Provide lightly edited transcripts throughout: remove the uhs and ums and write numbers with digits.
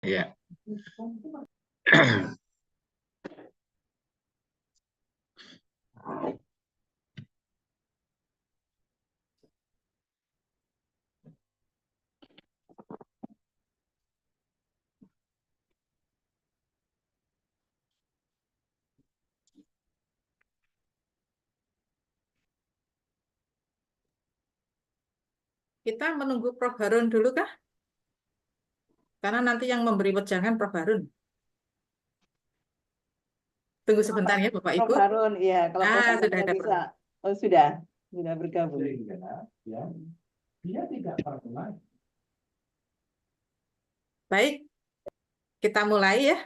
Ya. Kita menunggu Prof. Harun dulu kah? Karena nanti yang memberi wejangan Prof. Harun. Tunggu sebentar ya Bapak Ibu. Prof. Harun, iya. Kalau Prof. Harun Sudah ada bisa. Prof. Oh, sudah bergabung. Ya. Dia tidak pernah. Baik, kita mulai ya.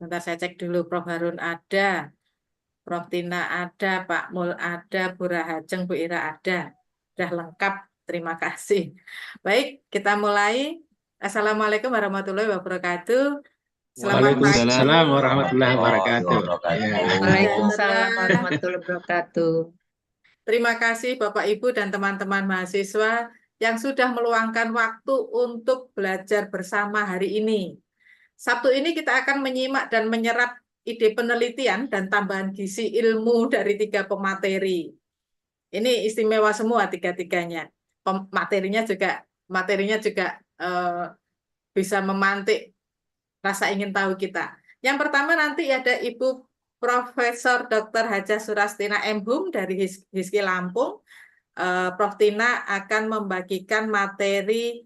Bentar saya cek dulu. Prof. Harun ada, Prof. Tina ada, Pak Mul ada, Bu Rahajeng, Bu Ira ada. Sudah lengkap, terima kasih. Baik, kita mulai. Assalamualaikum warahmatullahi wabarakatuh. Selamat pagi. Waalaikumsalam warahmatullahi wabarakatuh. Waalaikumsalam warahmatullahi wabarakatuh. Terima kasih Bapak Ibu dan teman-teman mahasiswa yang sudah meluangkan waktu untuk belajar bersama hari ini. Sabtu ini kita akan menyimak dan menyerap ide penelitian dan tambahan gizi ilmu dari 3 pemateri. Ini istimewa semua tiga-tiganya. Materinya juga bisa memantik rasa ingin tahu kita. Yang pertama nanti ada Ibu Profesor Dr. Hajah Surastina M. Hum dari Hiski Lampung. Prof. Tina akan membagikan materi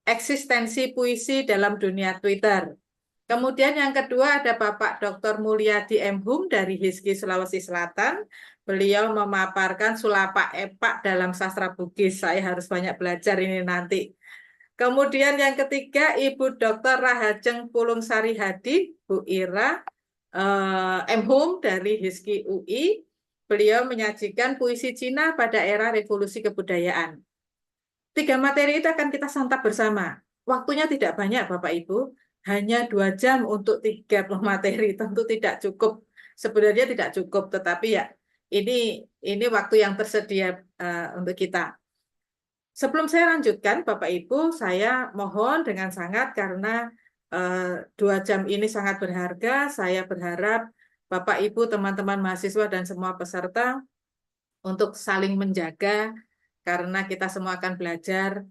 eksistensi puisi dalam dunia Twitter. Kemudian yang kedua ada Bapak Dr. Mulyadi M. Hum dari Hiski Sulawesi Selatan. Beliau memaparkan sulapa epak dalam sastra Bugis. Saya harus banyak belajar ini nanti. Kemudian yang ketiga Ibu Dr. Rahajeng Pulung Sari Hadi, Bu Ira M. Hum dari Hiski UI. Beliau menyajikan puisi Cina pada era revolusi kebudayaan. 3 materi itu akan kita santap bersama. Waktunya tidak banyak Bapak Ibu, hanya 2 jam untuk 3 materi. Tentu tidak cukup. Sebenarnya tidak cukup, tetapi ya ini waktu yang tersedia untuk kita. Sebelum saya lanjutkan, Bapak Ibu, saya mohon dengan sangat karena 2 jam ini sangat berharga. Saya berharap Bapak Ibu, teman-teman mahasiswa dan semua peserta untuk saling menjaga karena kita semua akan belajar.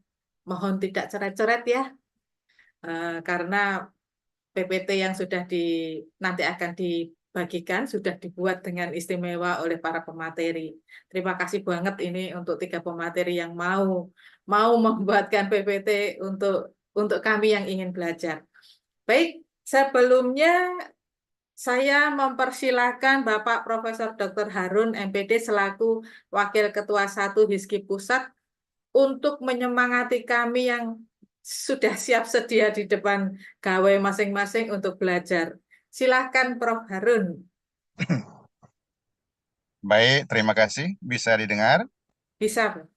Mohon tidak coret-coret ya, karena PPT yang nanti akan dibagikan sudah dibuat dengan istimewa oleh para pemateri. Terima kasih banget ini untuk 3 pemateri yang mau membuatkan PPT untuk kami yang ingin belajar. Baik, sebelumnya saya mempersilahkan Bapak Profesor Dr. Harun MPD selaku Wakil Ketua 1 Hiski Pusat untuk menyemangati kami yang sudah siap sedia di depan gawai masing-masing untuk belajar. Silahkan Prof. Harun. Baik, terima kasih. Bisa didengar? Bisa, Prof.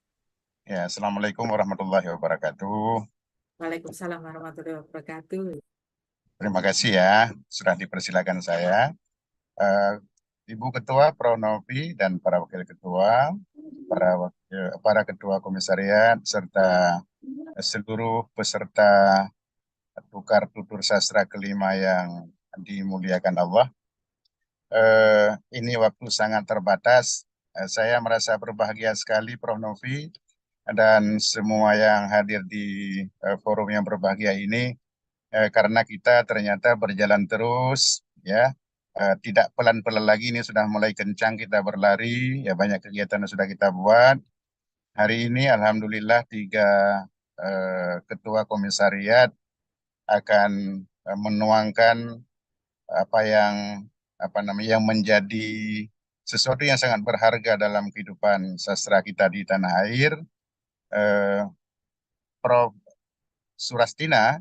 Ya, Assalamualaikum warahmatullahi wabarakatuh. Waalaikumsalam warahmatullahi wabarakatuh. Terima kasih ya, sudah dipersilakan saya. Ibu Ketua Prof. Novi dan para Wakil Ketua, para Ketua Komisariat, serta seluruh peserta Tukar Tutur Sastra kelima yang dimuliakan Allah. Ini waktu sangat terbatas. Saya merasa berbahagia sekali Prof. Novi dan semua yang hadir di forum yang berbahagia ini karena kita ternyata berjalan terus ya, tidak pelan-pelan lagi, ini sudah mulai kencang kita berlari ya, banyak kegiatan yang sudah kita buat. Hari ini alhamdulillah 3 ketua komisariat akan menuangkan yang menjadi sesuatu yang sangat berharga dalam kehidupan sastra kita di tanah air. Prof. Surastina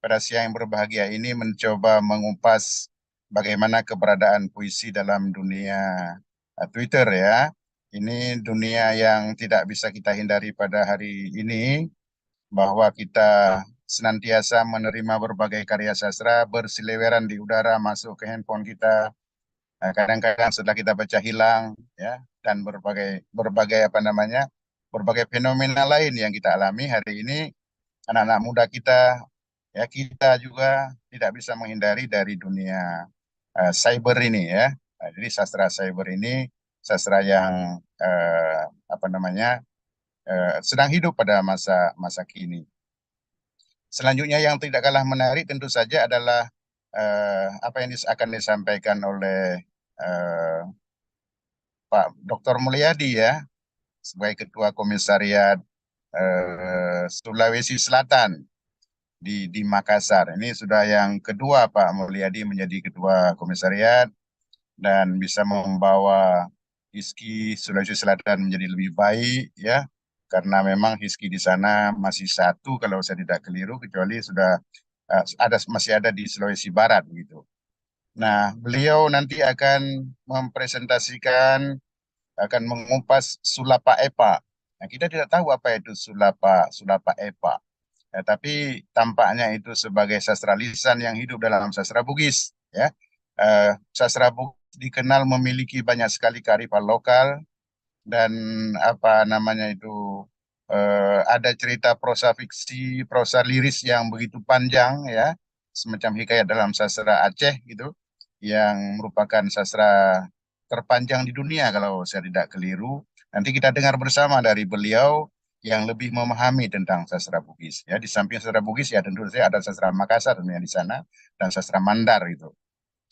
pada siang yang berbahagia ini mencoba mengupas bagaimana keberadaan puisi dalam dunia Twitter ya. Ini dunia yang tidak bisa kita hindari pada hari ini, bahwa kita senantiasa menerima berbagai karya sastra berseliweran di udara masuk ke handphone kita. Kadang-kadang setelah kita baca hilang ya, dan berbagai berbagai fenomena lain yang kita alami hari ini, anak-anak muda kita, ya kita juga tidak bisa menghindari dari dunia cyber ini ya. Jadi sastra cyber ini sastra yang apa namanya sedang hidup pada masa kini. Selanjutnya yang tidak kalah menarik tentu saja adalah apa yang akan disampaikan oleh Pak Dr. Mulyadi ya sebagai Ketua Komisariat Sulawesi Selatan di Makassar. Ini sudah yang kedua Pak Mulyadi menjadi Ketua Komisariat dan bisa membawa HISKI Sulawesi Selatan menjadi lebih baik ya. Karena memang HISKI di sana masih satu kalau saya tidak keliru, kecuali sudah masih ada di Sulawesi Barat gitu. Nah, beliau nanti akan mempresentasikan, akan mengupas Sulapa Epa. Nah, kita tidak tahu apa itu Sulapa Epa. Tapi tampaknya itu sebagai sastra lisan yang hidup dalam sastra Bugis. Ya, sastra Bugis dikenal memiliki banyak sekali kearifan lokal dan apa namanya itu ada cerita prosa fiksi, prosa liris yang begitu panjang ya, semacam hikayat dalam sastra Aceh gitu, yang merupakan sastra terpanjang di dunia kalau saya tidak keliru. Nanti kita dengar bersama dari beliau yang lebih memahami tentang sastra Bugis. Ya, di samping sastra Bugis ya tentu saja ada sastra Makassar tentunya di sana dan sastra Mandar itu.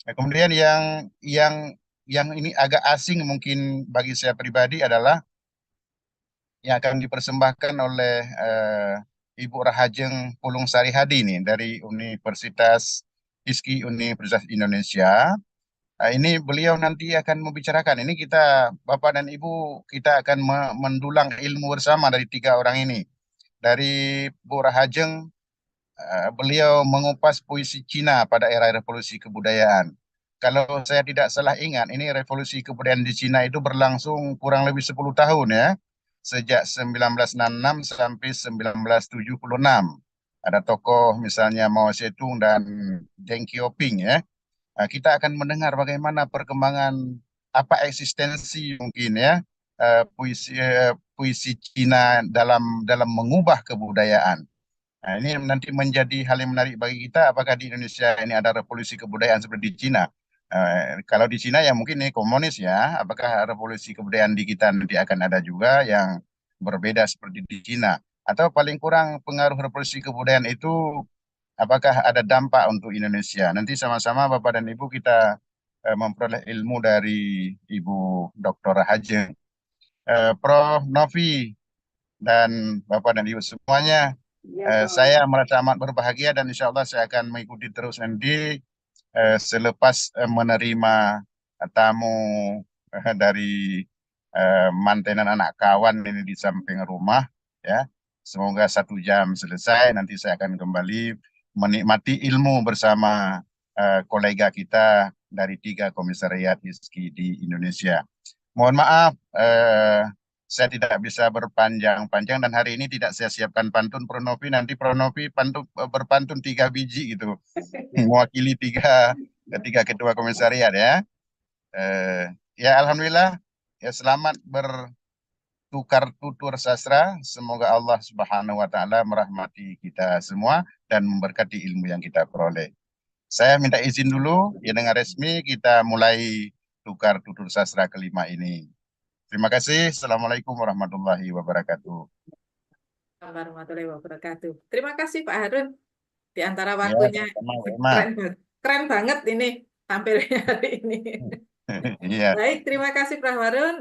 Nah, kemudian yang ini agak asing mungkin bagi saya pribadi adalah yang akan dipersembahkan oleh Ibu Rahajeng Pulung Sari Hadi nih dari Universitas HISKI Universitas Indonesia. Ini beliau nanti akan membicarakan. Ini kita, Bapak dan Ibu, kita akan mendulang ilmu bersama dari tiga orang ini. Dari Bu Rahajeng, beliau mengupas puisi Cina pada era revolusi kebudayaan. Kalau saya tidak salah ingat, ini revolusi kebudayaan di Cina itu berlangsung kurang lebih 10 tahun ya. Sejak 1966 sampai 1976. Ada tokoh misalnya Mao Zedong dan Deng Xiaoping ya. Kita akan mendengar bagaimana perkembangan apa eksistensi mungkin ya puisi Cina dalam mengubah kebudayaan. Nah, ini nanti menjadi hal yang menarik bagi kita. Apakah di Indonesia ini ada revolusi kebudayaan seperti di Cina? Kalau di Cina ya mungkin ini komunis ya. Apakah revolusi kebudayaan di kita nanti akan ada juga yang berbeda seperti di Cina? Atau paling kurang pengaruh revolusi kebudayaan itu apakah ada dampak untuk Indonesia? Nanti sama-sama Bapak dan Ibu kita memperoleh ilmu dari Ibu Dr. Hajeng. Prof. Novi dan Bapak dan Ibu semuanya, Ya, Prof. saya merasa amat berbahagia dan insya Allah saya akan mengikuti terus nanti selepas menerima tamu dari mantenan anak kawan ini di samping rumah ya. Semoga 1 jam selesai, nanti saya akan kembali menikmati ilmu bersama kolega kita dari 3 komisariat HISKI di Indonesia. Mohon maaf, saya tidak bisa berpanjang-panjang dan hari ini tidak saya siapkan pantun Pronovi. Nanti Pronovi berpantun 3 biji gitu, mewakili tiga ketua komisariat ya. Ya Alhamdulillah, ya selamat bertukar tutur sastra. Semoga Allah Subhanahu Wa Taala merahmati kita semua dan memberkati ilmu yang kita peroleh. Saya minta izin dulu, ya dengan resmi kita mulai tukar tutur sastra kelima ini. Terima kasih. Assalamualaikum warahmatullahi wabarakatuh. Warahmatullahi wabarakatuh. Terima kasih Pak Harun. Di antara Ya, waktunya sama-sama. keren banget ini tampilnya hari ini. Iya. Baik, terima kasih Pak Harun.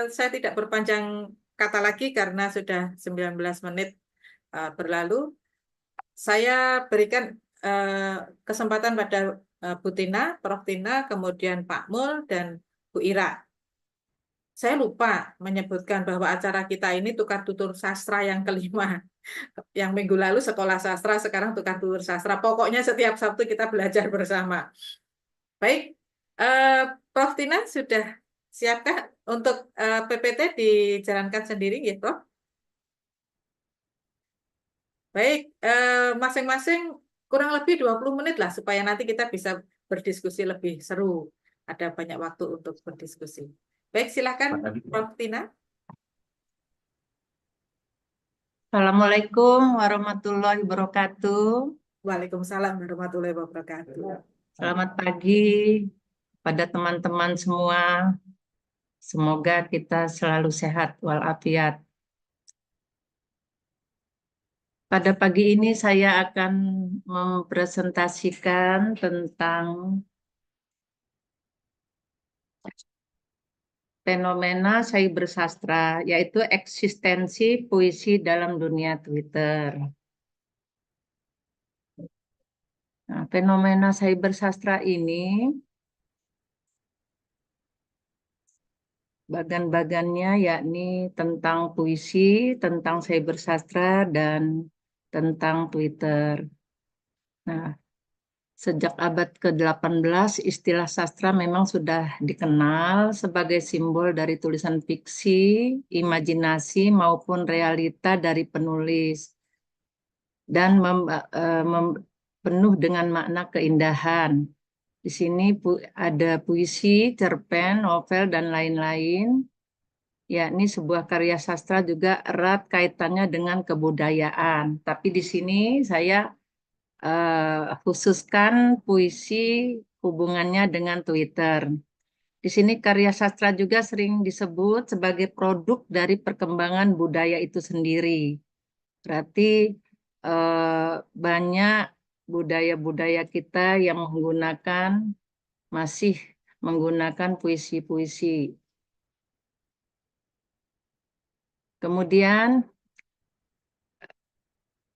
Saya tidak berpanjang kata lagi karena sudah 19 menit berlalu. Saya berikan kesempatan pada Bu Tina, Prof. Tina, kemudian Pak Mul, dan Bu Ira. Saya lupa menyebutkan bahwa acara kita ini tukar tutur sastra yang kelima. Yang minggu lalu sekolah sastra, sekarang tukar tutur sastra. Pokoknya setiap Sabtu kita belajar bersama. Baik, Prof. Tina sudah siapkah untuk PPT dijalankan sendiri, ya Prof? Baik, masing-masing kurang lebih 20 menit lah supaya nanti kita bisa berdiskusi lebih seru. Ada banyak waktu untuk berdiskusi. Baik, silakan Prof. Tina. Assalamualaikum warahmatullahi wabarakatuh. Waalaikumsalam warahmatullahi wabarakatuh. Selamat pagi pada teman-teman semua. Semoga kita selalu sehat walafiat. Pada pagi ini saya akan mempresentasikan tentang fenomena cybersastra, yaitu eksistensi puisi dalam dunia Twitter. Nah, fenomena cybersastra ini bagan-bagannya yakni tentang puisi, tentang cybersastra, dan tentang Twitter. Nah, sejak abad ke-18, istilah sastra memang sudah dikenal sebagai simbol dari tulisan fiksi, imajinasi, maupun realita dari penulis, dan penuh dengan makna keindahan. Di sini ada puisi, cerpen, novel, dan lain-lain, yakni sebuah karya sastra juga erat kaitannya dengan kebudayaan. Tapi di sini saya khususkan puisi hubungannya dengan Twitter. Di sini karya sastra juga sering disebut sebagai produk dari perkembangan budaya itu sendiri. Berarti banyak budaya-budaya kita yang masih menggunakan puisi-puisi. Kemudian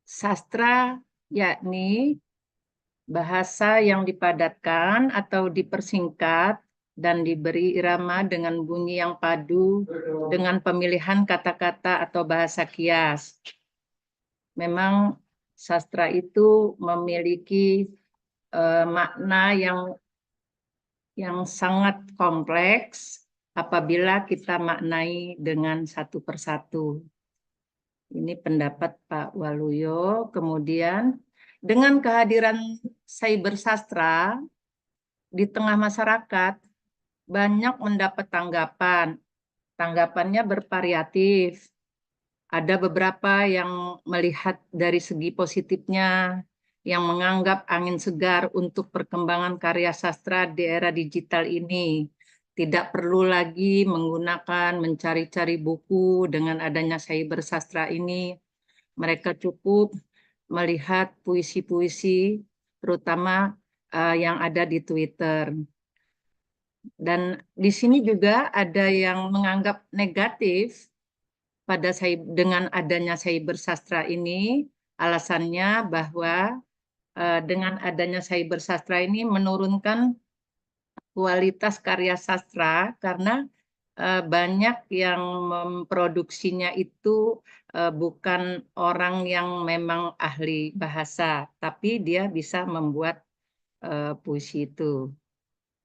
sastra yakni bahasa yang dipadatkan atau dipersingkat dan diberi irama dengan bunyi yang padu dengan pemilihan kata-kata atau bahasa kias. Memang sastra itu memiliki makna yang sangat kompleks apabila kita maknai dengan satu persatu. Ini pendapat Pak Waluyo. Kemudian dengan kehadiran cybersastra di tengah masyarakat banyak mendapat tanggapan. Tanggapannya bervariatif. Ada beberapa yang melihat dari segi positifnya, yang menganggap angin segar untuk perkembangan karya sastra di era digital ini. Tidak perlu lagi mencari-cari buku dengan adanya cybersastra ini. Mereka cukup melihat puisi-puisi, terutama yang ada di Twitter. Dan di sini juga ada yang menganggap negatif dengan adanya cybersastra ini. Alasannya bahwa dengan adanya cybersastra ini menurunkan kualitas karya sastra karena banyak yang memproduksinya itu bukan orang yang memang ahli bahasa, tapi dia bisa membuat puisi itu.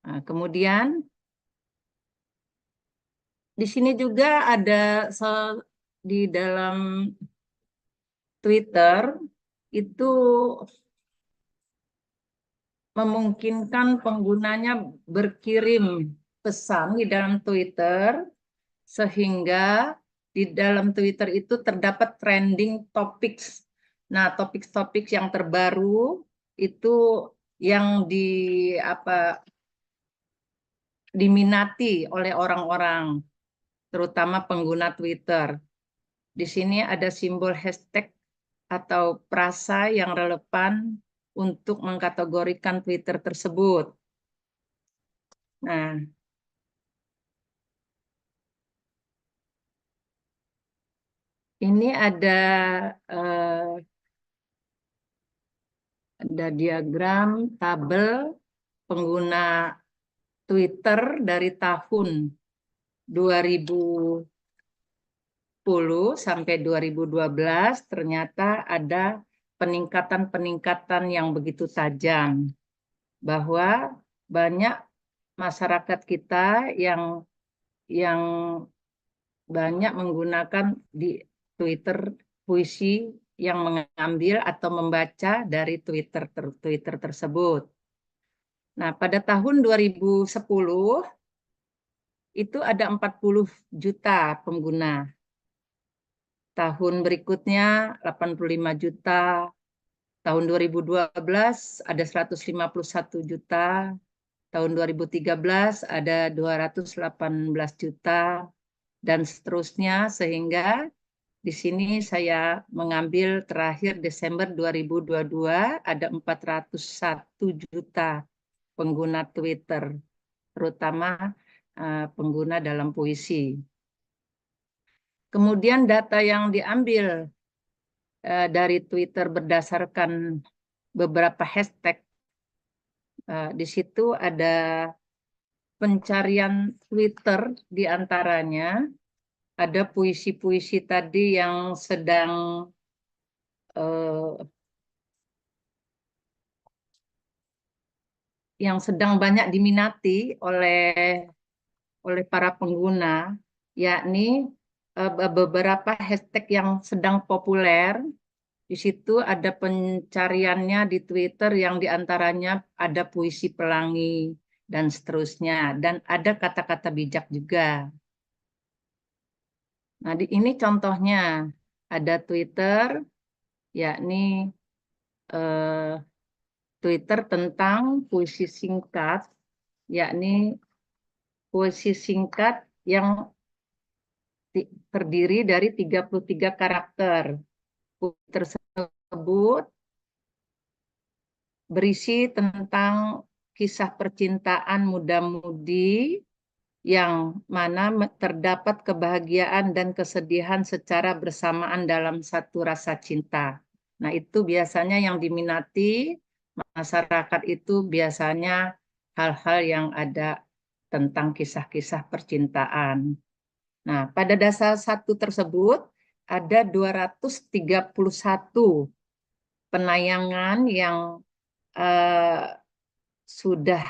Nah, kemudian di sini juga ada di dalam Twitter itu memungkinkan penggunanya berkirim pesan di dalam Twitter sehingga di dalam Twitter itu terdapat trending topics. Nah, topik-topik yang terbaru itu yang diminati oleh orang-orang, terutama pengguna Twitter. Di sini ada simbol hashtag atau frasa yang relevan untuk mengkategorikan Twitter tersebut. Nah, ini ada diagram tabel pengguna Twitter dari tahun 2010 sampai 2012, ternyata ada peningkatan yang begitu tajam, bahwa banyak masyarakat kita yang banyak menggunakan di Twitter puisi yang mengambil atau membaca dari Twitter tersebut. Nah, pada tahun 2010 itu ada 40 juta pengguna. Tahun berikutnya 85 juta. Tahun 2012 ada 151 juta. Tahun 2013 ada 218 juta. Dan seterusnya, sehingga di sini saya mengambil terakhir Desember 2022 ada 401 juta pengguna Twitter, terutama pengguna dalam puisi. Kemudian data yang diambil dari Twitter berdasarkan beberapa hashtag, di situ ada pencarian Twitter, di antaranya ada puisi-puisi tadi yang sedang banyak diminati oleh para pengguna, yakni beberapa hashtag yang sedang populer. Di situ ada pencariannya di Twitter yang diantaranya ada puisi pelangi dan seterusnya, dan ada kata-kata bijak juga. Nah, ini contohnya ada Twitter, yakni Twitter tentang puisi singkat, yakni puisi singkat yang terdiri dari 33 karakter. Puisi tersebut berisi tentang kisah percintaan muda-mudi yang mana terdapat kebahagiaan dan kesedihan secara bersamaan dalam satu rasa cinta. Nah, itu biasanya yang diminati masyarakat, itu biasanya hal-hal yang ada tentang kisah-kisah percintaan. Nah, pada dasar satu tersebut ada 231 penayangan yang sudah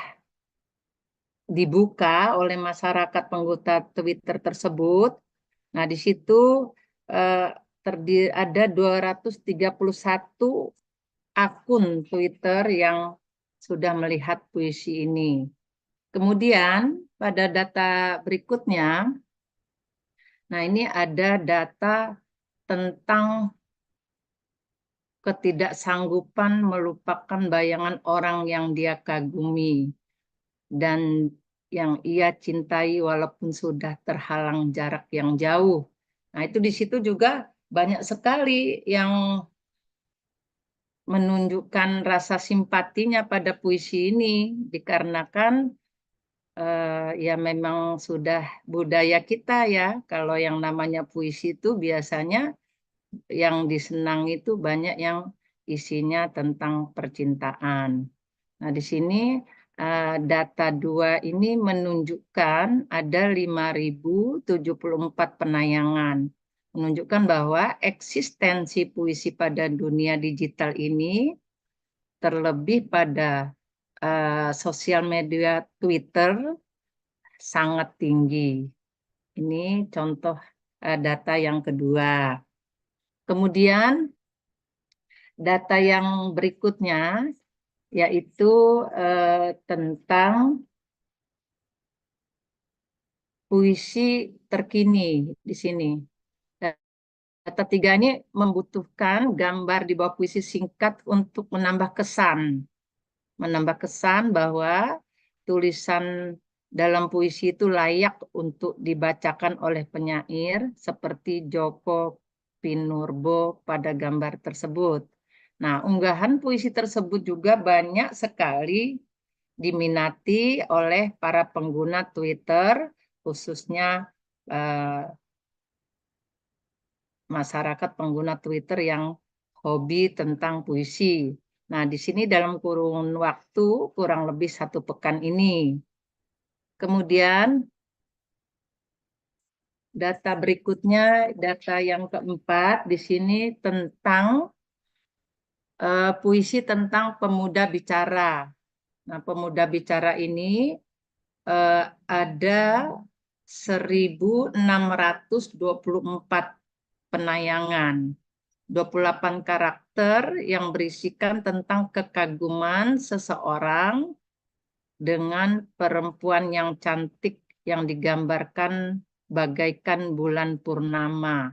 dibuka oleh masyarakat pengguna Twitter tersebut. Nah, di situ ada 231 akun Twitter yang sudah melihat puisi ini. Kemudian pada data berikutnya, nah ini ada data tentang ketidaksanggupan melupakan bayangan orang yang dia kagumi dan yang ia cintai walaupun sudah terhalang jarak yang jauh. Nah, itu di situ juga banyak sekali yang menunjukkan rasa simpatinya pada puisi ini, dikarenakan ya memang sudah budaya kita ya, kalau yang namanya puisi itu biasanya yang disenang itu banyak yang isinya tentang percintaan. Nah, di sini data 2 ini menunjukkan ada 5.074 penayangan. Menunjukkan bahwa eksistensi puisi pada dunia digital ini, terlebih pada sosial media Twitter, sangat tinggi. Ini contoh data yang kedua. Kemudian data yang berikutnya yaitu tentang puisi terkini di sini. Data 3 ini membutuhkan gambar di bawah puisi singkat untuk menambah kesan. Menambah kesan bahwa tulisan dalam puisi itu layak untuk dibacakan oleh penyair seperti Djoko Pinurbo pada gambar tersebut. Nah, unggahan puisi tersebut juga banyak sekali diminati oleh para pengguna Twitter, khususnya masyarakat pengguna Twitter yang hobi tentang puisi. Nah, di sini dalam kurun waktu kurang lebih 1 pekan ini. Kemudian data berikutnya, data yang keempat di sini tentang puisi tentang pemuda bicara. Nah, pemuda bicara ini ada 1.624 penayangan, 28 karakter yang berisikan tentang kekaguman seseorang dengan perempuan yang cantik yang digambarkan bagaikan bulan purnama.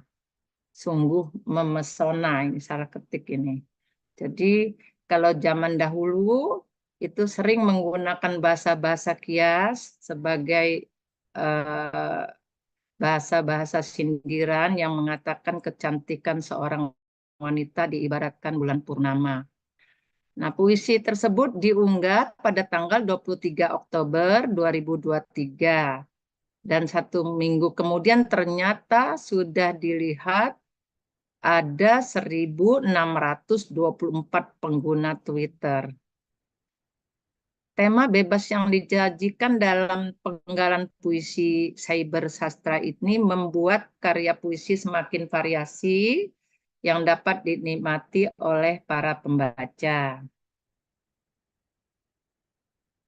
sungguh memesona. Ini salah ketik ini. Jadi kalau zaman dahulu itu sering menggunakan bahasa-bahasa kias sebagai bahasa-bahasa sindiran yang mengatakan kecantikan seorang wanita diibaratkan bulan purnama. Nah, puisi tersebut diunggah pada tanggal 23 Oktober 2023. Dan 1 minggu kemudian ternyata sudah dilihat ada 1.624 pengguna Twitter. Tema bebas yang dijanjikan dalam penggalan puisi cyber sastra ini membuat karya puisi semakin variasi yang dapat dinikmati oleh para pembaca.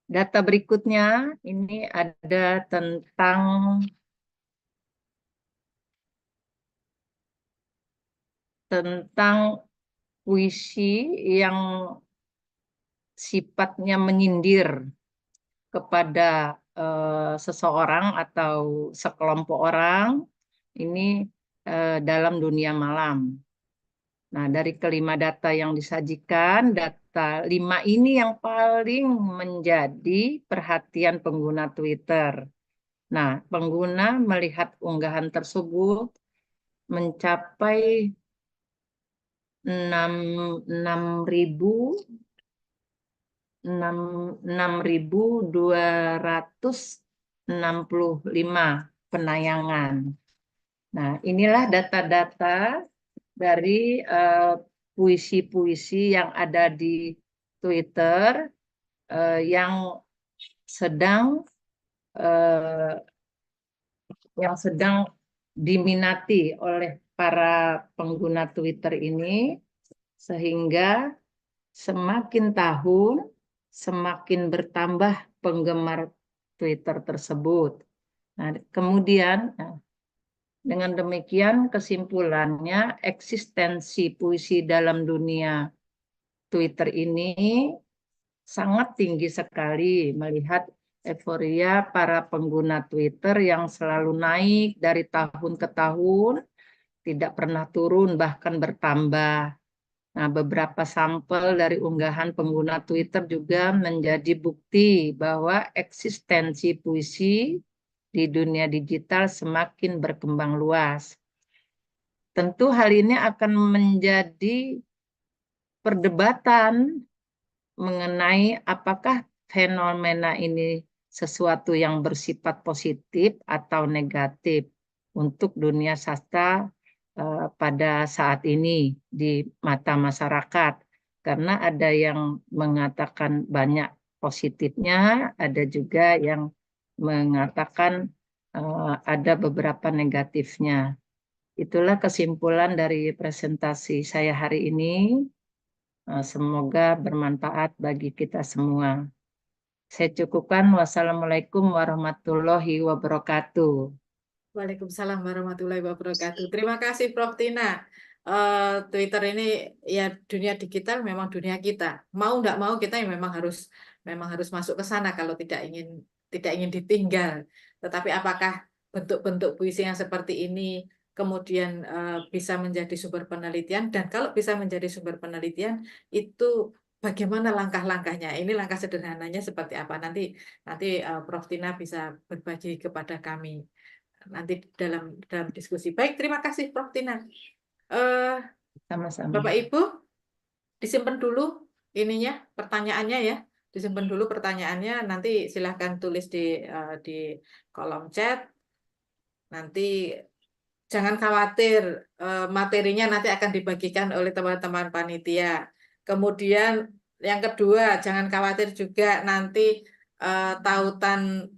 Data berikutnya ini ada tentang puisi yang sifatnya menyindir kepada seseorang atau sekelompok orang ini dalam dunia malam. Nah, dari kelima data yang disajikan, data 5 ini yang paling menjadi perhatian pengguna Twitter. Nah, pengguna melihat unggahan tersebut mencapai 6.265 penayangan. Nah, inilah data-data dari puisi-puisi yang ada di Twitter yang sedang diminati oleh para pengguna Twitter ini, sehingga semakin tahun semakin bertambah penggemar Twitter tersebut. Nah, kemudian dengan demikian kesimpulannya eksistensi puisi dalam dunia Twitter ini sangat tinggi sekali melihat euforia para pengguna Twitter yang selalu naik dari tahun ke tahun, tidak pernah turun bahkan bertambah. Nah, beberapa sampel dari unggahan pengguna Twitter juga menjadi bukti bahwa eksistensi puisi di dunia digital semakin berkembang luas. Tentu hal ini akan menjadi perdebatan mengenai apakah fenomena ini sesuatu yang bersifat positif atau negatif untuk dunia sastra pada saat ini di mata masyarakat. Karena ada yang mengatakan banyak positifnya, ada juga yang mengatakan ada beberapa negatifnya. Itulah kesimpulan dari presentasi saya hari ini. Semoga bermanfaat bagi kita semua. Saya cukupkan. Wassalamualaikum warahmatullahi wabarakatuh. Waalaikumsalam warahmatullahi wabarakatuh. Terima kasih Prof. Tina. Twitter ini ya dunia digital memang dunia kita. Mau nggak mau kita yang memang harus masuk ke sana kalau tidak ingin ditinggal. Tetapi apakah bentuk-bentuk puisi yang seperti ini kemudian bisa menjadi sumber penelitian, dan kalau bisa menjadi sumber penelitian itu bagaimana langkah-langkahnya? Ini langkah sederhananya seperti apa? Nanti Prof. Tina bisa berbagi kepada kami nanti dalam diskusi. Baik, terima kasih Prof. Tina. Sama-sama. Bapak Ibu, disimpan dulu ininya pertanyaannya ya. Disimpan dulu pertanyaannya, nanti silahkan tulis di kolom chat. Nanti jangan khawatir, materinya nanti akan dibagikan oleh teman-teman panitia. Kemudian yang kedua, jangan khawatir juga nanti tautan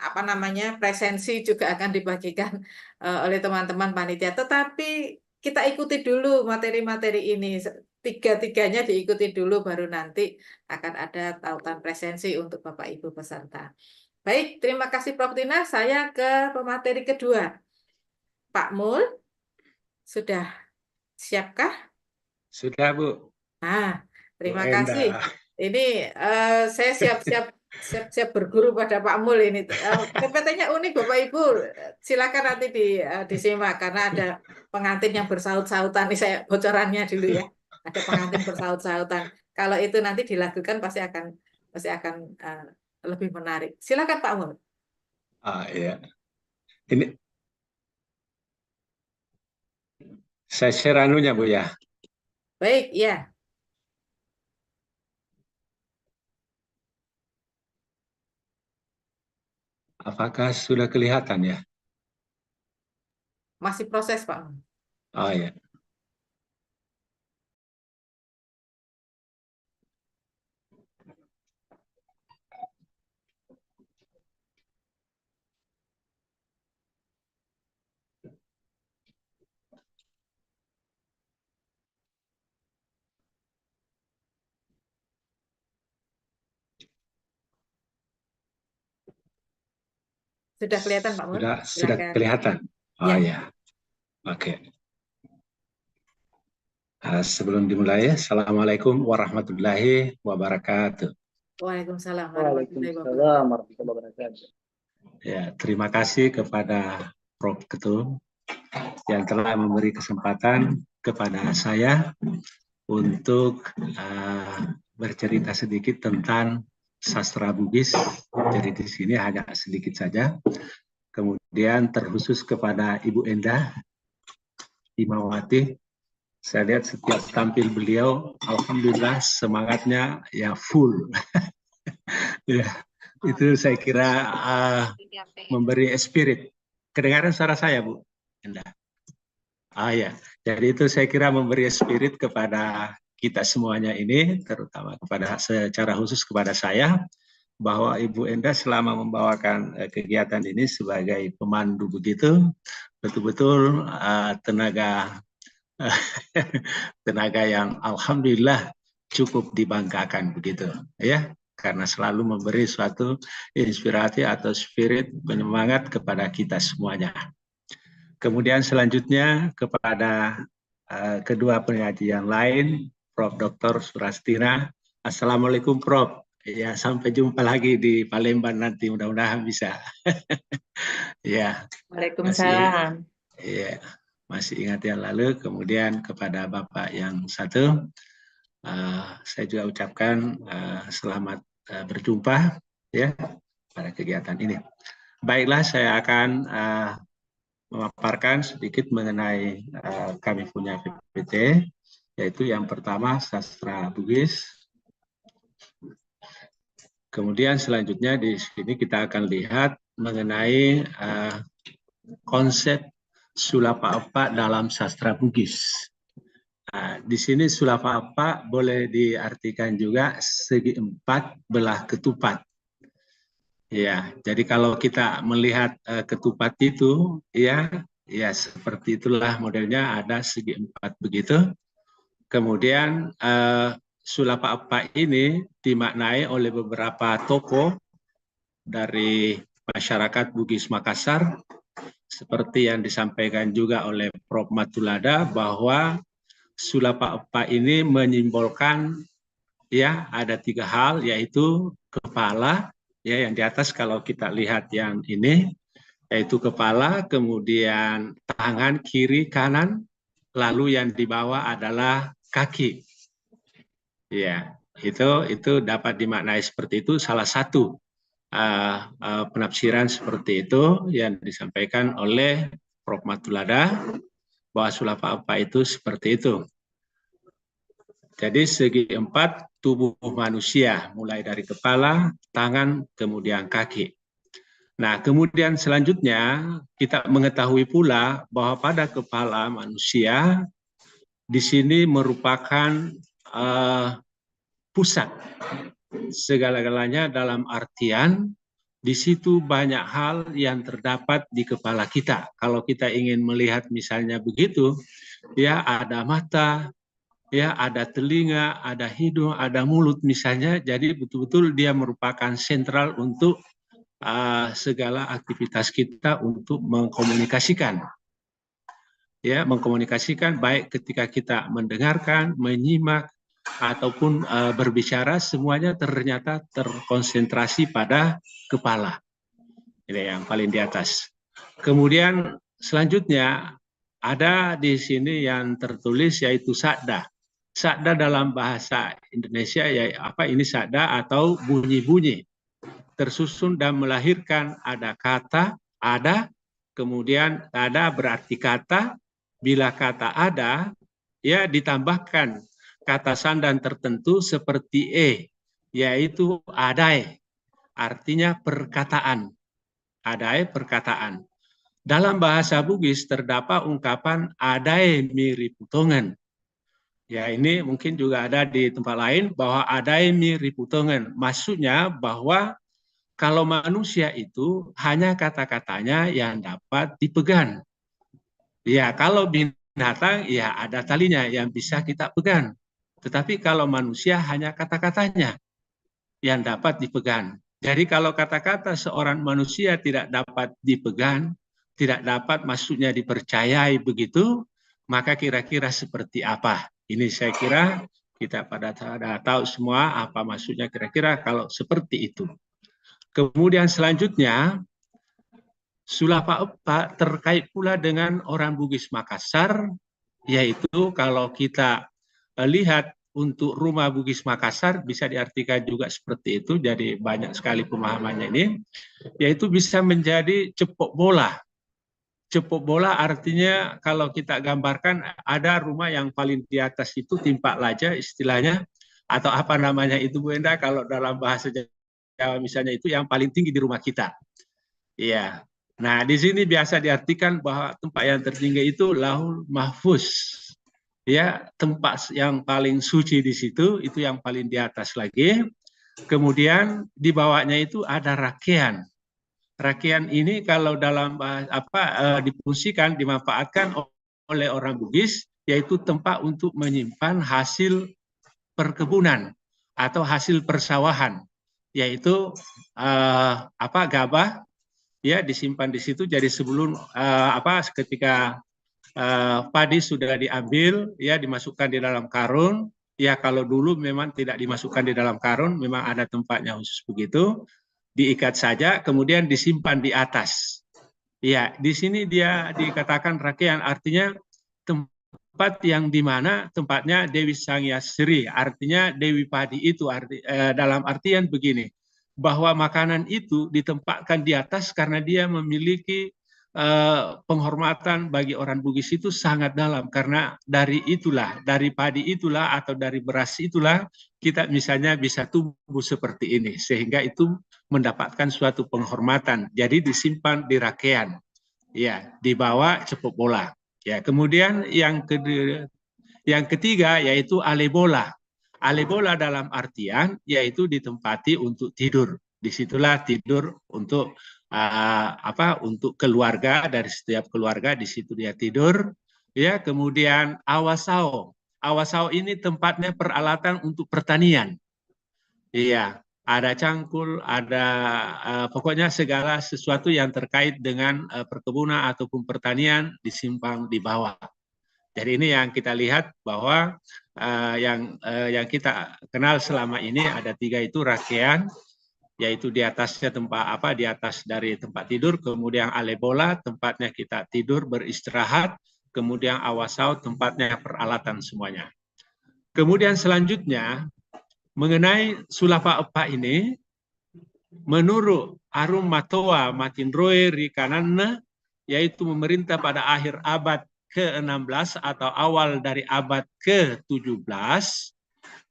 apa namanya presensi juga akan dibagikan oleh teman-teman panitia. Tetapi kita ikuti dulu materi-materi ini, tiga-tiganya diikuti dulu, baru nanti akan ada tautan presensi untuk Bapak Ibu peserta. Baik, terima kasih Prof. Tina. Saya ke pemateri kedua. Pak Mul, sudah siapkah? Sudah, Bu. Nah, terima Bu kasih. Endah. Ini saya siap-siap Siap-siap berguru pada Pak Mul ini. PPT-nya unik Bapak Ibu. Silakan nanti disimak karena ada pengantin yang bersaut-sautan. Ini saya bocorannya dulu ya. Ada pengantin bersaut-sautan. Kalau itu nanti dilakukan pasti akan lebih menarik. Silakan Pak Mul. Iya. Ini saya share anunya Bu ya. Baik, ya. Apakah sudah kelihatan ya? Masih proses Pak Mul. Oh ya. Sudah kelihatan Pak Mul? Sudah Silakan. kelihatan. Oh Ya. ya. Oke. Sebelum dimulai, Assalamualaikum warahmatullahi wabarakatuh. Waalaikumsalam warahmatullahi wabarakatuh. Ya, terima kasih kepada Prof. Ketum yang telah memberi kesempatan kepada saya untuk bercerita sedikit tentang sastra Bugis. Jadi di sini hanya sedikit saja. Kemudian terkhusus kepada Ibu Endah Himawati. Saya lihat setiap tampil beliau, alhamdulillah semangatnya ya full. Ya, itu saya kira memberi spirit. Kedengaran suara saya, Bu Endah? Ya, jadi itu saya kira memberi spirit kepada kita semuanya ini, terutama secara khusus kepada saya, bahwa Ibu Endah selama membawakan kegiatan ini sebagai pemandu begitu, betul-betul tenaga yang alhamdulillah cukup dibanggakan begitu, ya, karena selalu memberi suatu inspirasi atau spirit penyemangat kepada kita semuanya. Kemudian selanjutnya kepada kedua penyaji yang lain, Prof. Dr. Surastina. Assalamualaikum Prof. Ya, sampai jumpa lagi di Palembang nanti, mudah-mudahan bisa. Ya. Waalaikumsalam. Iya, masih ingat yang lalu. Kemudian kepada Bapak yang satu, saya juga ucapkan selamat berjumpa ya pada kegiatan ini. Baiklah, saya akan memaparkan sedikit mengenai kami punya PPT, yaitu yang pertama sastra Bugis. Kemudian selanjutnya di sini kita akan lihat mengenai konsep Sulapa-apa dalam sastra Bugis. Nah, di sini Sulapa-apa boleh diartikan juga segi empat belah ketupat. Ya, jadi kalau kita melihat ketupat itu, ya seperti itulah modelnya, ada segi empat begitu. Kemudian Sulapa-apa ini dimaknai oleh beberapa tokoh dari masyarakat Bugis Makassar, seperti yang disampaikan juga oleh Prof. Matulada, bahwa Sulapa-apa ini menyimbolkan ya ada tiga hal, yaitu kepala, ya yang di atas kalau kita lihat yang ini, yaitu kepala, kemudian tangan kiri kanan, lalu yang di bawah adalah kaki. Ya, itu dapat dimaknai seperti itu. Salah satu penafsiran seperti itu yang disampaikan oleh Prof. Matulada, bahwa Sulapa-apa itu seperti itu. Jadi segi empat tubuh manusia, mulai dari kepala, tangan, kemudian kaki. Nah, kemudian selanjutnya kita mengetahui pula bahwa pada kepala manusia di sini merupakan pusat segala-galanya, dalam artian di situ banyak hal yang terdapat di kepala kita. Kalau kita ingin melihat misalnya begitu, ya ada mata, ya ada telinga, ada hidung, ada mulut misalnya. Jadi betul-betul dia merupakan sentral untuk segala aktivitas kita untuk mengkomunikasikan. Ya, mengkomunikasikan baik ketika kita mendengarkan, menyimak, ataupun berbicara, semuanya ternyata terkonsentrasi pada kepala. Ini yang paling di atas. Kemudian selanjutnya ada di sini yang tertulis yaitu sakda. Sakda dalam bahasa Indonesia ya ini sakda atau bunyi-bunyi. Tersusun dan melahirkan ada kata, ada, kemudian ada berarti kata, bila kata ada, ya ditambahkan kata sandan tertentu seperti yaitu adai, artinya perkataan. Adai perkataan. Dalam bahasa Bugis terdapat ungkapan adai miriputongan. Ya ini mungkin juga ada di tempat lain bahwa adai miriputongan. Maksudnya bahwa kalau manusia itu hanya kata-katanya yang dapat dipegang. Ya kalau binatang ya ada talinya yang bisa kita pegang. Tetapi kalau manusia hanya kata-katanya yang dapat dipegang. Jadi kalau kata-kata seorang manusia tidak dapat dipegang, tidak dapat maksudnya dipercayai begitu, maka kira-kira seperti apa? Ini saya kira kita pada tahu semua apa maksudnya kira-kira kalau seperti itu. Kemudian selanjutnya, Sulapa terkait pula dengan orang Bugis Makassar, yaitu kalau kita lihat untuk rumah Bugis Makassar bisa diartikan juga seperti itu, jadi banyak sekali pemahamannya ini, yaitu bisa menjadi cepok bola. Cepok bola artinya kalau kita gambarkan ada rumah yang paling di atas itu timpak laja istilahnya, atau apa namanya itu Bu Enda kalau dalam bahasa Jawa misalnya itu yang paling tinggi di rumah kita. Iya. Nah di sini biasa diartikan bahwa tempat yang tertinggi itu Lauhul Mahfuz. Ya, tempat yang paling suci di situ itu yang paling di atas lagi. Kemudian di bawahnya itu ada rakean. Rakean ini kalau dalam difungsikan, dimanfaatkan oleh orang Bugis, yaitu tempat untuk menyimpan hasil perkebunan atau hasil persawahan, yaitu gabah, ya disimpan di situ. Jadi sebelum ketika padi sudah diambil, ya dimasukkan di dalam karung. Ya kalau dulu memang tidak dimasukkan di dalam karung, memang ada tempatnya khusus begitu. Diikat saja, kemudian disimpan di atas. Ya, di sini dia dikatakan rakean, artinya tempat yang di mana tempatnya Dewi Sangyasri, artinya Dewi Padi itu, dalam artian begini, bahwa makanan itu ditempatkan di atas karena dia memiliki penghormatan bagi orang Bugis itu sangat dalam, karena dari padi itulah atau dari beras itulah kita misalnya bisa tumbuh seperti ini, sehingga itu mendapatkan suatu penghormatan. Jadi disimpan di rakean, ya, dibawa cepok bola. Ya, kemudian yang ketiga yaitu alebola. Alebola dalam artian yaitu ditempati untuk tidur. Disitulah tidur untuk untuk keluarga, dari setiap keluarga di situ dia tidur. Ya, kemudian awasao. Awasao ini tempatnya peralatan untuk pertanian. Iya. Ada cangkul, ada pokoknya segala sesuatu yang terkait dengan perkebunan ataupun pertanian disimpan di bawah. Jadi ini yang kita lihat bahwa yang kita kenal selama ini ada 3 itu rakean, yaitu di atasnya di atas dari tempat tidur, kemudian alebola tempatnya kita tidur beristirahat, kemudian awasau tempatnya peralatan semuanya. Kemudian selanjutnya mengenai Sulapa Epa ini, menurut Arum Matoa Matinroe Rikanana, yaitu memerintah pada akhir abad ke-16 atau awal dari abad ke-17,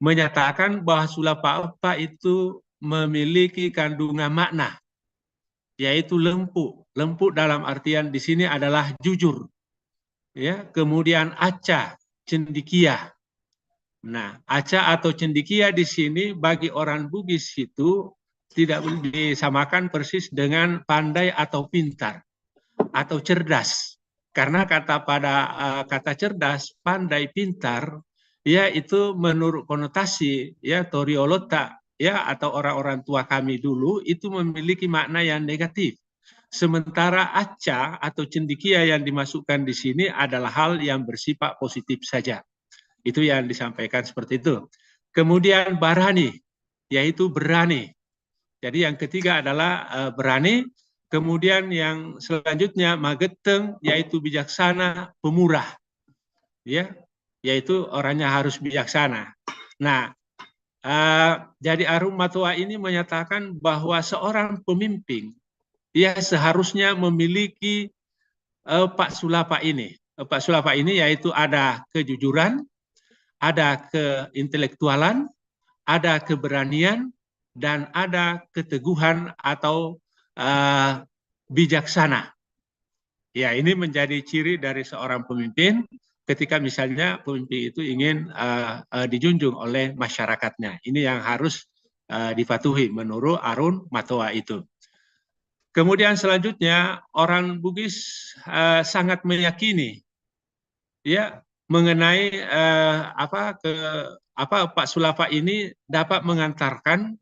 menyatakan bahwa Sulapa Epa itu memiliki kandungan makna, yaitu lempuk. Lempuk dalam artian di sini adalah jujur. Ya, kemudian aca, cendikia. Nah, aca atau cendikia di sini bagi orang Bugis itu tidak disamakan persis dengan pandai atau pintar atau cerdas. Karena kata cerdas, pandai, pintar, ya itu menurut konotasi ya toriolota ya atau orang-orang tua kami dulu itu memiliki makna yang negatif. Sementara aca atau cendikia yang dimasukkan di sini adalah hal yang bersifat positif saja. Itu yang disampaikan seperti itu. Kemudian barani, yaitu berani. Jadi yang ketiga adalah berani. Kemudian yang selanjutnya mageteng, yaitu bijaksana, pemurah. Ya, yaitu orangnya harus bijaksana. Nah, jadi Arum Matua ini menyatakan bahwa seorang pemimpin dia seharusnya memiliki Pak Sulapa ini. Pak Sulapa ini yaitu ada kejujuran, ada keintelektualan, ada keberanian, dan ada keteguhan atau bijaksana. Ya, ini menjadi ciri dari seorang pemimpin ketika misalnya pemimpin itu ingin dijunjung oleh masyarakatnya. Ini yang harus dipatuhi menurut Arum Matua itu. Kemudian selanjutnya orang Bugis sangat meyakini ya mengenai Pak Sulapa ini dapat mengantarkan,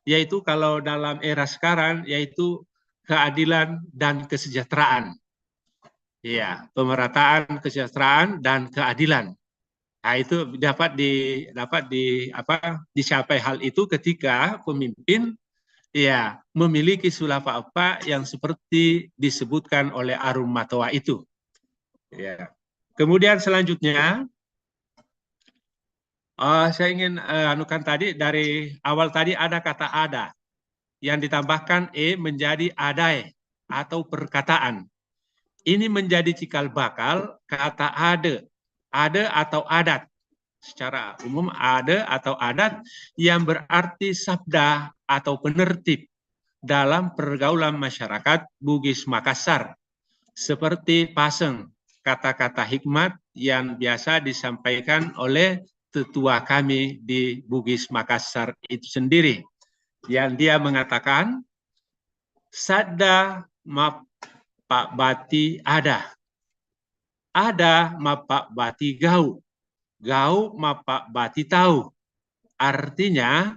yaitu kalau dalam era sekarang yaitu keadilan dan kesejahteraan. Ya, pemerataan, kesejahteraan dan keadilan. Nah, itu dicapai hal itu ketika pemimpin ya memiliki sulapa apa yang seperti disebutkan oleh Arum Matua itu. Ya. Kemudian selanjutnya saya ingin anukan tadi dari awal tadi ada kata ada yang ditambahkan menjadi adai atau perkataan. Ini menjadi cikal bakal kata ada atau adat. Secara umum ada atau adat yang berarti sabda atau penertib dalam pergaulan masyarakat Bugis Makassar. Seperti paseng, kata-kata hikmat yang biasa disampaikan oleh tetua kami di Bugis Makassar itu sendiri. Yang dia mengatakan, sadda ma Pak Bati ada ma Pak Bati gau, gau ma Pak Bati tahu. Artinya,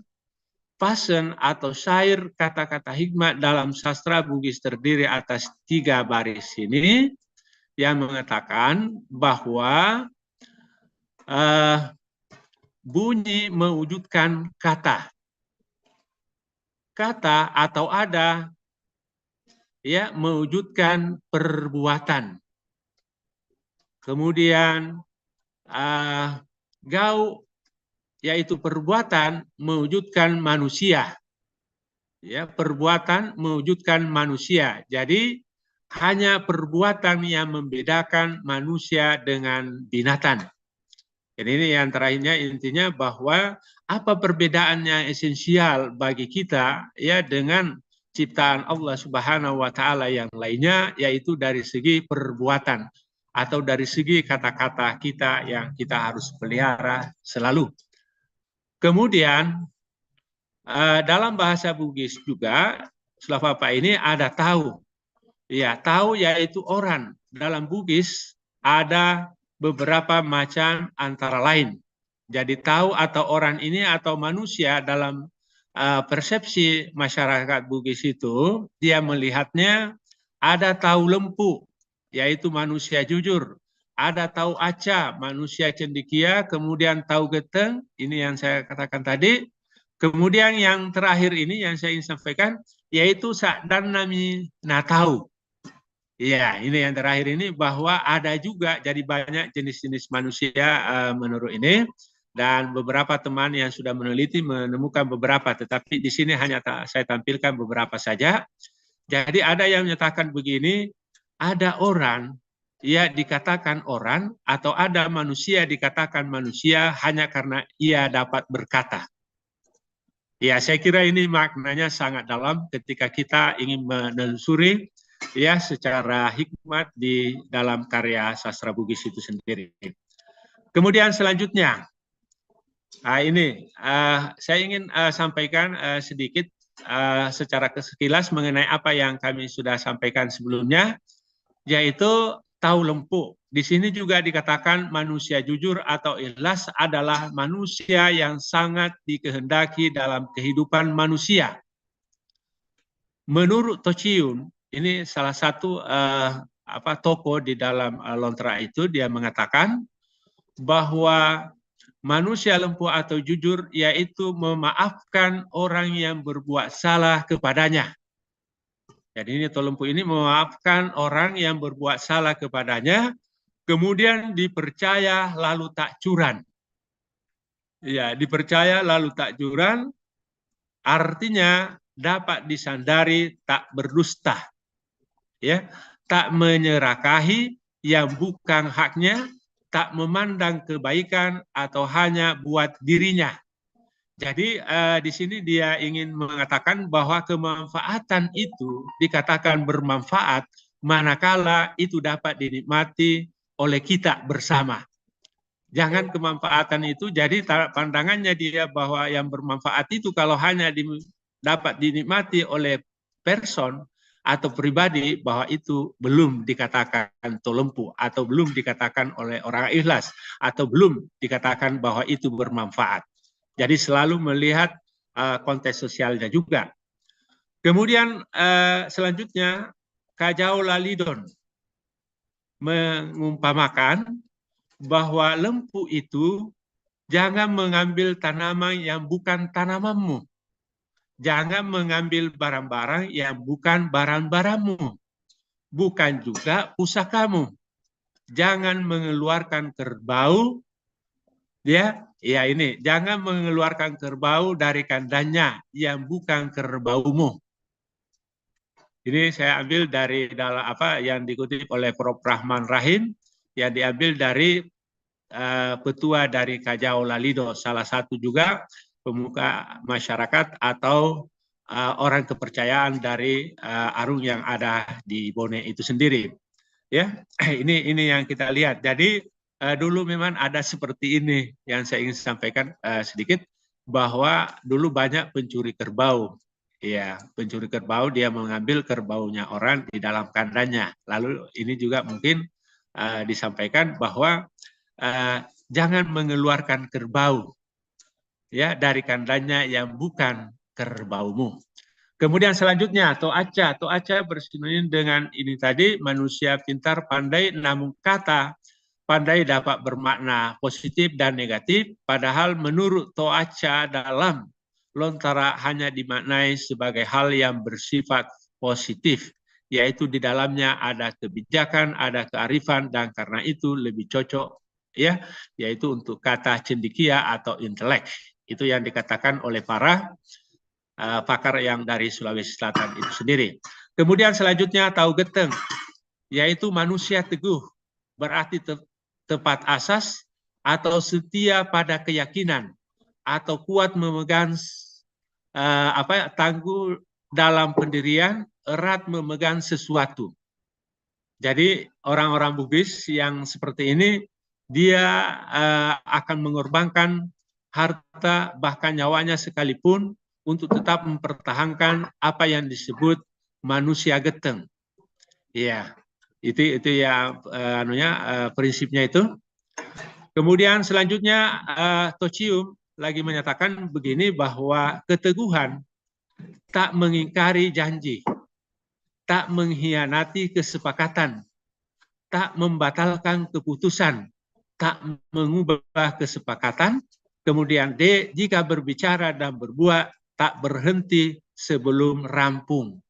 pasen atau syair kata-kata hikmat dalam sastra Bugis terdiri atas 3 baris ini yang mengatakan bahwa bunyi mewujudkan kata. Kata atau ada ya mewujudkan perbuatan. Kemudian gau yaitu perbuatan mewujudkan manusia. Ya, perbuatan mewujudkan manusia. Jadi hanya perbuatan yang membedakan manusia dengan binatang. Jadi ini yang terakhirnya intinya bahwa apa perbedaan yang esensial bagi kita ya dengan ciptaan Allah Subhanahu wa taala yang lainnya, yaitu dari segi perbuatan atau dari segi kata-kata kita yang kita harus pelihara selalu. Kemudian dalam bahasa Bugis juga Sulapa ini ada tahu. Ya, tahu yaitu orang. Dalam Bugis ada beberapa macam antara lain. Jadi tahu atau orang ini atau manusia dalam persepsi masyarakat Bugis itu, dia melihatnya ada tahu lempu, yaitu manusia jujur. Ada tahu aca, manusia cendekia, kemudian tahu geteng, ini yang saya katakan tadi. Kemudian yang terakhir ini yang saya ingin sampaikan, yaitu dan nami natau. Iya, ini yang terakhir ini bahwa ada juga jadi banyak jenis-jenis manusia menurut ini, dan beberapa teman yang sudah meneliti menemukan beberapa, tetapi di sini hanya saya tampilkan beberapa saja. Jadi ada yang menyatakan begini, ada orang ya dikatakan orang atau ada manusia dikatakan manusia hanya karena ia dapat berkata. Ya, saya kira ini maknanya sangat dalam ketika kita ingin menelusuri ya secara hikmat di dalam karya sastra Bugis itu sendiri. Kemudian selanjutnya, ini saya ingin sampaikan sedikit secara sekilas mengenai apa yang kami sudah sampaikan sebelumnya, yaitu tahu lempu. Di sini juga dikatakan manusia jujur atau ikhlas adalah manusia yang sangat dikehendaki dalam kehidupan manusia. Menurut Tociun, ini salah satu tokoh di dalam Lontra itu, dia mengatakan bahwa manusia lempu atau jujur, yaitu memaafkan orang yang berbuat salah kepadanya. Jadi ini Tolempu ini memaafkan orang yang berbuat salah kepadanya, kemudian dipercaya lalu tak curan. Ya, dipercaya lalu tak curan, artinya dapat disandari tak berdusta. Ya, tak menyerakahi yang bukan haknya, tak memandang kebaikan atau hanya buat dirinya. Jadi di sini dia ingin mengatakan bahwa kemanfaatan itu dikatakan bermanfaat manakala itu dapat dinikmati oleh kita bersama. Jangan kemanfaatan itu jadi pandangannya dia bahwa yang bermanfaat itu kalau hanya dapat dinikmati oleh person atau pribadi, bahwa itu belum dikatakan tolempu atau belum dikatakan oleh orang ikhlas atau belum dikatakan bahwa itu bermanfaat. Jadi selalu melihat konteks sosialnya juga. Kemudian selanjutnya Kajau Lalidon mengumpamakan bahwa lempu itu jangan mengambil tanaman yang bukan tanamanmu. Jangan mengambil barang-barang yang bukan barang-barangmu. Bukan juga pusakamu. Jangan mengeluarkan kerbau, ya ini, jangan mengeluarkan kerbau dari kandangnya yang bukan kerbaumu. Ini saya ambil dari dalam apa yang dikutip oleh Prof. Rahman Rahim, yang diambil dari petua dari Kajau Lalido, salah satu juga pemuka masyarakat atau orang kepercayaan dari Arung yang ada di Bone itu sendiri. Ya, ini yang kita lihat. Jadi dulu memang ada seperti ini yang saya ingin sampaikan sedikit, bahwa dulu banyak pencuri kerbau. Ya, pencuri kerbau, dia mengambil kerbaunya orang di dalam kandangnya. Lalu ini juga mungkin disampaikan bahwa jangan mengeluarkan kerbau ya dari kandangnya yang bukan kerbaumu. Kemudian selanjutnya toaca bersinonim dengan ini tadi, manusia pintar pandai, namun kata pandai dapat bermakna positif dan negatif, padahal menurut toaca dalam lontara hanya dimaknai sebagai hal yang bersifat positif, yaitu di dalamnya ada kebijakan, ada kearifan, dan karena itu lebih cocok ya, yaitu untuk kata cendekia atau intelek. Itu yang dikatakan oleh para pakar yang dari Sulawesi Selatan itu sendiri. Kemudian selanjutnya Tau Geteng, yaitu manusia teguh, berarti tepat asas atau setia pada keyakinan atau kuat memegang tangguh dalam pendirian, erat memegang sesuatu. Jadi orang-orang Bugis yang seperti ini, dia akan mengorbankan harta bahkan nyawanya sekalipun untuk tetap mempertahankan apa yang disebut manusia geteng. Iya, itu ya prinsipnya itu. Kemudian selanjutnya Tocium lagi menyatakan begini, bahwa keteguhan tak mengingkari janji, tak mengkhianati kesepakatan, tak membatalkan keputusan, tak mengubah kesepakatan. Kemudian D, jika berbicara dan berbuat tak berhenti sebelum rampung.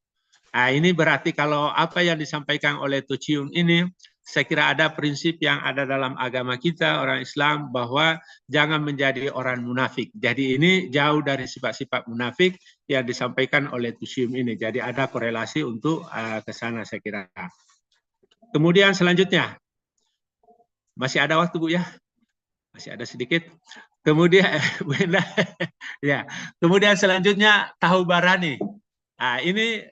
Nah, ini berarti kalau apa yang disampaikan oleh Tocium ini, saya kira ada prinsip yang ada dalam agama kita, orang Islam, bahwa jangan menjadi orang munafik. Jadi ini jauh dari sifat-sifat munafik yang disampaikan oleh Tocium ini. Jadi ada korelasi untuk ke sana saya kira. Kemudian selanjutnya, masih ada waktu Bu ya? Masih ada sedikit. Kemudian, ya. Kemudian selanjutnya Tahu Barani. Nah, ini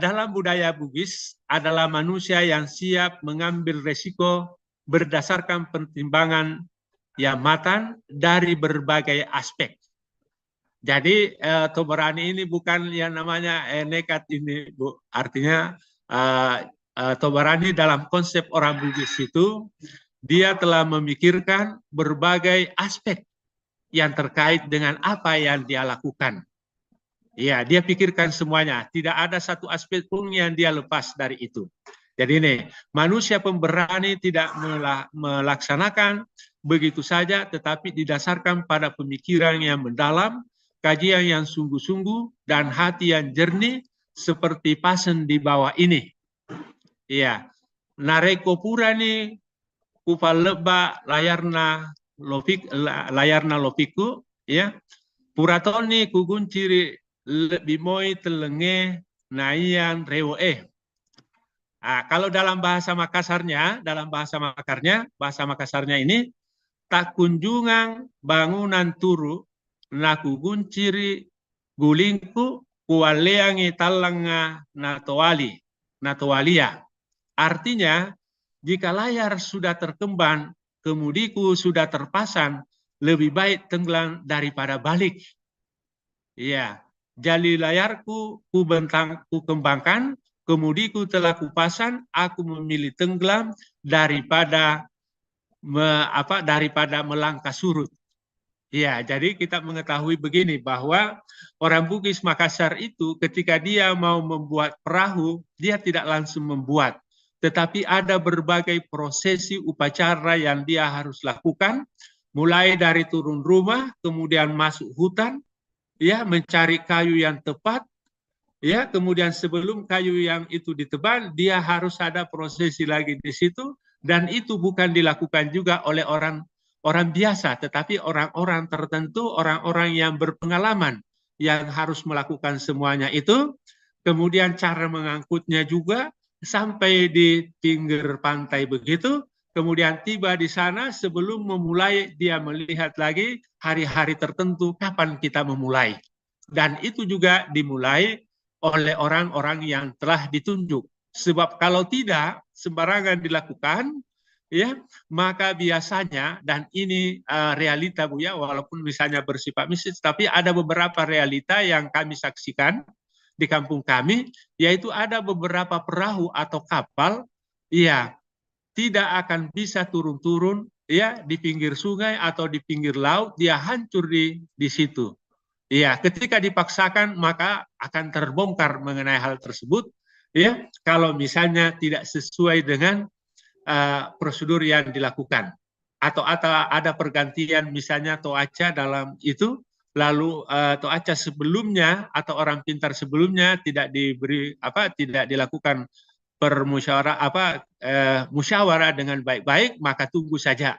dalam budaya Bugis adalah manusia yang siap mengambil resiko berdasarkan pertimbangan yang matang dari berbagai aspek. Jadi Tahu Barani ini bukan yang namanya nekat ini, Bu. Artinya Tahu Barani dalam konsep orang Bugis itu, dia telah memikirkan berbagai aspek yang terkait dengan apa yang dia lakukan. Ya, dia pikirkan semuanya. Tidak ada satu aspek pun yang dia lepas dari itu. Jadi ini, manusia pemberani tidak melaksanakan begitu saja, tetapi didasarkan pada pemikiran yang mendalam, kajian yang sungguh-sungguh, dan hati yang jernih seperti pasen di bawah ini. Iya, nareko purani kupaleba layarna lopiku, ya. Puratoni kugunciri bimoi telenge naian rewoe. Kalau dalam bahasa Makassarnya, bahasa Makassarnya ini tak kunjungan bangunan turu, naku gunciri gulingku kualeangi talanga natowalia. Artinya, jika layar sudah terkembang, kemudiku sudah terpasang, lebih baik tenggelam daripada balik. Iya, jali layarku ku kembangkan, kemudiku telah kupasang, aku memilih tenggelam daripada melangkah surut. Ya, jadi kita mengetahui begini bahwa orang Bugis Makassar itu ketika dia mau membuat perahu, dia tidak langsung membuat, tetapi ada berbagai prosesi upacara yang dia harus lakukan, mulai dari turun rumah, kemudian masuk hutan, ya, mencari kayu yang tepat, ya, kemudian sebelum kayu yang itu ditebang, dia harus ada prosesi lagi di situ, dan itu bukan dilakukan juga oleh orang biasa, tetapi orang-orang tertentu, orang-orang yang berpengalaman yang harus melakukan semuanya itu. Kemudian cara mengangkutnya juga sampai di pinggir pantai begitu. Kemudian tiba di sana, sebelum memulai dia melihat lagi hari-hari tertentu kapan kita memulai. Dan itu juga dimulai oleh orang-orang yang telah ditunjuk. Sebab kalau tidak sembarangan dilakukan, ya, maka biasanya, dan ini realita Bu ya, walaupun misalnya bersifat mistis, tapi ada beberapa realita yang kami saksikan di kampung kami, yaitu ada beberapa perahu atau kapal, ya, tidak akan bisa turun-turun, ya, di pinggir sungai atau di pinggir laut, dia hancur di situ. Ya, ketika dipaksakan maka akan terbongkar mengenai hal tersebut, ya, kalau misalnya tidak sesuai dengan prosedur yang dilakukan, atau ada pergantian misalnya toaca dalam itu, lalu toaca sebelumnya atau orang pintar sebelumnya tidak dilakukan musyawarah dengan baik-baik, maka tunggu saja,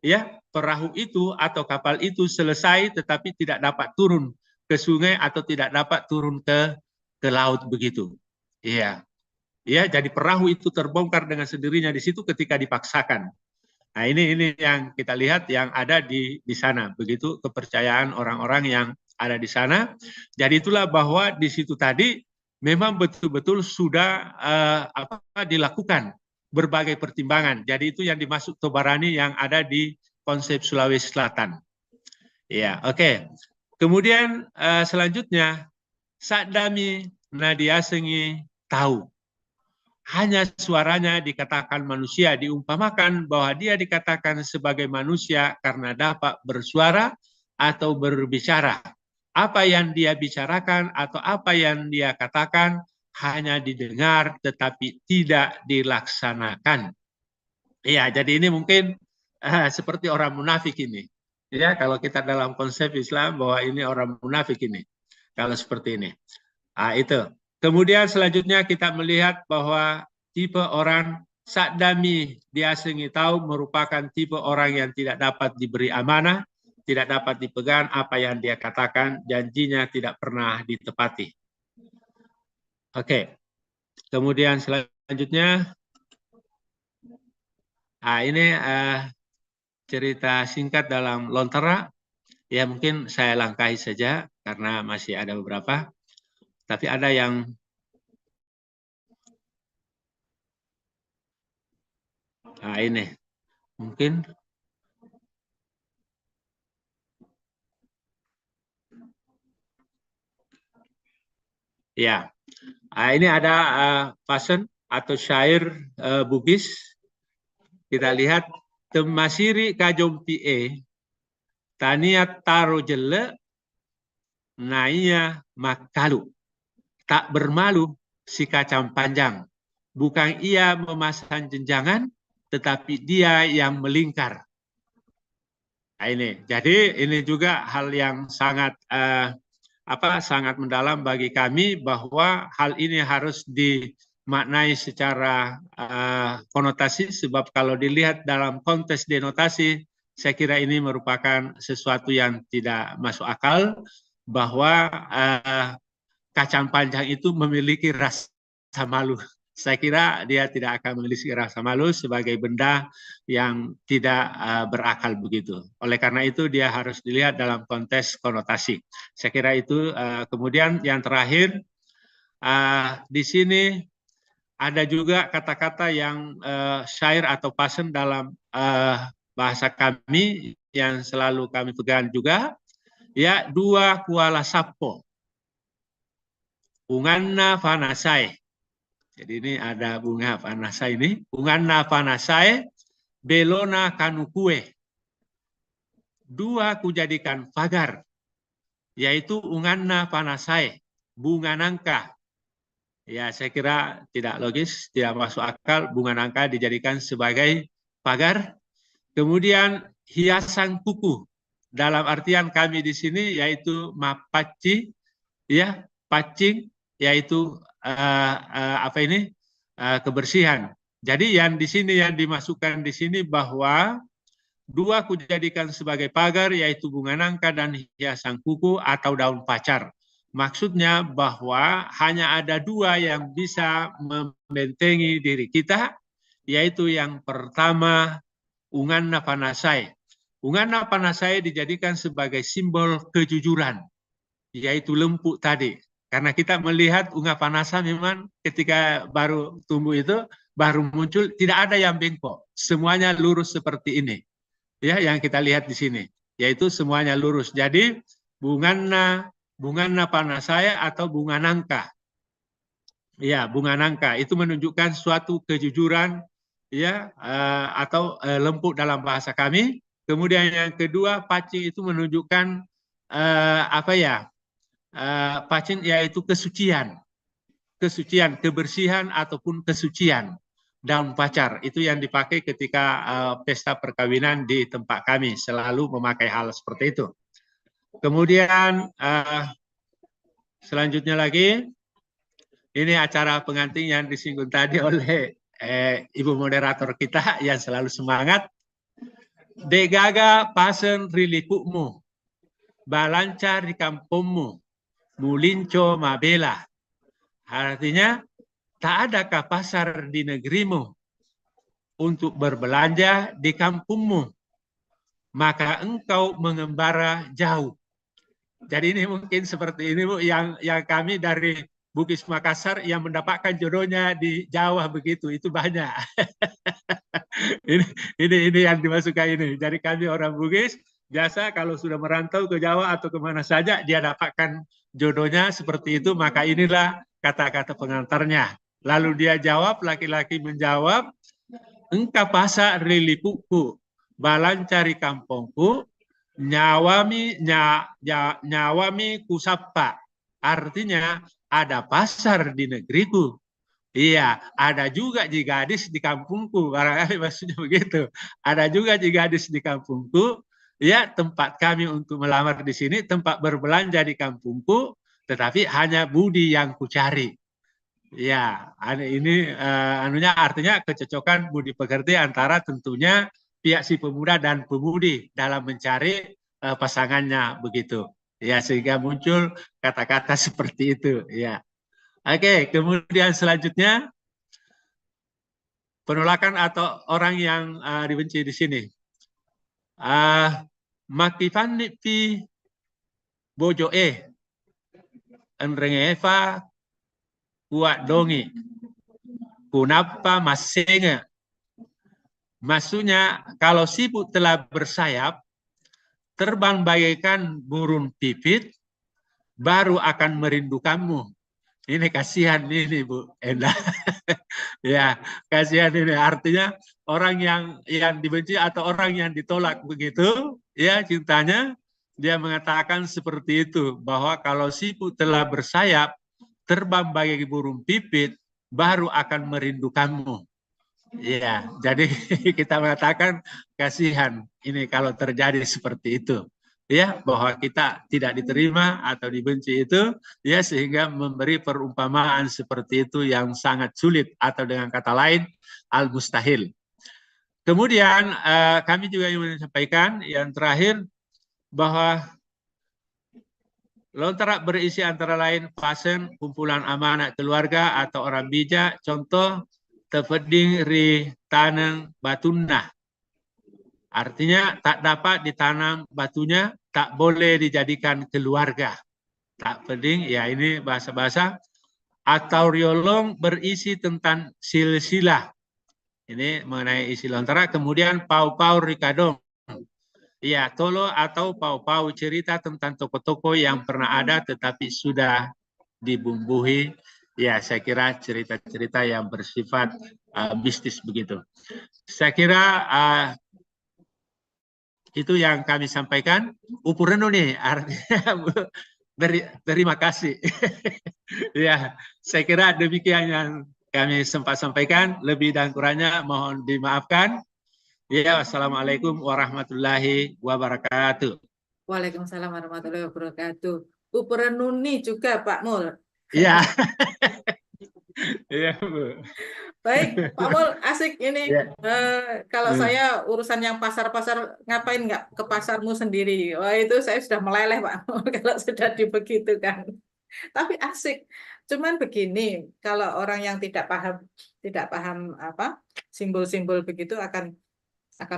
ya, perahu itu atau kapal itu selesai tetapi tidak dapat turun ke sungai atau tidak dapat turun ke laut begitu. Iya. Ya, jadi perahu itu terbongkar dengan sendirinya di situ ketika dipaksakan. Nah, ini yang kita lihat yang ada di sana. Begitu kepercayaan orang-orang yang ada di sana. Jadi itulah bahwa di situ tadi memang betul-betul sudah dilakukan berbagai pertimbangan. Jadi itu yang dimaksud Tobarani yang ada di konsep Sulawesi Selatan. Ya, oke. Kemudian selanjutnya, Sadami Nadiasengi tahu. Hanya suaranya dikatakan manusia, diumpamakan bahwa dia dikatakan sebagai manusia karena dapat bersuara atau berbicara. Apa yang dia bicarakan atau apa yang dia katakan hanya didengar tetapi tidak dilaksanakan. Ya, jadi ini mungkin seperti orang munafik ini. Ya, kalau kita dalam konsep Islam bahwa ini orang munafik ini. Kalau seperti ini. Itu. Kemudian selanjutnya kita melihat bahwa tipe orang Sadami Diasengi tahu merupakan tipe orang yang tidak dapat diberi amanah, tidak dapat dipegang apa yang dia katakan, janjinya tidak pernah ditepati. Oke. Kemudian selanjutnya, ini cerita singkat dalam Lontera. Ya mungkin saya langkahi saja karena masih ada beberapa. Tapi ada yang ini mungkin ya. Ini ada pasen atau syair Bugis. Kita lihat temasiri kajompie taniat taro jele naiya makalu. Tak bermalu si kacang panjang. Bukan ia memasang jenjangan, tetapi dia yang melingkar. Nah, ini. Jadi ini juga hal yang sangat sangat mendalam bagi kami bahwa hal ini harus dimaknai secara konotasi, sebab kalau dilihat dalam konteks denotasi, saya kira ini merupakan sesuatu yang tidak masuk akal, bahwa kacang panjang itu memiliki rasa malu. Saya kira dia tidak akan memiliki rasa malu sebagai benda yang tidak berakal begitu. Oleh karena itu dia harus dilihat dalam konteks konotasi. Saya kira itu. Kemudian yang terakhir, di sini ada juga kata-kata yang syair atau pasen dalam bahasa kami yang selalu kami pegang juga. Ya, dua kuala sapo. Unganna fanasai. Jadi ini ada bunga panasai ini. Unganna panasai, belona kanukue. Dua kujadikan pagar, yaitu unganna panasai, bunga nangka. Ya, saya kira tidak logis, tidak masuk akal bunga nangka dijadikan sebagai pagar. Kemudian hiasan kuku. Dalam artian kami di sini yaitu mapaci, ya, pacing, yaitu kebersihan. Jadi yang di sini yang dimasukkan di sini bahwa dua kujadikan sebagai pagar, yaitu bunga nangka dan hiasan kuku atau daun pacar. Maksudnya bahwa hanya ada dua yang bisa membentengi diri kita, yaitu yang pertama unganna panasai. Unganna panasai dijadikan sebagai simbol kejujuran, yaitu lempuk tadi. Karena kita melihat unga panasa memang ketika baru tumbuh itu, baru muncul, tidak ada yang bengkok. Semuanya lurus seperti ini. Ya, yang kita lihat di sini. Yaitu semuanya lurus. Jadi bunganna panasaya atau bunga nangka. Ya, bunga nangka. Itu menunjukkan suatu kejujuran, ya, atau lempuk dalam bahasa kami. Kemudian yang kedua, pacing itu menunjukkan pacing yaitu kesucian, kebersihan ataupun kesucian. Daun pacar itu yang dipakai ketika pesta perkawinan di tempat kami, selalu memakai hal seperti itu. Kemudian selanjutnya lagi, ini acara pengantin yang disinggung tadi oleh ibu moderator kita yang selalu semangat. Degaga pasen rilipukmu, balancar di kampungmu, mulinco mabela. Artinya, tak adakah pasar di negerimu untuk berbelanja di kampungmu, maka engkau mengembara jauh. Jadi ini mungkin seperti ini Bu, yang kami dari Bugis Makassar yang mendapatkan jodohnya di Jawa begitu, itu banyak. ini yang dimasukkan ini. Jadi kami orang Bugis, biasa kalau sudah merantau ke Jawa atau kemana saja, dia dapatkan jodohnya seperti itu, maka inilah kata-kata pengantarnya. Lalu dia jawab, laki-laki menjawab, engkau pasa rilipuku, balancari kampungku, nyawami kusapa. Artinya ada pasar di negeriku. Iya, ada juga di gadis di kampungku. Barangkali maksudnya begitu. Ada juga di gadis di kampungku. Ya, tempat kami untuk melamar di sini, tempat berbelanja di kampungku, tetapi hanya budi yang kucari. Ya, ini artinya kecocokan budi pekerti antara tentunya pihak si pemuda dan pemudi dalam mencari pasangannya begitu. Ya, sehingga muncul kata-kata seperti itu. Ya, oke. Kemudian selanjutnya penolakan atau orang yang dibenci di sini. Makifani pi bojo enrengeva kuat dongi, kunapa masenga. Maksudnya kalau siput telah bersayap, terbang bagaikan burung pipit, baru akan merindukanmu. Ini kasihan ini Bu Enda. Ya, kasihan ini. Artinya orang yang dibenci atau orang yang ditolak begitu, ya cintanya, dia mengatakan seperti itu, bahwa kalau siput telah bersayap, terbang bagai burung pipit, baru akan merindukanmu. Iya, jadi kita mengatakan kasihan ini kalau terjadi seperti itu. Ya, bahwa kita tidak diterima atau dibenci itu, ya sehingga memberi perumpamaan seperti itu yang sangat sulit atau dengan kata lain al-mustahil. Kemudian kami juga ingin menyampaikan yang terakhir bahwa Lontara berisi antara lain pasien, kumpulan amanat keluarga atau orang bijak, contoh tepeding ri tanang batunah. Artinya tak dapat ditanam batunya, tak boleh dijadikan keluarga. Tak peding, ya ini bahasa-bahasa. Atau riolong berisi tentang silsilah. Ini mengenai isi lontara. Kemudian pau-pau rikadong. Ya, tolo atau pau-pau cerita tentang tokoh-tokoh yang pernah ada tetapi sudah dibumbui. Ya, saya kira cerita-cerita yang bersifat mistis begitu. Saya kira itu yang kami sampaikan. Upurenu nih, artinya terima kasih. Ya, saya kira demikian yang kami sempat sampaikan. Lebih dan kurangnya mohon dimaafkan. Ya, wassalamualaikum warahmatullahi wabarakatuh. Waalaikumsalam warahmatullahi wabarakatuh. Uperenuni juga Pak Mul. Iya. Iya, Bu. Baik, Pak Mul, asik ini. Ya. Kalau saya urusan yang pasar-pasar, ngapain nggak ke pasarmu sendiri? Wah, itu saya sudah meleleh, Pak Mul, kalau sudah dibegitukan. Tapi asik. Cuman begini, kalau orang yang tidak paham apa simbol-simbol begitu akan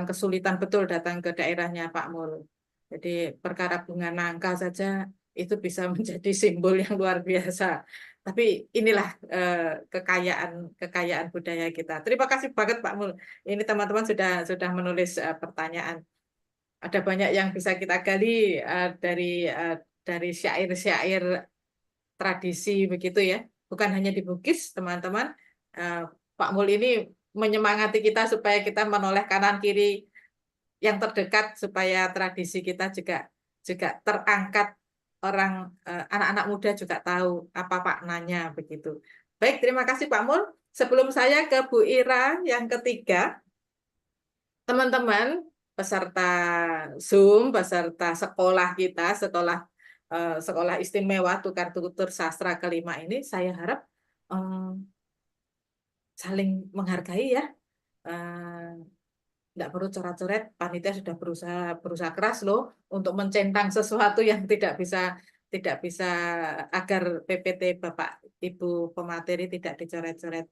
kesulitan betul datang ke daerahnya Pak Mul. Jadi perkara bunga nangka saja itu bisa menjadi simbol yang luar biasa. Tapi inilah kekayaan budaya kita. Terima kasih banget Pak Mul. Ini teman-teman sudah menulis pertanyaan. Ada banyak yang bisa kita gali dari syair-syair tradisi begitu ya. Bukan hanya di Bugis, teman-teman. Pak Mul ini menyemangati kita supaya kita menoleh kanan kiri yang terdekat supaya tradisi kita juga terangkat, orang anak-anak muda juga tahu apa maknanya begitu. Baik, terima kasih Pak Mul. Sebelum saya ke Bu Ira yang ketiga, teman-teman peserta Zoom, peserta sekolah kita, sekolah istimewa tukar tutur sastra kelima ini, saya harap saling menghargai ya. Nggak perlu coret-coret, panitia sudah berusaha keras loh untuk mencentang sesuatu yang tidak bisa agar PPT Bapak Ibu pemateri tidak dicoret-coret.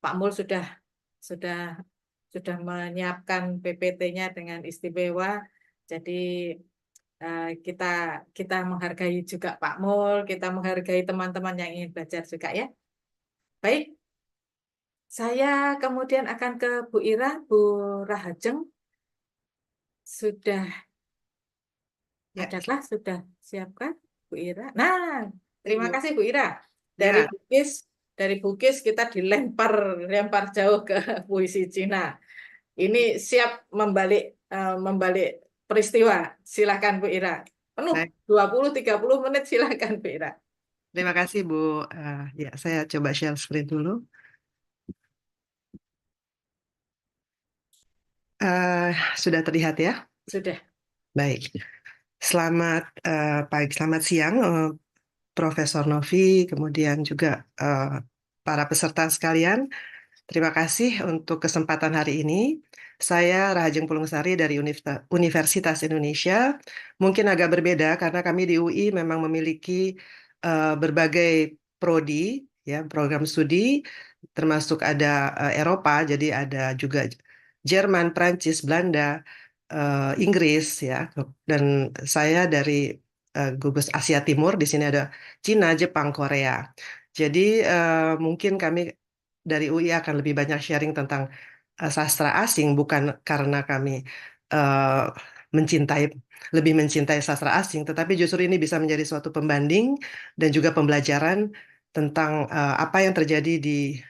Pak Mul sudah menyiapkan PPT-nya dengan istimewa. Jadi kita menghargai juga Pak Mul, kita menghargai teman-teman yang ingin belajar juga ya. Baik. Saya kemudian akan ke Bu Ira, Bu Rahajeng. Sudah Ya. adakah sudah siapkan Bu Ira? Nah, terima Ibu. kasih Bu Ira. Ya. Dari Bugis kita dilempar jauh ke puisi Cina. Ini siap membalik peristiwa. Silakan Bu Ira. Penuh Baik. 20-30 menit silakan Bu Ira. Terima kasih Bu. Ya, saya coba share screen dulu. Sudah terlihat ya? Sudah. Baik. Selamat pagi, selamat siang, Profesor Novi, kemudian juga para peserta sekalian. Terima kasih untuk kesempatan hari ini. Saya Rahajeng Pulungsari dari Universitas Indonesia. Mungkin agak berbeda karena kami di UI memang memiliki berbagai prodi, ya, program studi, termasuk ada Eropa, jadi ada juga Jerman, Prancis, Belanda, Inggris, ya, dan saya dari gugus Asia Timur. Di sini ada Cina, Jepang, Korea. Jadi mungkin kami dari UI akan lebih banyak sharing tentang sastra asing, bukan karena kami lebih mencintai sastra asing, tetapi justru ini bisa menjadi suatu pembanding dan juga pembelajaran tentang apa yang terjadi di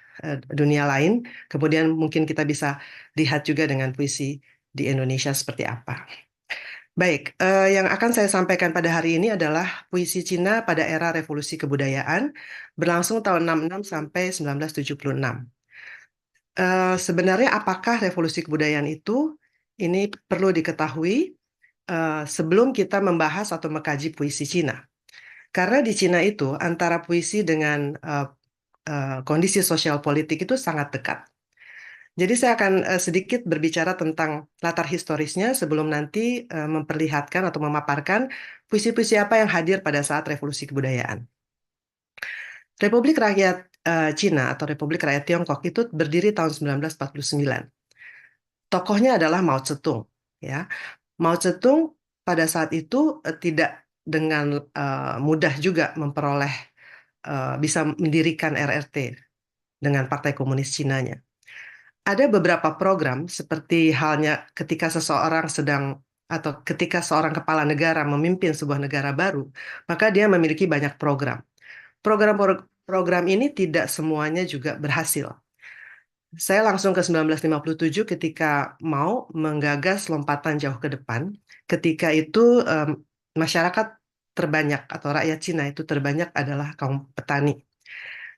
dunia lain. Kemudian mungkin kita bisa lihat juga dengan puisi di Indonesia seperti apa. Baik, yang akan saya sampaikan pada hari ini adalah puisi Cina pada era revolusi kebudayaan, berlangsung tahun 66 sampai 1976. Sebenarnya apakah revolusi kebudayaan itu? Ini perlu diketahui sebelum kita membahas atau mengkaji puisi Cina. Karena di Cina itu antara puisi dengan kondisi sosial politik itu sangat dekat. Jadi saya akan sedikit berbicara tentang latar historisnya sebelum nanti memperlihatkan atau memaparkan puisi-puisi apa yang hadir pada saat revolusi kebudayaan. Republik Rakyat Cina atau Republik Rakyat Tiongkok itu berdiri tahun 1949. Tokohnya adalah Mao Zedong. Ya, Mao Zedong pada saat itu tidak dengan mudah juga memperoleh bisa mendirikan RRT dengan Partai Komunis Cinanya. Ada beberapa program seperti halnya ketika seseorang sedang atau ketika seorang kepala negara memimpin sebuah negara baru, maka dia memiliki banyak program. Program ini tidak semuanya juga berhasil. Saya langsung ke 1957 ketika Mao menggagas lompatan jauh ke depan. Ketika itu masyarakat terbanyak atau rakyat Cina itu terbanyak adalah kaum petani.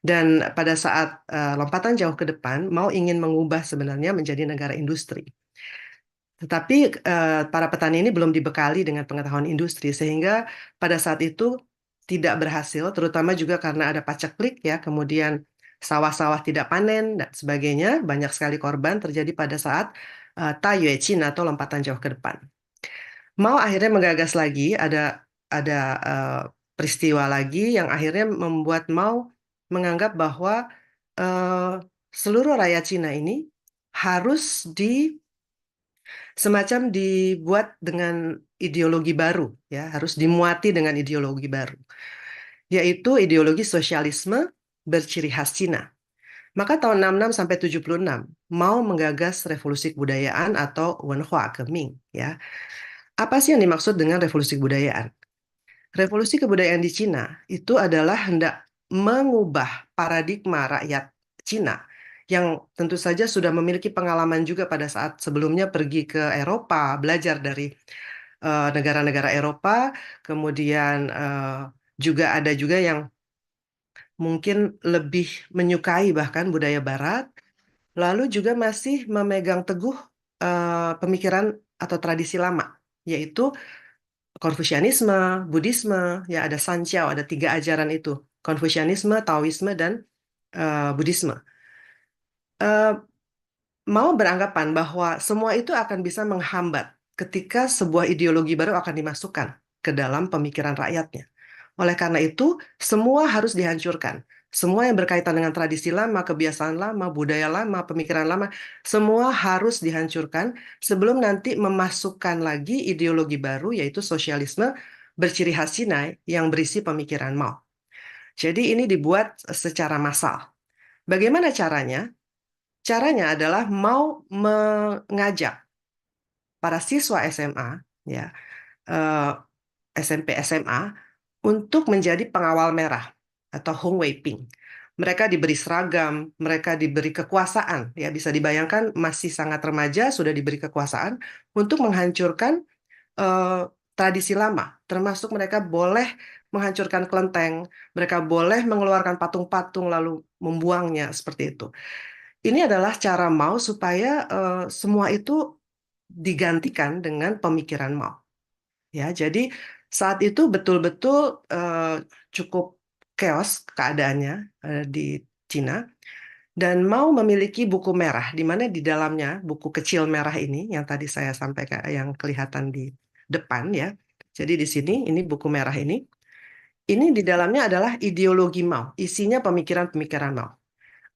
Dan pada saat lompatan jauh ke depan, Mao ingin mengubah sebenarnya menjadi negara industri. Tetapi para petani ini belum dibekali dengan pengetahuan industri, sehingga pada saat itu tidak berhasil, terutama juga karena ada paceklik ya, kemudian sawah-sawah tidak panen dan sebagainya, banyak sekali korban terjadi pada saat Taiyue Cina atau lompatan jauh ke depan. Mao akhirnya menggagas lagi, ada peristiwa lagi yang akhirnya membuat Mao menganggap bahwa seluruh rakyat Cina ini harus semacam dibuat dengan ideologi baru, ya, harus dimuati dengan ideologi baru, yaitu ideologi sosialisme berciri khas Cina. Maka tahun 66 sampai 76 Mao menggagas revolusi kebudayaan atau Wenhua Keming, ya. Apa sih yang dimaksud dengan revolusi kebudayaan? Revolusi kebudayaan di Cina itu adalah hendak mengubah paradigma rakyat Cina yang tentu saja sudah memiliki pengalaman juga pada saat sebelumnya pergi ke Eropa, belajar dari negara-negara Eropa, kemudian juga ada juga yang mungkin lebih menyukai bahkan budaya Barat, lalu juga masih memegang teguh pemikiran atau tradisi lama, yaitu Konfusianisme, Buddhisme, ya ada Sanjiao, ada 3 ajaran itu, Konfusianisme, Taoisme, dan Buddhisme. Mau beranggapan bahwa semua itu akan bisa menghambat ketika sebuah ideologi baru akan dimasukkan ke dalam pemikiran rakyatnya. Oleh karena itu, semua harus dihancurkan. Semua yang berkaitan dengan tradisi lama, kebiasaan lama, budaya lama, pemikiran lama, semua harus dihancurkan sebelum nanti memasukkan lagi ideologi baru, yaitu sosialisme berciri khas Cina yang berisi pemikiran Mao. Jadi ini dibuat secara massal. Bagaimana caranya? Caranya adalah Mao mengajak para siswa SMA, ya, SMP, SMA, untuk menjadi pengawal merah atau Hong Wei Ping. Mereka diberi seragam, mereka diberi kekuasaan, ya bisa dibayangkan masih sangat remaja sudah diberi kekuasaan untuk menghancurkan tradisi lama, termasuk mereka boleh menghancurkan kelenteng, mereka boleh mengeluarkan patung-patung lalu membuangnya seperti itu. Ini adalah cara Mao supaya semua itu digantikan dengan pemikiran Mao. Ya, jadi saat itu betul-betul cukup chaos keadaannya di Cina, dan Mao memiliki buku merah, di mana di dalamnya buku kecil merah ini yang tadi saya sampaikan, yang kelihatan di depan ya. Jadi di sini ini buku merah ini di dalamnya adalah ideologi Mao, isinya pemikiran-pemikiran Mao.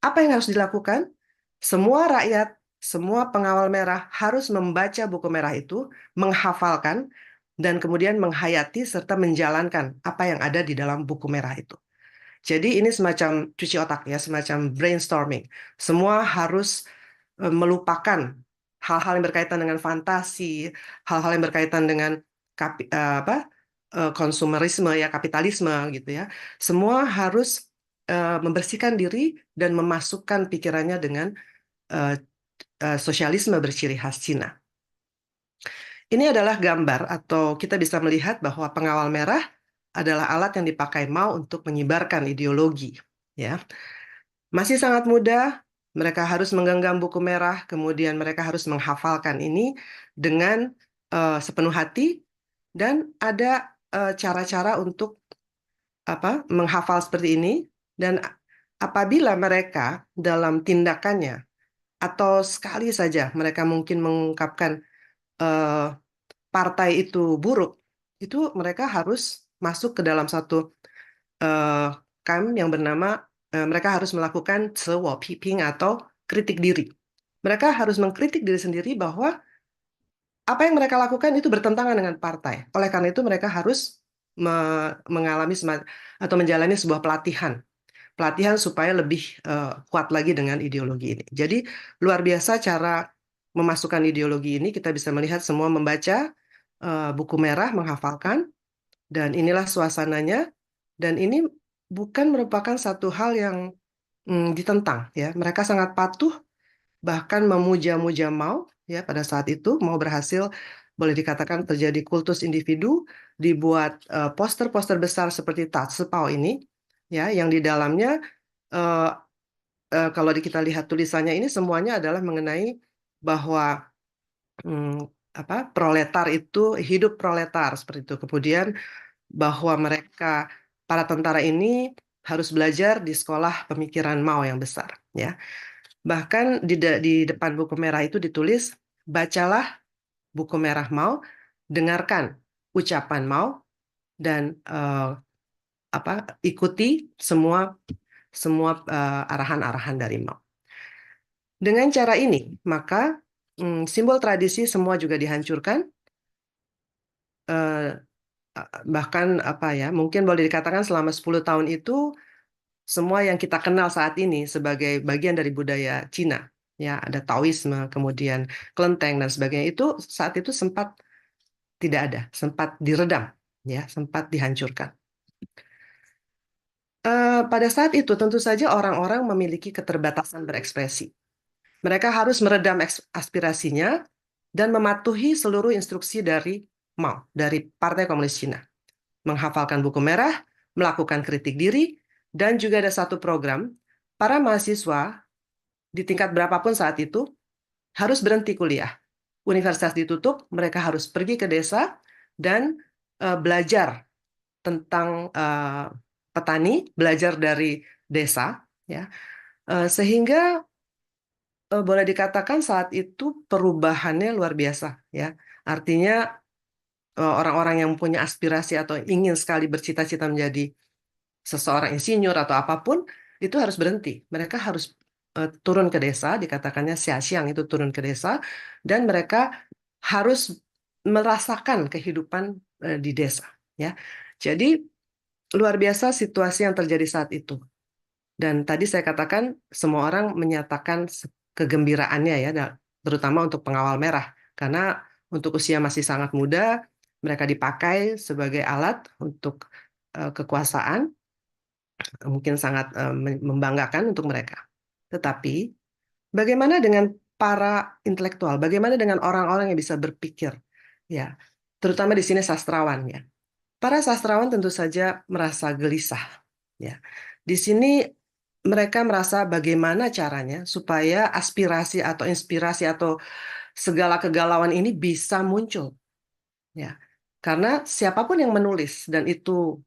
Apa yang harus dilakukan? Semua rakyat, semua pengawal merah harus membaca buku merah itu, menghafalkan, dan kemudian menghayati serta menjalankan apa yang ada di dalam buku merah itu. Jadi ini semacam cuci otak ya, semacam brainstorming. Semua harus melupakan hal-hal yang berkaitan dengan fantasi, hal-hal yang berkaitan dengan konsumerisme ya, kapitalisme gitu ya. Semua harus membersihkan diri dan memasukkan pikirannya dengan sosialisme berciri khas Cina. Ini adalah gambar atau kita bisa melihat bahwa pengawal merah adalah alat yang dipakai Mao untuk menyebarkan ideologi. Ya, masih sangat muda, Mereka harus menggenggam buku merah, kemudian mereka harus menghafalkan ini dengan sepenuh hati, dan ada cara-cara untuk menghafal seperti ini. Dan apabila mereka dalam tindakannya atau sekali saja mereka mungkin mengungkapkan partai itu buruk, itu mereka harus masuk ke dalam satu camp yang bernama mereka harus melakukan 自我批评 atau kritik diri. Mereka harus mengkritik diri sendiri bahwa apa yang mereka lakukan itu bertentangan dengan partai. Oleh karena itu mereka harus mengalami atau menjalani sebuah pelatihan supaya lebih kuat lagi dengan ideologi ini. Jadi luar biasa cara memasukkan ideologi ini. Kita bisa melihat semua membaca buku merah, menghafalkan, dan inilah suasananya. Dan ini bukan merupakan satu hal yang ditentang, ya. Mereka sangat patuh, bahkan memuja-muja Mao, ya, pada saat itu. Mao berhasil, boleh dikatakan terjadi kultus individu, dibuat poster-poster besar seperti Tatsipao ini, ya, yang di dalamnya kalau kita lihat tulisannya ini semuanya adalah mengenai bahwa proletar itu hidup proletar seperti itu. Kemudian bahwa mereka para tentara ini harus belajar di sekolah pemikiran Mao yang besar, ya. Bahkan di depan buku merah itu ditulis, bacalah buku merah Mao, dengarkan ucapan Mao, dan ikuti semua arahan-arahan dari Mao. Dengan cara ini, maka simbol tradisi semua juga dihancurkan. Bahkan mungkin boleh dikatakan selama 10 tahun itu semua yang kita kenal saat ini sebagai bagian dari budaya Cina, ya, ada Taoisme, kemudian kelenteng dan sebagainya, itu saat itu sempat tidak ada, sempat diredam, ya, sempat dihancurkan. Pada saat itu tentu saja orang-orang memiliki keterbatasan berekspresi. Mereka harus meredam aspirasinya dan mematuhi seluruh instruksi dari Mao, dari Partai Komunis Cina. Menghafalkan buku merah, melakukan kritik diri, dan juga ada satu program, para mahasiswa di tingkat berapapun saat itu harus berhenti kuliah. Universitas ditutup, mereka harus pergi ke desa dan belajar tentang petani, belajar dari desa, ya. Sehingga boleh dikatakan saat itu perubahannya luar biasa, ya. Artinya orang-orang yang punya aspirasi atau ingin sekali bercita-cita menjadi seseorang insinyur atau apapun, itu harus berhenti. Mereka harus turun ke desa, dikatakannya Xiaxiang itu turun ke desa, dan mereka harus merasakan kehidupan di desa, ya. Jadi luar biasa situasi yang terjadi saat itu. Dan tadi saya katakan semua orang menyatakan kegembiraannya, ya, terutama untuk pengawal merah, karena untuk usia masih sangat muda, mereka dipakai sebagai alat untuk kekuasaan, mungkin sangat membanggakan untuk mereka. Tetapi bagaimana dengan para intelektual? Bagaimana dengan orang-orang yang bisa berpikir? Ya, terutama di sini sastrawan, ya. Para sastrawan tentu saja merasa gelisah, ya. Di sini mereka merasa bagaimana caranya supaya aspirasi atau inspirasi atau segala kegalauan ini bisa muncul, ya. Karena siapapun yang menulis dan itu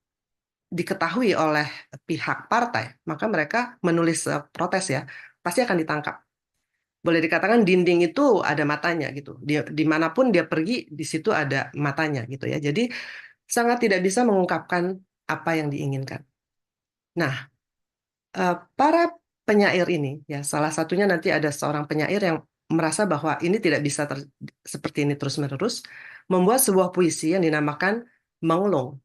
diketahui oleh pihak partai, maka mereka menulis protes, ya, pasti akan ditangkap. Boleh dikatakan dinding itu ada matanya, gitu. Dimanapun dia pergi, di situ ada matanya, gitu, ya. Jadi sangat tidak bisa mengungkapkan apa yang diinginkan. Nah, para penyair ini, ya, salah satunya nanti ada seorang penyair yang merasa bahwa ini tidak bisa seperti ini terus-menerus, membuat sebuah puisi yang dinamakan menglung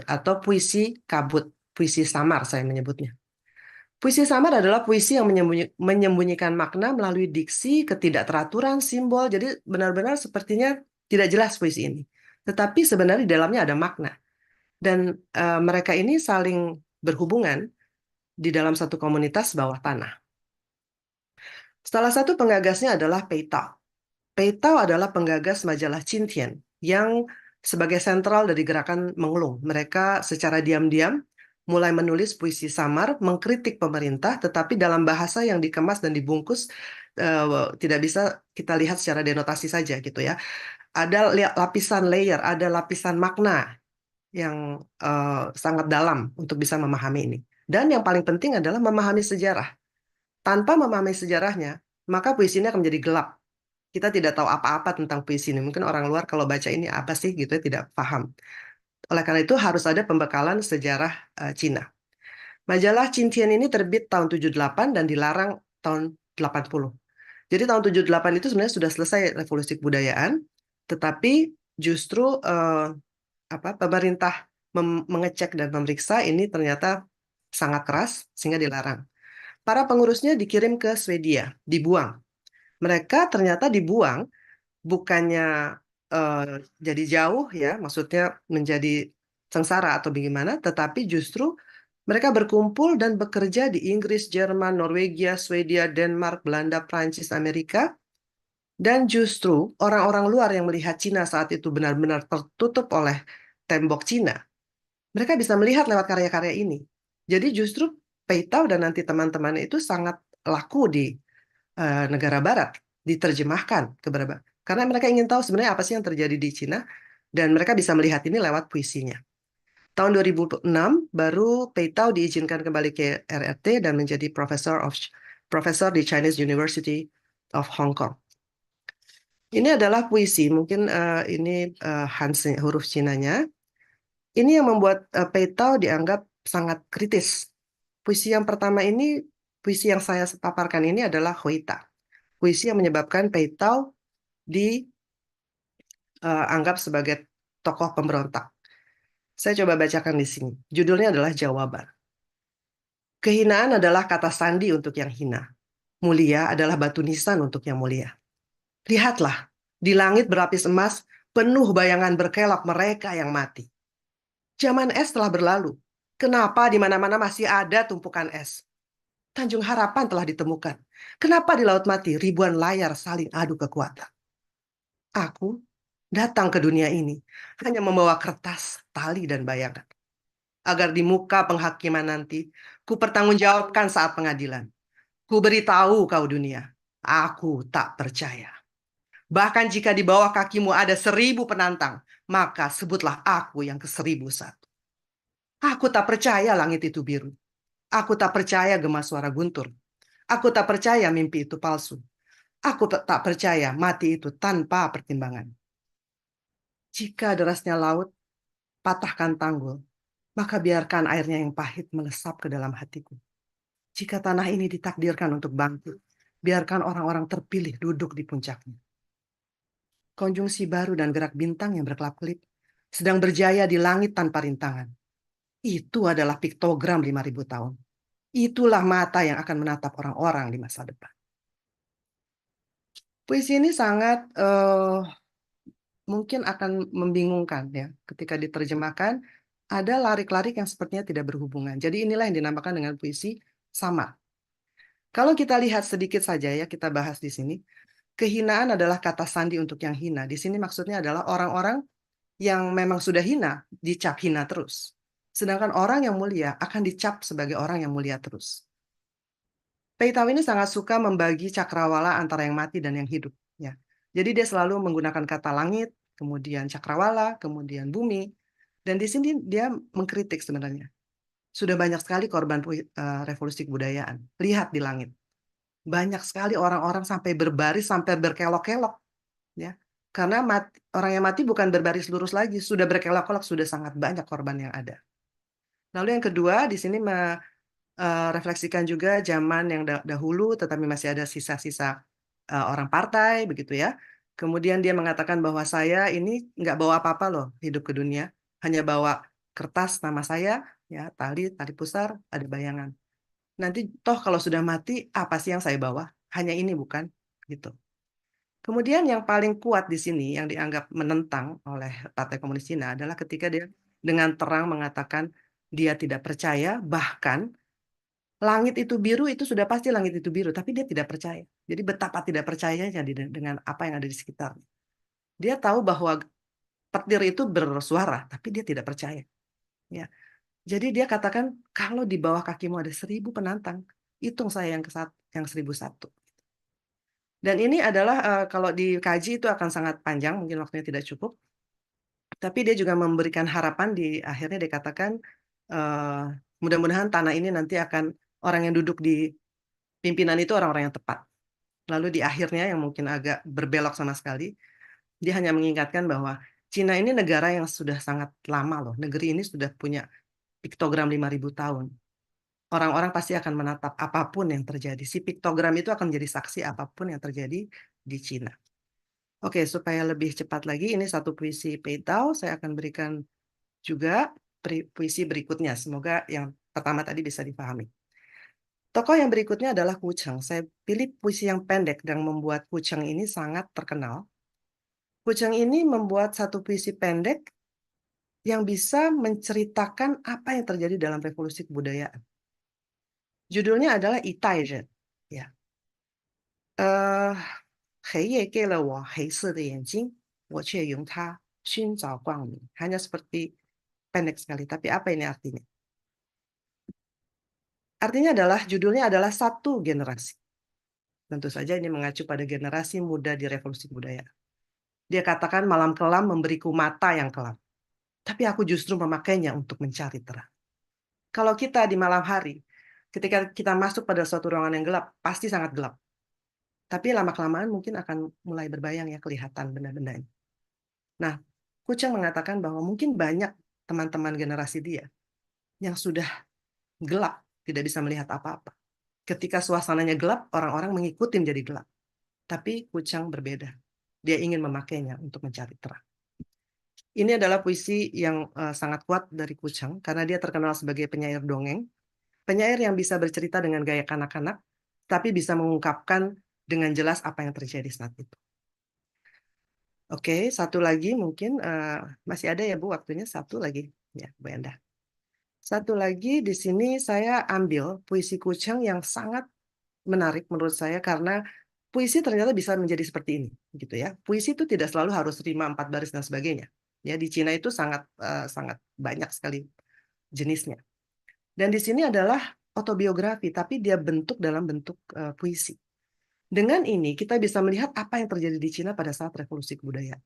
atau puisi kabut, puisi samar saya menyebutnya. Puisi samar adalah puisi yang menyembunyikan makna melalui diksi, ketidakteraturan, simbol. Jadi benar-benar sepertinya tidak jelas puisi ini. Tetapi sebenarnya di dalamnya ada makna. Dan mereka ini saling berhubungan di dalam satu komunitas bawah tanah. Salah satu penggagasnya adalah Pei Tao. Pei Tao adalah penggagas majalah Qintian yang sebagai sentral dari gerakan menglung. Mereka secara diam-diam mulai menulis puisi samar, mengkritik pemerintah, tetapi dalam bahasa yang dikemas dan dibungkus tidak bisa kita lihat secara denotasi saja gitu ya. Ada lapisan layer, ada lapisan makna yang sangat dalam untuk bisa memahami ini. Dan yang paling penting adalah memahami sejarah. Tanpa memahami sejarahnya, maka puisi ini akan menjadi gelap. Kita tidak tahu apa-apa tentang puisi ini. Mungkin orang luar kalau baca ini apa sih gitu ya, tidak paham. Oleh karena itu harus ada pembekalan sejarah Cina. Majalah Xintian ini terbit tahun 78 dan dilarang tahun 80. Jadi tahun 78 itu sebenarnya sudah selesai revolusi kebudayaan, tetapi justru pemerintah mengecek dan memeriksa ini ternyata sangat keras sehingga dilarang. Para pengurusnya dikirim ke Swedia, dibuang. Mereka ternyata dibuang bukannya jadi jauh ya, maksudnya menjadi sengsara atau bagaimana, tetapi justru mereka berkumpul dan bekerja di Inggris, Jerman, Norwegia, Swedia, Denmark, Belanda, Prancis, Amerika. Dan justru orang-orang luar yang melihat Cina saat itu benar-benar tertutup oleh tembok Cina, mereka bisa melihat lewat karya-karya ini. Jadi justru Peitao dan nanti teman-temannya itu sangat laku di negara barat, diterjemahkan ke beberapa. Karena mereka ingin tahu sebenarnya apa sih yang terjadi di Cina, dan mereka bisa melihat ini lewat puisinya. Tahun 2006 baru Peitao diizinkan kembali ke RRT dan menjadi profesor di Chinese University of Hong Kong. Ini adalah puisi, mungkin ini huruf Cinanya. Ini yang membuat Peitao dianggap sangat kritis. Puisi yang pertama ini, puisi yang saya paparkan ini adalah Huita. Puisi yang menyebabkan Peitao dianggap sebagai tokoh pemberontak. Saya coba bacakan di sini. Judulnya adalah Jawaban. Kehinaan adalah kata sandi untuk yang hina. Mulia adalah batu nisan untuk yang mulia. Lihatlah, di langit berlapis emas, penuh bayangan berkelok mereka yang mati. Zaman es telah berlalu. Kenapa di mana-mana masih ada tumpukan es? Tanjung Harapan telah ditemukan. Kenapa di Laut Mati ribuan layar saling adu kekuatan? Aku datang ke dunia ini hanya membawa kertas, tali, dan bayangan. Agar di muka penghakiman nanti, ku pertanggungjawabkan saat pengadilan. Ku beritahu kau dunia, aku tak percaya. Bahkan jika di bawah kakimu ada 1000 penantang, maka sebutlah aku yang ke-1001. Aku tak percaya langit itu biru. Aku tak percaya gema suara guntur. Aku tak percaya mimpi itu palsu. Aku tak percaya mati itu tanpa pertimbangan. Jika derasnya laut, patahkan tanggul, maka biarkan airnya yang pahit melesap ke dalam hatiku. Jika tanah ini ditakdirkan untuk bangkit, biarkan orang-orang terpilih duduk di puncaknya. Konjungsi baru dan gerak bintang yang berkelap-kelip sedang berjaya di langit tanpa rintangan. Itu adalah piktogram 5.000 tahun. Itulah mata yang akan menatap orang-orang di masa depan. Puisi ini sangat mungkin akan membingungkan ya ketika diterjemahkan. Ada larik-larik yang sepertinya tidak berhubungan. Jadi inilah yang dinamakan dengan puisi samar. Kalau kita lihat sedikit saja ya, kita bahas di sini. Kehinaan adalah kata sandi untuk yang hina. Di sini maksudnya adalah orang-orang yang memang sudah hina, dicap hina terus. Sedangkan orang yang mulia akan dicap sebagai orang yang mulia terus. Peitao ini sangat suka membagi cakrawala antara yang mati dan yang hidup. Ya. Jadi dia selalu menggunakan kata langit, kemudian cakrawala, kemudian bumi. Dan di sini dia mengkritik sebenarnya. Sudah banyak sekali korban revolusi kebudayaan. Lihat di langit. Banyak sekali orang-orang sampai berbaris, sampai berkelok-kelok. Ya. Karena orang yang mati bukan berbaris lurus lagi. Sudah berkelok-kelok, sudah sangat banyak korban yang ada. Lalu yang kedua, di sini refleksikan juga zaman yang dahulu, tetapi masih ada sisa-sisa orang partai, begitu ya. Kemudian dia mengatakan bahwa saya ini nggak bawa apa-apa loh hidup ke dunia. Hanya bawa kertas nama saya, ya tali pusar, ada bayangan. Nanti toh kalau sudah mati, apa sih yang saya bawa? Hanya ini bukan? Gitu. Kemudian yang paling kuat di sini, yang dianggap menentang oleh Partai Komunis Cina adalah ketika dia dengan terang mengatakan dia tidak percaya, bahkan langit itu biru itu sudah pasti langit itu biru, tapi dia tidak percaya. Jadi betapa tidak percayanya dengan apa yang ada di sekitarnya. Dia tahu bahwa petir itu bersuara, tapi dia tidak percaya. Ya. Jadi dia katakan, kalau di bawah kakimu ada 1.000 penantang, hitung saya yang 1.001. Dan ini adalah kalau dikaji itu akan sangat panjang, mungkin waktunya tidak cukup. Tapi dia juga memberikan harapan di akhirnya dia katakan, mudah-mudahan tanah ini nanti akan orang yang duduk di pimpinan itu orang-orang yang tepat. Lalu di akhirnya yang mungkin agak berbelok sama sekali, dia hanya mengingatkan bahwa Cina ini negara yang sudah sangat lama loh. Negeri ini sudah punya piktogram 5.000 tahun. Orang-orang pasti akan menatap apapun yang terjadi. Si piktogram itu akan jadi saksi apapun yang terjadi di Cina. Oke, supaya lebih cepat lagi, ini satu puisi Peitao. Saya akan berikan juga puisi berikutnya. Semoga yang pertama tadi bisa dipahami. Tokoh yang berikutnya adalah Ku Cheng. Saya pilih puisi yang pendek dan membuat Ku Cheng ini sangat terkenal. Ku Cheng ini membuat satu puisi pendek yang bisa menceritakan apa yang terjadi dalam revolusi kebudayaan. Judulnya adalah Itaizhen. Ya. 黑夜给了我黑色的眼睛，我却用它寻找光明. Hanya seperti pendek sekali, tapi apa ini artinya? Artinya adalah, judulnya adalah satu generasi. Tentu saja ini mengacu pada generasi muda di revolusi kebudayaan. Dia katakan malam kelam memberiku mata yang kelam. Tapi aku justru memakainya untuk mencari terang. Kalau kita di malam hari, ketika kita masuk pada suatu ruangan yang gelap, pasti sangat gelap. Tapi lama-kelamaan mungkin akan mulai berbayang ya kelihatan benda-benda ini. Nah, Ku Cheng mengatakan bahwa mungkin banyak teman-teman generasi dia yang sudah gelap, tidak bisa melihat apa-apa. Ketika suasananya gelap, orang-orang mengikuti menjadi gelap. Tapi Ku Cheng berbeda. Dia ingin memakainya untuk mencari terang. Ini adalah puisi yang sangat kuat dari Ku Cheng karena dia terkenal sebagai penyair dongeng. Penyair yang bisa bercerita dengan gaya kanak-kanak, tapi bisa mengungkapkan dengan jelas apa yang terjadi saat itu. Oke, satu lagi mungkin masih ada ya Bu waktunya, satu lagi ya Bu Endah. Satu lagi di sini saya ambil puisi Ku Cheng yang sangat menarik menurut saya karena puisi ternyata bisa menjadi seperti ini, gitu ya. Puisi itu tidak selalu harus rima 4 baris dan sebagainya. Ya, di Cina itu sangat banyak sekali jenisnya. Dan di sini adalah autobiografi, tapi dia bentuk dalam bentuk puisi. Dengan ini kita bisa melihat apa yang terjadi di Cina pada saat revolusi kebudayaan.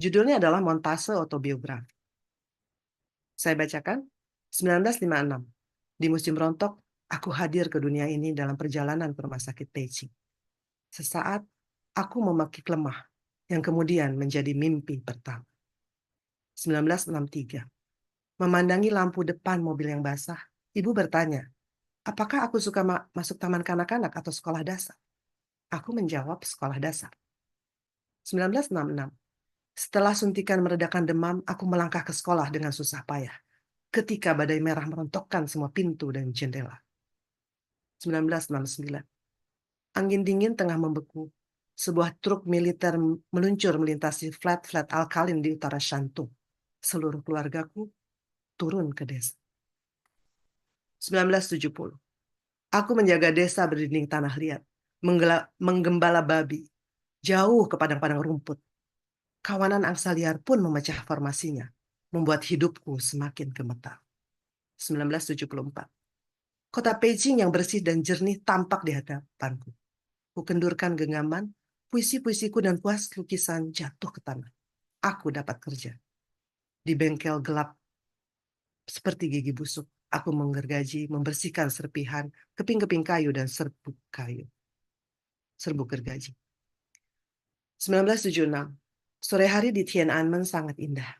Judulnya adalah Montase Autobiografi. Saya bacakan, 1956. Di musim rontok, aku hadir ke dunia ini dalam perjalanan ke rumah sakit Beijing. Sesaat, aku memakik lemah, yang kemudian menjadi mimpi pertama. 1963. Memandangi lampu depan mobil yang basah, ibu bertanya, apakah aku suka masuk taman kanak-kanak atau sekolah dasar? Aku menjawab sekolah dasar. 1966. Setelah suntikan meredakan demam, aku melangkah ke sekolah dengan susah payah. Ketika badai merah merontokkan semua pintu dan jendela. 1969. Angin dingin tengah membeku. Sebuah truk militer meluncur melintasi flat-flat alkalin di utara Shantung. Seluruh keluargaku turun ke desa. 1970. Aku menjaga desa berdinding tanah liat, menggembala babi, jauh ke padang-padang rumput. Kawanan angsa liar pun memecah formasinya, membuat hidupku semakin gemetar. 1974. Kota Beijing yang bersih dan jernih tampak di hadapanku. Kukendurkan genggaman, puisi-puisiku dan puas lukisan jatuh ke tanah. Aku dapat kerja. Di bengkel gelap seperti gigi busuk, aku menggergaji, membersihkan serpihan, keping-keping kayu dan serbuk kayu. Serbuk gergaji. 1976. Sore hari di Tiananmen sangat indah.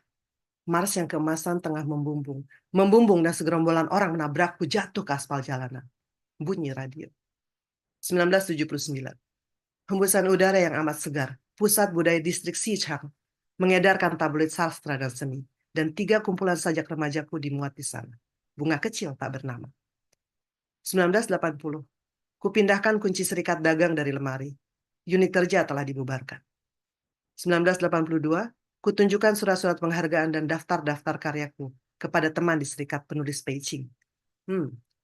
Mars yang keemasan tengah membumbung dan segerombolan orang menabrakku jatuh ke aspal jalanan. Bunyi radio. 1979. Hembusan udara yang amat segar, pusat budaya distrik Xichang, mengedarkan tabloid sastra dan seni, dan 3 kumpulan sajak remajaku dimuat di sana. Bunga kecil tak bernama. 1980. Kupindahkan kunci serikat dagang dari lemari. Unit kerja telah dibubarkan. 1982. Kutunjukkan surat-surat penghargaan dan daftar-daftar karyaku kepada teman di Serikat Penulis Beijing.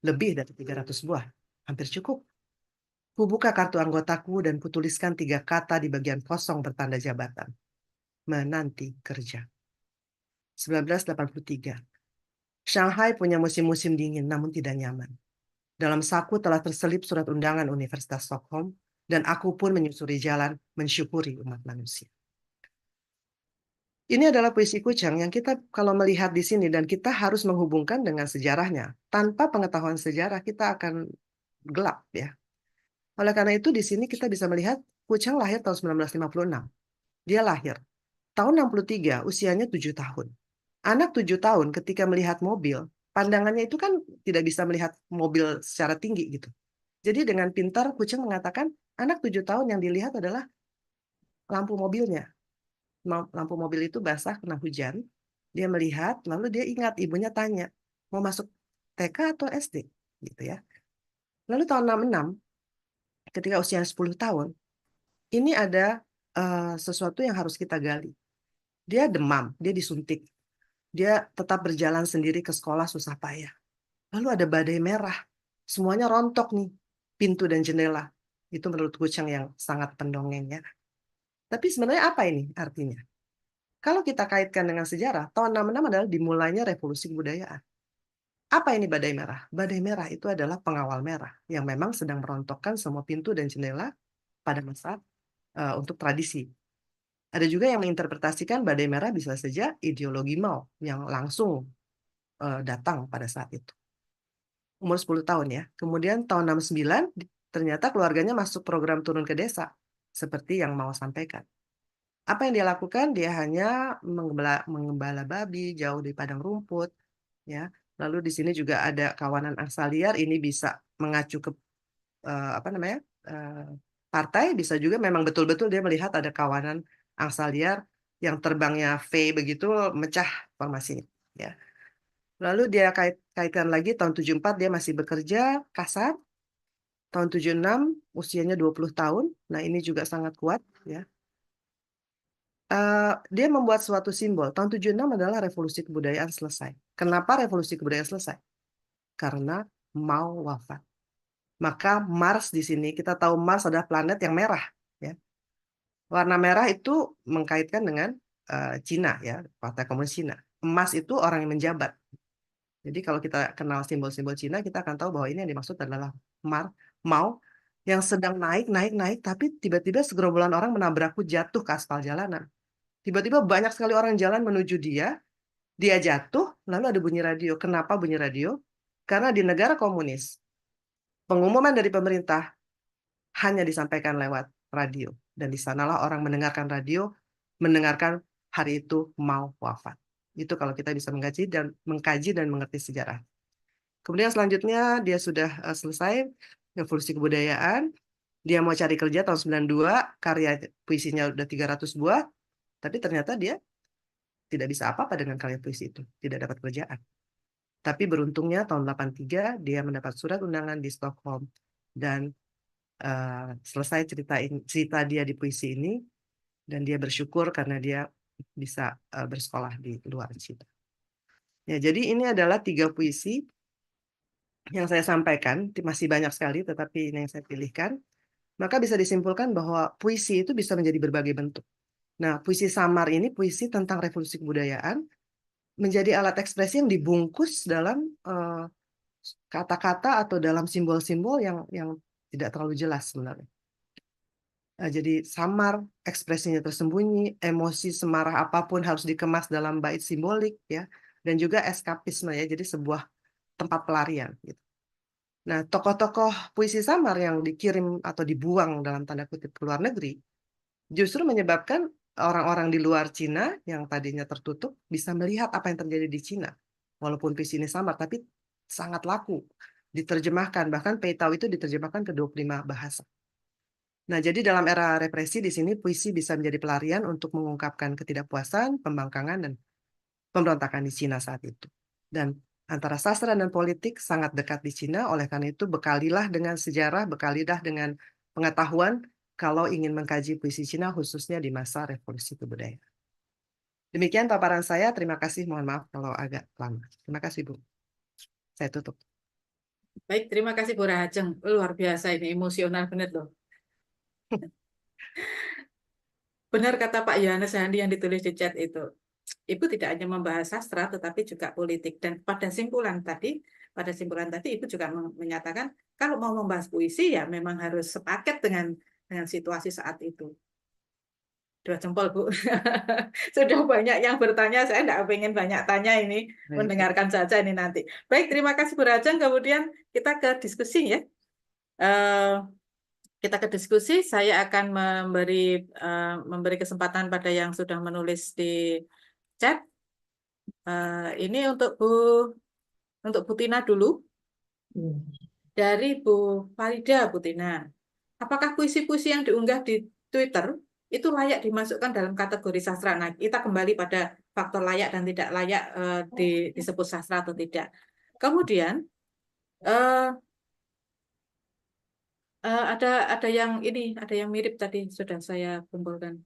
Lebih dari 300 buah. Hampir cukup. Kubuka kartu anggotaku dan kutuliskan 3 kata di bagian kosong bertanda jabatan. Menanti kerja. 1983. Shanghai punya musim-musim dingin, namun tidak nyaman. Dalam saku telah terselip surat undangan Universitas Stockholm, dan aku pun menyusuri jalan mensyukuri umat manusia. Ini adalah puisi Kuchang yang kita kalau melihat di sini dan kita harus menghubungkan dengan sejarahnya. Tanpa pengetahuan sejarah kita akan gelap ya. Oleh karena itu di sini kita bisa melihat Kuchang lahir tahun 1956. Dia lahir tahun 63, usianya 7 tahun. Anak 7 tahun ketika melihat mobil, pandangannya itu kan tidak bisa melihat mobil secara tinggi gitu. Jadi dengan pintar Kuchang mengatakan anak 7 tahun yang dilihat adalah lampu mobilnya. Lampu mobil itu basah kena hujan, dia melihat, lalu dia ingat ibunya tanya, mau masuk TK atau SD? Gitu ya. Lalu tahun 66, ketika usia 10 tahun, ini ada sesuatu yang harus kita gali. Dia demam, dia disuntik. Dia tetap berjalan sendiri ke sekolah susah payah. Lalu ada badai merah, semuanya rontok nih, pintu dan jendela. Itu menurut Kuchang yang sangat pendongeng ya. Tapi sebenarnya apa ini artinya? Kalau kita kaitkan dengan sejarah, tahun 66 adalah dimulainya revolusi kebudayaan. Apa ini badai merah? Badai merah itu adalah pengawal merah yang memang sedang merontokkan semua pintu dan jendela pada masa untuk tradisi. Ada juga yang menginterpretasikan badai merah bisa saja ideologi Mao yang langsung datang pada saat itu. Umur 10 tahun ya. Kemudian tahun 69 ternyata keluarganya masuk program turun ke desa seperti yang Mao sampaikan. Apa yang dia lakukan? Dia hanya mengembala babi jauh di padang rumput, ya. Lalu di sini juga ada kawanan angsa liar. Ini bisa mengacu ke partai. Bisa juga memang betul-betul dia melihat ada kawanan angsa liar yang terbangnya V begitu mecah formasinya, ya. Lalu dia kaitkan lagi tahun 74 dia masih bekerja kasar. Tahun 76 usianya 20 tahun. Nah ini juga sangat kuat, ya. Dia membuat suatu simbol. Tahun 76 adalah revolusi kebudayaan selesai. Kenapa revolusi kebudayaan selesai? Karena Mao wafat. Maka Mars di sini, kita tahu Mars adalah planet yang merah. Ya. Warna merah itu mengkaitkan dengan Cina, ya, Partai Komunis Cina. Emas itu orang yang menjabat. Jadi kalau kita kenal simbol-simbol Cina, kita akan tahu bahwa ini yang dimaksud adalah Mao yang sedang naik, tapi tiba-tiba segerombolan orang menabrakku jatuh ke aspal jalanan. Tiba-tiba banyak sekali orang jalan menuju dia jatuh, lalu ada bunyi radio. Kenapa bunyi radio? Karena di negara komunis, pengumuman dari pemerintah hanya disampaikan lewat radio. Dan di sanalah orang mendengarkan radio, mendengarkan hari itu Mao wafat. Itu kalau kita bisa mengkaji dan mengerti sejarah. Kemudian selanjutnya dia sudah selesai revolusi kebudayaan. Dia mau cari kerja tahun 92, karya puisinya udah 300 buah. Tapi ternyata dia tidak bisa apa-apa dengan karya puisi itu. Tidak dapat kerjaan. Tapi beruntungnya tahun 83 dia mendapat surat undangan di Stockholm. Dan selesai cerita dia di puisi ini. Dan dia bersyukur karena dia bisa bersekolah di luar Cina. Ya, jadi ini adalah 3 puisi yang saya sampaikan. Masih banyak sekali, tetapi ini yang saya pilihkan. Maka bisa disimpulkan bahwa puisi itu bisa menjadi berbagai bentuk. Nah, puisi samar ini puisi tentang revolusi kebudayaan menjadi alat ekspresi yang dibungkus dalam kata-kata atau dalam simbol-simbol yang tidak terlalu jelas sebenarnya. Jadi samar, ekspresinya tersembunyi, emosi semarah apapun harus dikemas dalam bait simbolik ya, dan juga eskapisme ya, jadi sebuah tempat pelarian. Gitu. Nah, tokoh-tokoh puisi samar yang dikirim atau dibuang dalam tanda kutip ke luar negeri justru menyebabkan orang-orang di luar Cina yang tadinya tertutup bisa melihat apa yang terjadi di Cina. Walaupun puisi ini samar, tapi sangat laku. Diterjemahkan, bahkan Peitao itu diterjemahkan ke 25 bahasa. Nah, jadi dalam era represi di sini puisi bisa menjadi pelarian untuk mengungkapkan ketidakpuasan, pembangkangan, dan pemberontakan di Cina saat itu. Dan antara sastra dan politik sangat dekat di Cina, oleh karena itu bekalilah dengan sejarah, bekalilah dengan pengetahuan kalau ingin mengkaji puisi Cina khususnya di masa revolusi kebudayaan. Demikian paparan saya, terima kasih, mohon maaf kalau agak lama. Terima kasih Bu. Saya tutup. Baik, terima kasih Bu Rahajeng. Luar biasa ini, emosional benar loh. Benar kata Pak Yohanes Handi yang ditulis di chat itu. Ibu tidak hanya membahas sastra tetapi juga politik, dan pada simpulan tadi Ibu juga menyatakan kalau mau membahas puisi ya memang harus sepaket dengan situasi saat itu. 2 jempol, Bu. Sudah banyak yang bertanya, saya tidak pengen banyak tanya ini, mendengarkan saja ini nanti. Baik, terima kasih Bu Rajang. Kemudian kita ke diskusi ya. Kita ke diskusi, saya akan memberi kesempatan pada yang sudah menulis di chat. Ini untuk Bu Tina dulu. Dari Bu Farida, Bu Tina. Apakah puisi-puisi yang diunggah di Twitter itu layak dimasukkan dalam kategori sastra? Nah, kita kembali pada faktor layak dan tidak layak disebut sastra atau tidak. Kemudian ada yang mirip tadi sudah saya kumpulkan.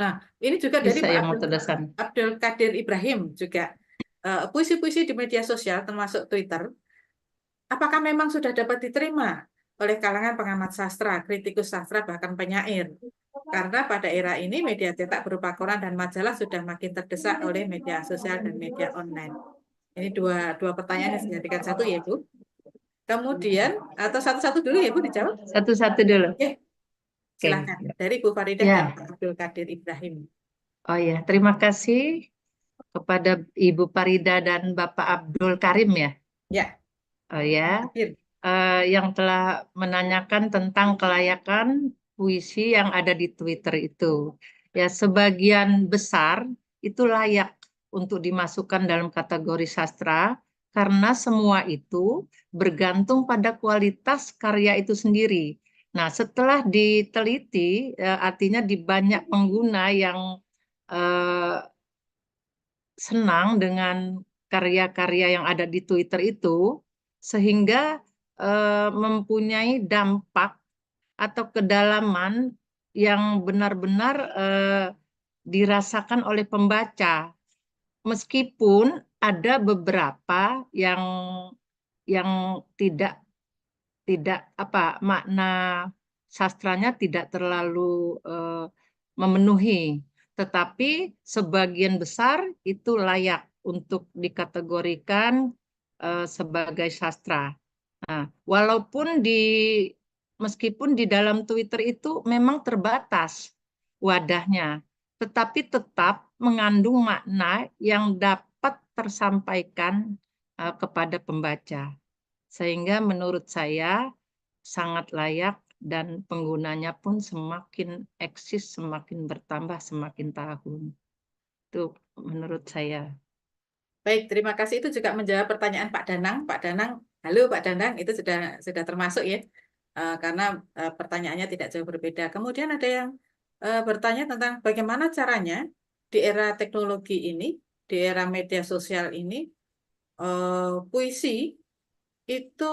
Nah, ini juga dari Bisa Pak yang mau tulisan. Abdul Qadir Ibrahim juga. Puisi-puisi di media sosial termasuk Twitter, apakah memang sudah dapat diterima oleh kalangan pengamat sastra, kritikus sastra, bahkan penyair? Karena pada era ini media cetak berupa koran dan majalah sudah makin terdesak oleh media sosial dan media online. Ini dua pertanyaan yang saya jadikan satu ya, Bu. Kemudian, atau satu-satu dulu ya, Bu, dijawab? Satu-satu dulu. Oke, silakan. Dari Bu Farida dan Pak Abdul Qadir Ibrahim. Oh ya, terima kasih kepada Ibu Farida dan Bapak Abdul Karim ya. Ya. Oh ya, yang telah menanyakan tentang kelayakan puisi yang ada di Twitter itu. Ya, sebagian besar itu layak untuk dimasukkan dalam kategori sastra karena semua itu bergantung pada kualitas karya itu sendiri. Nah, setelah diteliti, artinya di banyak pengguna yang senang dengan karya-karya yang ada di Twitter itu, sehingga mempunyai dampak atau kedalaman yang benar-benar dirasakan oleh pembaca. Meskipun ada beberapa yang tidak makna sastranya tidak terlalu memenuhi, tetapi sebagian besar itu layak untuk dikategorikan sebagai sastra. Nah, meskipun di dalam Twitter itu memang terbatas wadahnya, tetapi tetap mengandung makna yang dapat tersampaikan kepada pembaca. Sehingga menurut saya sangat layak dan penggunanya pun semakin eksis, semakin bertambah, semakin tahun. Itu menurut saya. Baik, terima kasih. Itu juga menjawab pertanyaan Pak Danang. Pak Danang, halo Pak Danang, itu sudah termasuk ya, karena pertanyaannya tidak jauh berbeda. Kemudian ada yang bertanya tentang bagaimana caranya di era teknologi ini, di era media sosial ini, puisi itu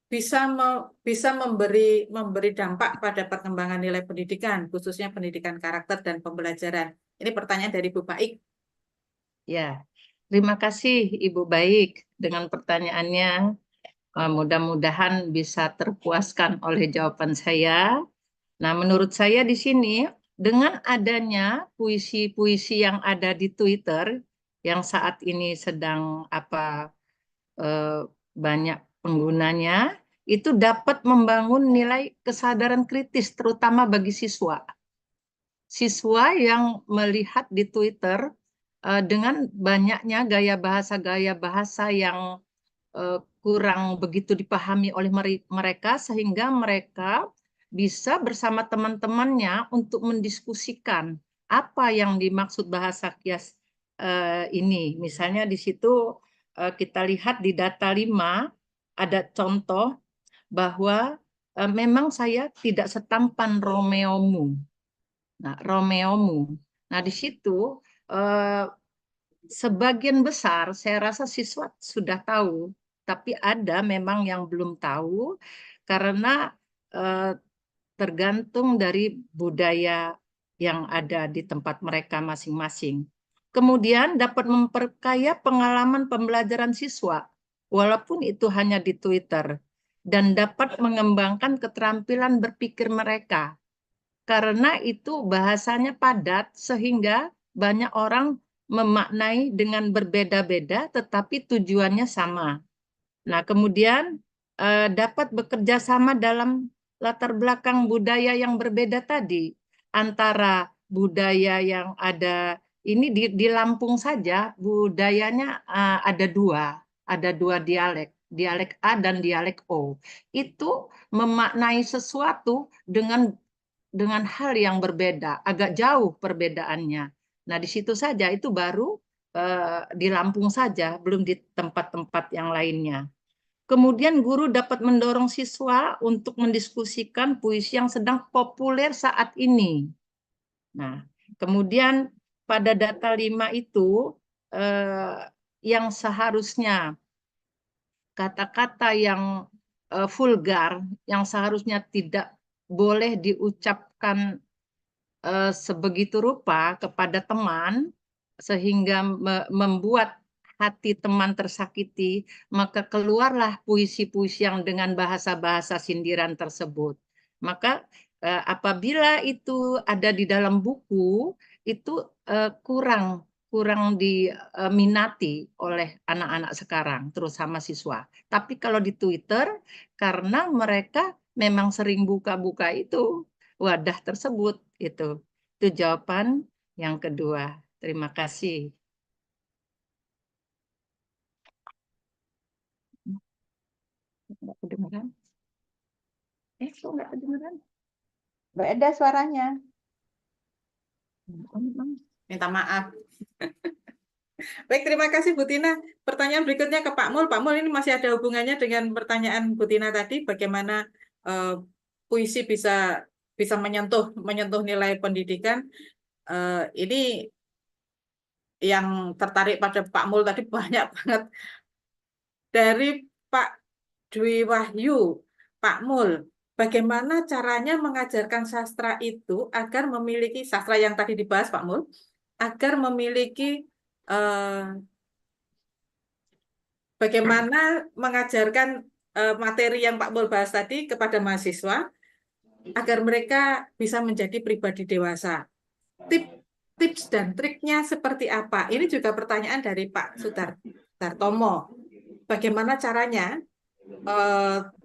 bisa memberi dampak pada perkembangan nilai pendidikan, khususnya pendidikan karakter dan pembelajaran. Ini pertanyaan dari Bu Baik. Ya, terima kasih Ibu Baik dengan pertanyaannya. Mudah-mudahan bisa terpuaskan oleh jawaban saya. Nah, menurut saya di sini dengan adanya puisi-puisi yang ada di Twitter yang saat ini sedang banyak penggunanya, itu dapat membangun nilai kesadaran kritis terutama bagi siswa. Siswa yang melihat di Twitter dengan banyaknya gaya bahasa yang kurang begitu dipahami oleh mereka, sehingga mereka bisa bersama teman-temannya untuk mendiskusikan apa yang dimaksud bahasa kias ini. Misalnya di situ kita lihat di data 5 ada contoh bahwa memang saya tidak setampan Romeomu. Nah, Romeomu. Nah, di situ sebagian besar saya rasa siswa sudah tahu, tapi ada memang yang belum tahu karena tergantung dari budaya yang ada di tempat mereka masing-masing. Kemudian dapat memperkaya pengalaman pembelajaran siswa, walaupun itu hanya di Twitter, dan dapat mengembangkan keterampilan berpikir mereka. karena itu bahasanya padat sehingga banyak orang memaknai dengan berbeda-beda tetapi tujuannya sama. Nah, kemudian dapat bekerja sama dalam latar belakang budaya yang berbeda tadi, antara budaya yang ada ini di Lampung saja budayanya ada dua dialek A dan dialek O. Itu memaknai sesuatu dengan hal yang berbeda, agak jauh perbedaannya. Nah, di situ saja itu baru di Lampung saja, belum di tempat-tempat yang lainnya. Kemudian guru dapat mendorong siswa untuk mendiskusikan puisi yang sedang populer saat ini. Nah, kemudian pada data 5 itu yang seharusnya kata-kata yang vulgar, yang seharusnya tidak boleh diucapkan sebegitu rupa kepada teman, sehingga membuat hati teman tersakiti, maka keluarlah puisi-puisi yang dengan bahasa-bahasa sindiran tersebut. Maka apabila itu ada di dalam buku, itu kurang diminati oleh anak-anak sekarang, terutama siswa. Tapi kalau di Twitter, karena mereka memang sering buka-buka itu wadah tersebut, itu jawaban yang kedua. Terima kasih. Nggak kedengeran? Kok nggak kedengeran? Nggak ada suaranya. Minta maaf. Baik, terima kasih Bu Tina. Pertanyaan berikutnya ke Pak Mul. Pak Mul, ini masih ada hubungannya dengan pertanyaan Bu Tina tadi, bagaimana puisi bisa menyentuh nilai pendidikan. Ini yang tertarik pada Pak Mul tadi banyak banget. Dari Pak Dwi Wahyu, Pak Mul, bagaimana caranya mengajarkan sastra itu agar memiliki, sastra yang tadi dibahas Pak Mul, agar memiliki bagaimana mengajarkan materi yang Pak Mul bahas tadi kepada mahasiswa agar mereka bisa menjadi pribadi dewasa. Tips dan triknya seperti apa? Ini juga pertanyaan dari Pak Sudartomo. Bagaimana caranya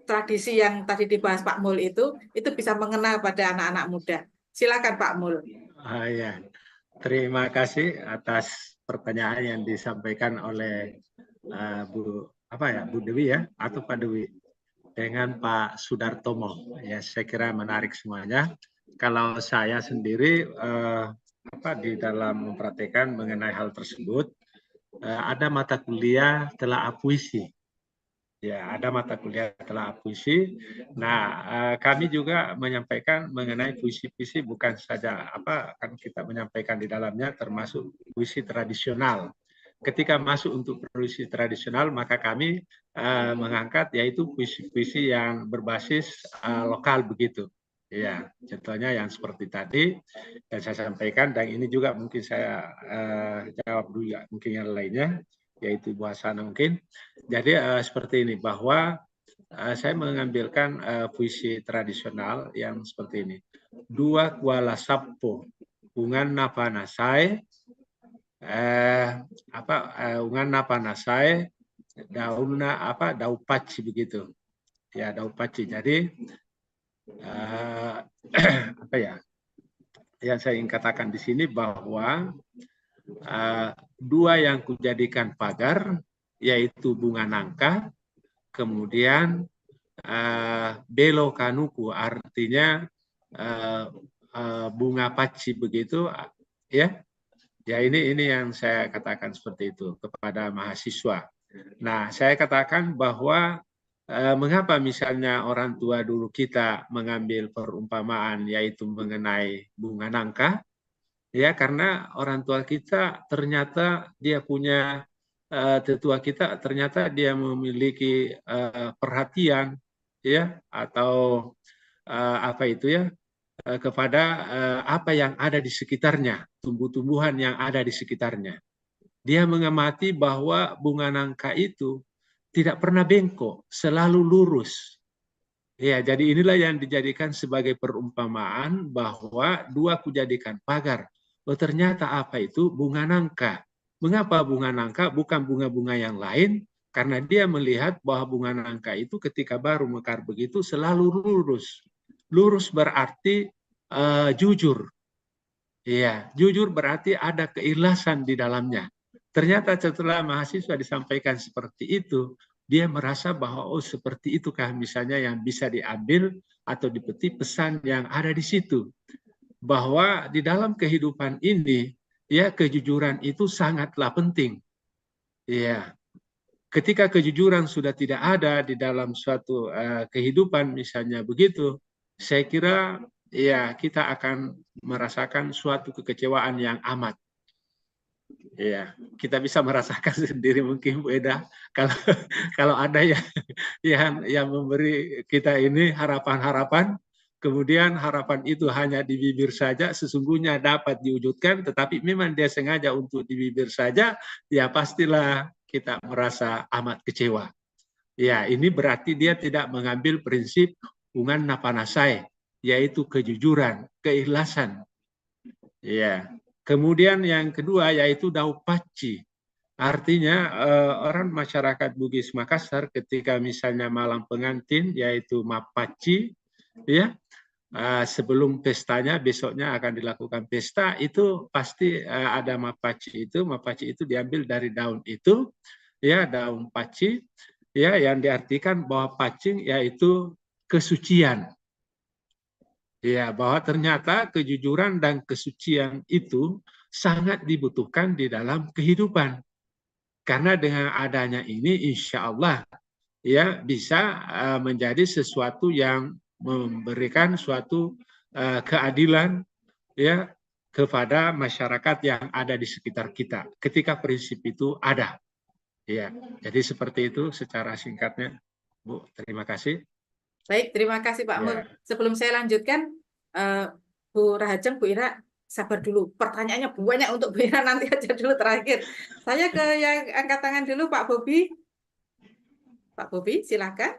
tradisi yang tadi dibahas Pak Mul itu bisa mengena pada anak-anak muda. Silakan Pak Mul. Ya. Terima kasih atas pertanyaan yang disampaikan oleh Bu Dewi ya, atau Pak Dewi dengan Pak Sudartomo. Ya, saya kira menarik semuanya. Kalau saya sendiri di dalam mempraktikkan mengenai hal tersebut, ada mata kuliah telaah puisi. Ya, ada mata kuliah telaah puisi. Nah, kami juga menyampaikan mengenai puisi-puisi bukan saja kan kita menyampaikan di dalamnya termasuk puisi tradisional. Ketika masuk untuk puisi tradisional, maka kami mengangkat yaitu puisi-puisi yang berbasis lokal begitu. Ya, contohnya yang seperti tadi yang saya sampaikan, dan ini juga mungkin saya jawab dulu ya, mungkin yang lainnya, yaitu Ibu Hasana mungkin. Jadi seperti ini, bahwa saya mengambilkan puisi tradisional yang seperti ini. Dua kuala sappo, ungan napa nasai, ungan napa nasai, daunna daupaci begitu. Ya, daupaci. Jadi yang saya ingin katakan di sini bahwa dua yang kujadikan pagar, yaitu bunga nangka, kemudian belo kanuku, artinya bunga paci begitu, ya. Ya, ini yang saya katakan seperti itu kepada mahasiswa. Nah, saya katakan bahwa mengapa misalnya orang tua dulu kita mengambil perumpamaan yaitu mengenai bunga nangka, ya, karena orang tua kita ternyata dia punya tetua kita ternyata dia memiliki perhatian, ya, atau kepada apa yang ada di sekitarnya, tumbuh-tumbuhan yang ada di sekitarnya. Dia mengamati bahwa bunga nangka itu tidak pernah bengkok, selalu lurus. Ya, jadi inilah yang dijadikan sebagai perumpamaan bahwa dua kujadikan pagar. Oh, ternyata apa itu? Bunga nangka. Mengapa bunga nangka bukan bunga-bunga yang lain? Karena dia melihat bahwa bunga nangka itu ketika baru mekar begitu selalu lurus. Lurus berarti jujur. Iya, jujur berarti ada keikhlasan di dalamnya. Ternyata setelah mahasiswa disampaikan seperti itu, dia merasa bahwa oh seperti itukah misalnya yang bisa diambil atau dipetik pesan yang ada di situ. Bahwa di dalam kehidupan ini, ya kejujuran itu sangatlah penting. Iya, ketika kejujuran sudah tidak ada di dalam suatu kehidupan misalnya begitu, saya kira ya kita akan merasakan suatu kekecewaan yang amat. Ya, kita bisa merasakan sendiri mungkin Bu Eda kalau kalau ada yang memberi kita ini harapan-harapan, kemudian harapan itu hanya di bibir saja, sesungguhnya dapat diwujudkan, tetapi memang dia sengaja untuk di bibir saja, ya pastilah kita merasa amat kecewa. Ya, ini berarti dia tidak mengambil prinsip ungan napanasai, yaitu kejujuran, keikhlasan. Ya. Kemudian yang kedua yaitu daupaci. Artinya orang masyarakat Bugis Makassar ketika misalnya malam pengantin yaitu mapaci, ya sebelum pestanya besoknya akan dilakukan pesta itu pasti ada mapaci itu. Mapaci itu diambil dari daun itu, ya daun paci, ya yang diartikan bahwa pacing yaitu kesucian. Ya, bahwa ternyata kejujuran dan kesucian itu sangat dibutuhkan di dalam kehidupan. Karena dengan adanya ini insya Allah ya bisa menjadi sesuatu yang memberikan suatu keadilan ya kepada masyarakat yang ada di sekitar kita. Ketika prinsip itu ada. Ya, jadi seperti itu secara singkatnya. Bu, terima kasih. Baik, terima kasih Pak Mul. Sebelum saya lanjutkan, Bu Rahajeng, Bu Ira, sabar dulu. Pertanyaannya banyak untuk Bu Ira, nanti aja dulu terakhir. Saya ke yang angkat tangan dulu, Pak Bobi. Pak Bobi, silakan.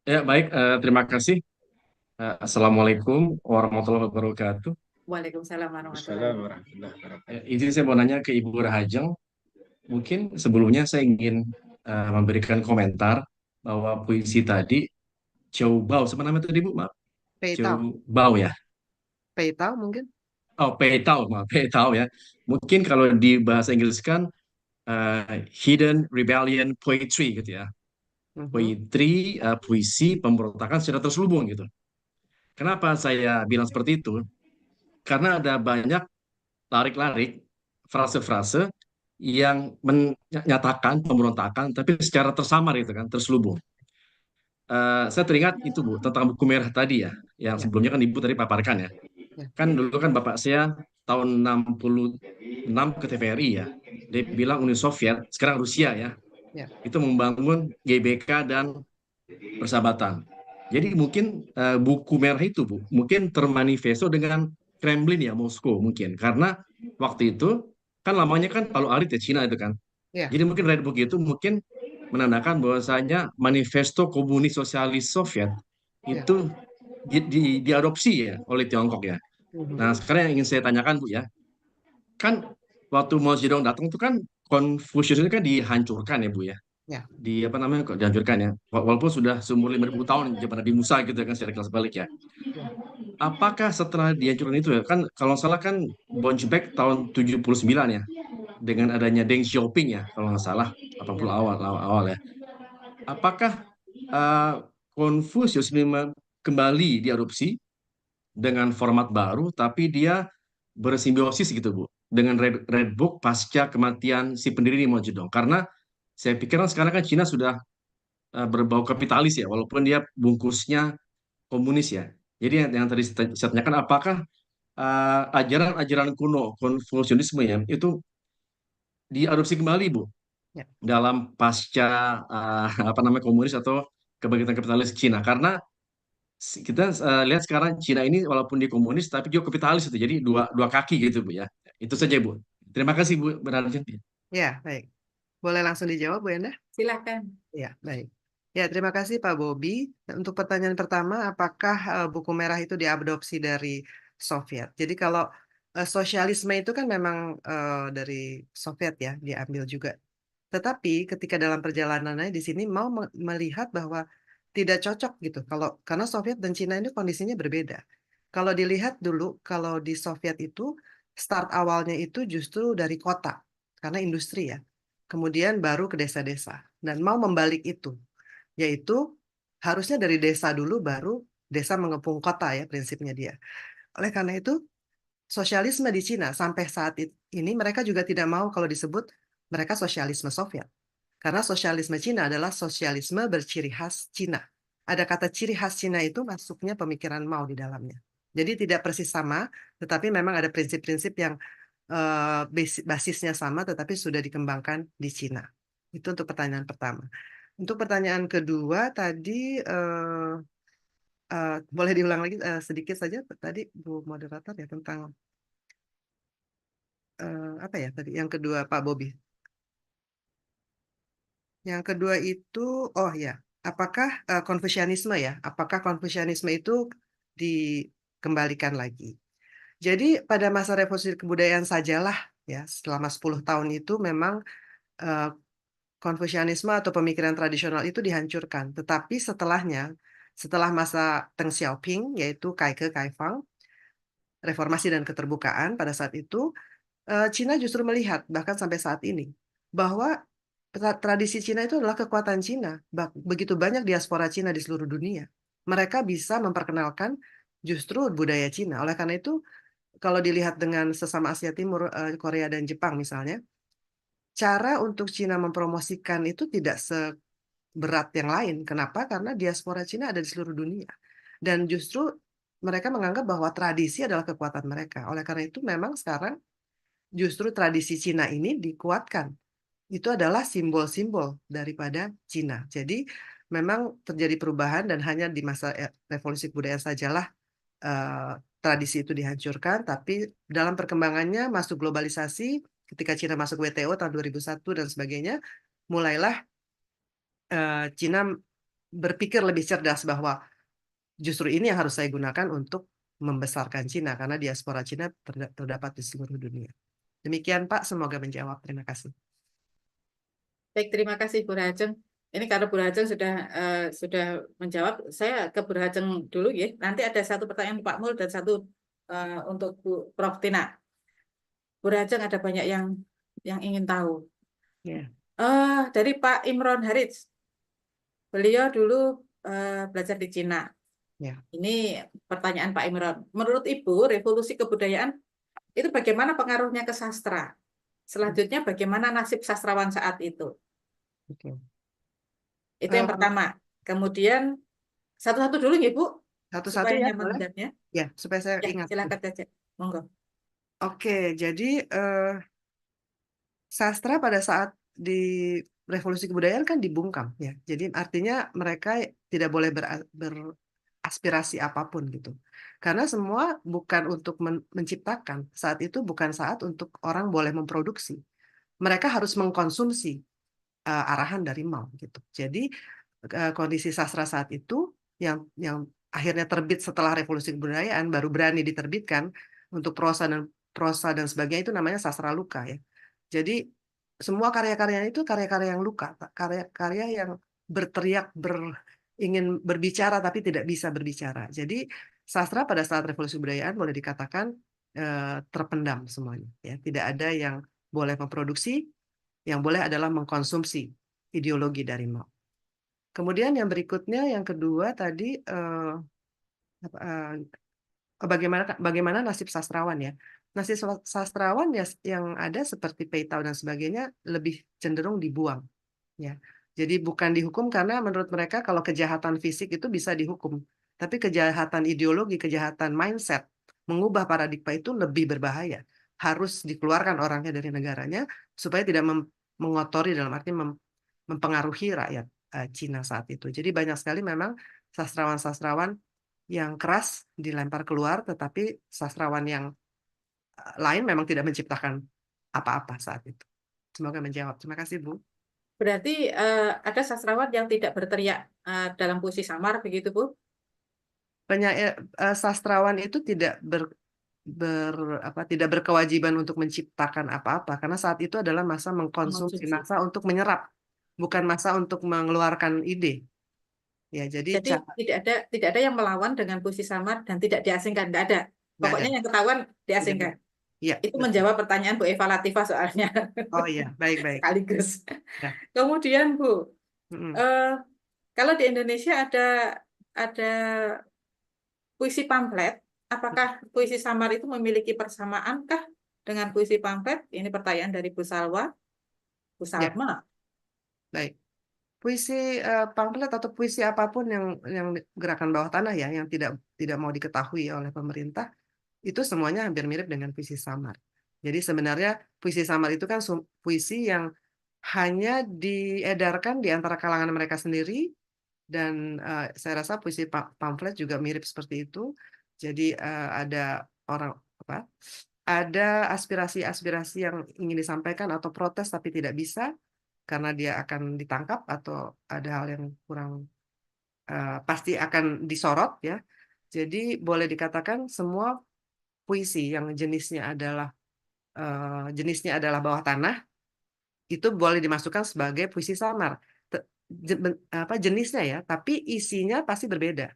Ya, baik. Terima kasih. Assalamualaikum warahmatullahi wabarakatuh. Waalaikumsalam warahmatullahi wabarakatuh. Izin saya mau nanya ke Ibu Rahajeng. Mungkin sebelumnya saya ingin memberikan komentar bahwa puisi tadi Chow Bao, apa namanya tadi Bu? Maaf. Chow Bao ya? Peitao mungkin? Oh, Peitao, maaf, Peitao ya. Mungkin kalau di bahasa Inggris kan Hidden Rebellion Poetry gitu ya. Puisi pemberontakan secara terselubung gitu. Kenapa saya bilang seperti itu? Karena ada banyak larik-larik, frase-frase yang menyatakan pemberontakan, tapi secara tersamar gitu kan, terselubung. Saya teringat itu Bu, tentang buku merah tadi ya, yang sebelumnya kan Ibu tadi paparkan ya. Kan dulu kan Bapak saya tahun 66 ke TVRI ya, dia bilang Uni Soviet, sekarang Rusia ya, itu membangun GBK dan persahabatan. Jadi mungkin buku merah itu Bu, mungkin termanifesto dengan Kremlin ya, Moskow mungkin. Karena waktu itu kan lamanya kan Palu Arit ya, Cina itu kan. Jadi mungkin Red Book itu mungkin menandakan bahwasanya manifesto komunis sosialis Soviet itu diadopsi ya oleh Tiongkok ya. Nah sekarang yang ingin saya tanyakan Bu ya, kan waktu Mao Zedong datang itu kan Konfusius itu kan dihancurkan ya Bu ya. Di apa namanya kok dihancurkan ya, walaupun sudah seumur 5.000 tahun zaman Nabi Musa gitu kan secara kelas balik ya. Apakah setelah dihancurkan itu ya kan kalau nggak salah kan bounce back tahun 79 ya dengan adanya Deng Xiaoping ya kalau nggak salah 80 awal ya. Apakah Konfusius kembali diadopsi dengan format baru tapi dia bersimbiosis gitu Bu dengan Red Book pasca kematian si pendiri Mao Zedong? Karena saya pikir sekarang kan Cina sudah berbau kapitalis ya, walaupun dia bungkusnya komunis ya. Jadi yang tadi saya tanyakan, apakah ajaran-ajaran kuno Konfusianisme ya itu diadopsi kembali Bu dalam pasca apa namanya komunis atau kebangkitan kapitalis Cina? Karena kita lihat sekarang Cina ini walaupun dia komunis tapi juga kapitalis itu, jadi dua kaki gitu Bu ya. Itu saja Bu. Terima kasih Bu Bernardin. Ya, baik. Boleh langsung dijawab, Bu Enda? Silakan. Ya, baik. Ya, terima kasih Pak Bobi. Untuk pertanyaan pertama, apakah buku merah itu diadopsi dari Soviet? Jadi kalau sosialisme itu kan memang dari Soviet ya, diambil juga. Tetapi ketika dalam perjalanannya di sini mau melihat bahwa tidak cocok gitu. Karena Soviet dan Cina ini kondisinya berbeda. Kalau dilihat dulu, kalau di Soviet itu start awalnya itu justru dari kota karena industri ya. Kemudian baru ke desa-desa dan mau membalik itu, yaitu harusnya dari desa dulu baru desa mengepung kota ya prinsipnya dia. Oleh karena itu sosialisme di Cina sampai saat ini mereka juga tidak mau kalau disebut mereka sosialisme Soviet. Karena sosialisme Cina adalah sosialisme berciri khas Cina. Ada kata ciri khas Cina itu masuknya pemikiran Mao di dalamnya. Jadi tidak persis sama, tetapi memang ada prinsip-prinsip yang basisnya sama, tetapi sudah dikembangkan di Cina. Itu untuk pertanyaan pertama. Untuk pertanyaan kedua tadi boleh diulang lagi sedikit saja tadi Bu Moderator ya tentang apa ya tadi yang kedua Pak Bobi. Yang kedua itu oh ya, apakah Konfusianisme ya? Apakah Konfusianisme itu dikembalikan lagi? Jadi pada masa revolusi kebudayaan sajalah ya selama 10 tahun itu memang eh, Konfusianisme atau pemikiran tradisional itu dihancurkan. Tetapi setelah masa Deng Xiaoping, yaitu Kaike Kaifang, reformasi dan keterbukaan pada saat itu, Cina justru melihat, bahkan sampai saat ini, bahwa tradisi Cina itu adalah kekuatan Cina. Begitu banyak diaspora Cina di seluruh dunia. Mereka bisa memperkenalkan justru budaya Cina. Oleh karena itu, kalau dilihat dengan sesama Asia Timur, Korea dan Jepang misalnya, cara untuk Cina mempromosikan itu tidak berat yang lain. Kenapa? Karena diaspora Cina ada di seluruh dunia. Dan justru mereka menganggap bahwa tradisi adalah kekuatan mereka. Oleh karena itu memang sekarang justru tradisi Cina ini dikuatkan. Itu adalah simbol-simbol daripada Cina. Jadi memang terjadi perubahan dan hanya di masa revolusi kebudayaan sajalah tradisi itu dihancurkan. Tapi dalam perkembangannya masuk globalisasi, ketika Cina masuk WTO tahun 2001 dan sebagainya, mulailah Cina berpikir lebih cerdas bahwa justru ini yang harus saya gunakan untuk membesarkan Cina karena diaspora Cina terdapat di seluruh dunia. Demikian Pak, semoga menjawab. Terima kasih. Baik, terima kasih Bu Rajeng. Ini kalau Bu Rajeng sudah menjawab, saya ke Bu Rajeng dulu ya. Nanti ada satu pertanyaan Pak Mul dan satu untuk Bu Prof. Tina. Bu Rajeng ada banyak yang ingin tahu. Ya. Dari Pak Imron Harits, beliau dulu belajar di Cina. Ya. Ini pertanyaan Pak Imron. Menurut Ibu, revolusi kebudayaan itu bagaimana pengaruhnya ke sastra? Selanjutnya, bagaimana nasib sastrawan saat itu? Oke. Itu yang pertama. Kemudian, satu-satu dulu ya, Bu, Satu-satu supaya ya, nyaman boleh? menjawabnya. Ya, supaya saya Ya, ingat. silakan saja. Monggo. Oke, jadi sastra pada saat di revolusi kebudayaan kan dibungkam ya. Jadi artinya mereka tidak boleh beraspirasi apapun gitu. Karena semua bukan untuk menciptakan. Saat itu bukan saat untuk orang boleh memproduksi. Mereka harus mengkonsumsi arahan dari Mao gitu. Jadi kondisi sastra saat itu yang akhirnya terbit setelah revolusi kebudayaan baru berani diterbitkan untuk prosa dan sebagainya itu namanya sastra luka ya. Jadi semua karya-karyanya itu karya-karya yang luka, karya-karya yang berteriak ingin berbicara tapi tidak bisa berbicara. Jadi sastra pada saat revolusi kebudayaan boleh dikatakan terpendam semuanya ya. Tidak ada yang boleh memproduksi, yang boleh adalah mengkonsumsi ideologi dari Mao. Kemudian yang berikutnya, yang kedua tadi bagaimana nasib sastrawan ya? Nasib sastrawan ya yang ada seperti Peitao dan sebagainya lebih cenderung dibuang ya. Jadi bukan dihukum karena menurut mereka kalau kejahatan fisik itu bisa dihukum, tapi kejahatan ideologi, kejahatan mindset, mengubah paradigma itu lebih berbahaya. Harus dikeluarkan orangnya dari negaranya supaya tidak mengotori dalam arti mempengaruhi rakyat Cina saat itu. Jadi banyak sekali memang sastrawan-sastrawan yang keras dilempar keluar, tetapi sastrawan yang lain memang tidak menciptakan apa-apa saat itu. Semoga menjawab. Terima kasih, Bu. Berarti ada sastrawan yang tidak berteriak dalam puisi samar begitu, Bu? Sastrawan itu tidak tidak berkewajiban untuk menciptakan apa-apa karena saat itu adalah masa mengkonsumsi, Mengonsumsi. masa untuk menyerap, bukan masa untuk mengeluarkan ide. Ya, jadi Jadi tidak ada yang melawan dengan puisi samar dan tidak diasingkan, nggak ada. nggak Pokoknya ada. yang ketahuan Tidak diasingkan. ada. Iya, Itu betul. menjawab pertanyaan Bu Eva Latifah soalnya. Oh iya, baik-baik. Sekaligus. Ya. Kemudian Bu, Mm-mm. kalau di Indonesia ada puisi pamflet, apakah puisi samar itu memiliki persamaankah dengan puisi pamflet? Ini pertanyaan dari Bu Salwa. Bu Ya, Salma. baik. Puisi pamflet atau puisi apapun yang gerakan bawah tanah ya, yang tidak mau diketahui oleh pemerintah, itu semuanya hampir mirip dengan puisi samar. Jadi sebenarnya puisi samar itu kan puisi yang hanya diedarkan di antara kalangan mereka sendiri, dan saya rasa puisi pamflet juga mirip seperti itu. Jadi ada ada aspirasi-aspirasi yang ingin disampaikan atau protes tapi tidak bisa karena dia akan ditangkap atau ada hal yang kurang pasti akan disorot ya. Jadi boleh dikatakan semua puisi yang jenisnya adalah bawah tanah itu boleh dimasukkan sebagai puisi samar. Jenisnya ya, tapi isinya pasti berbeda.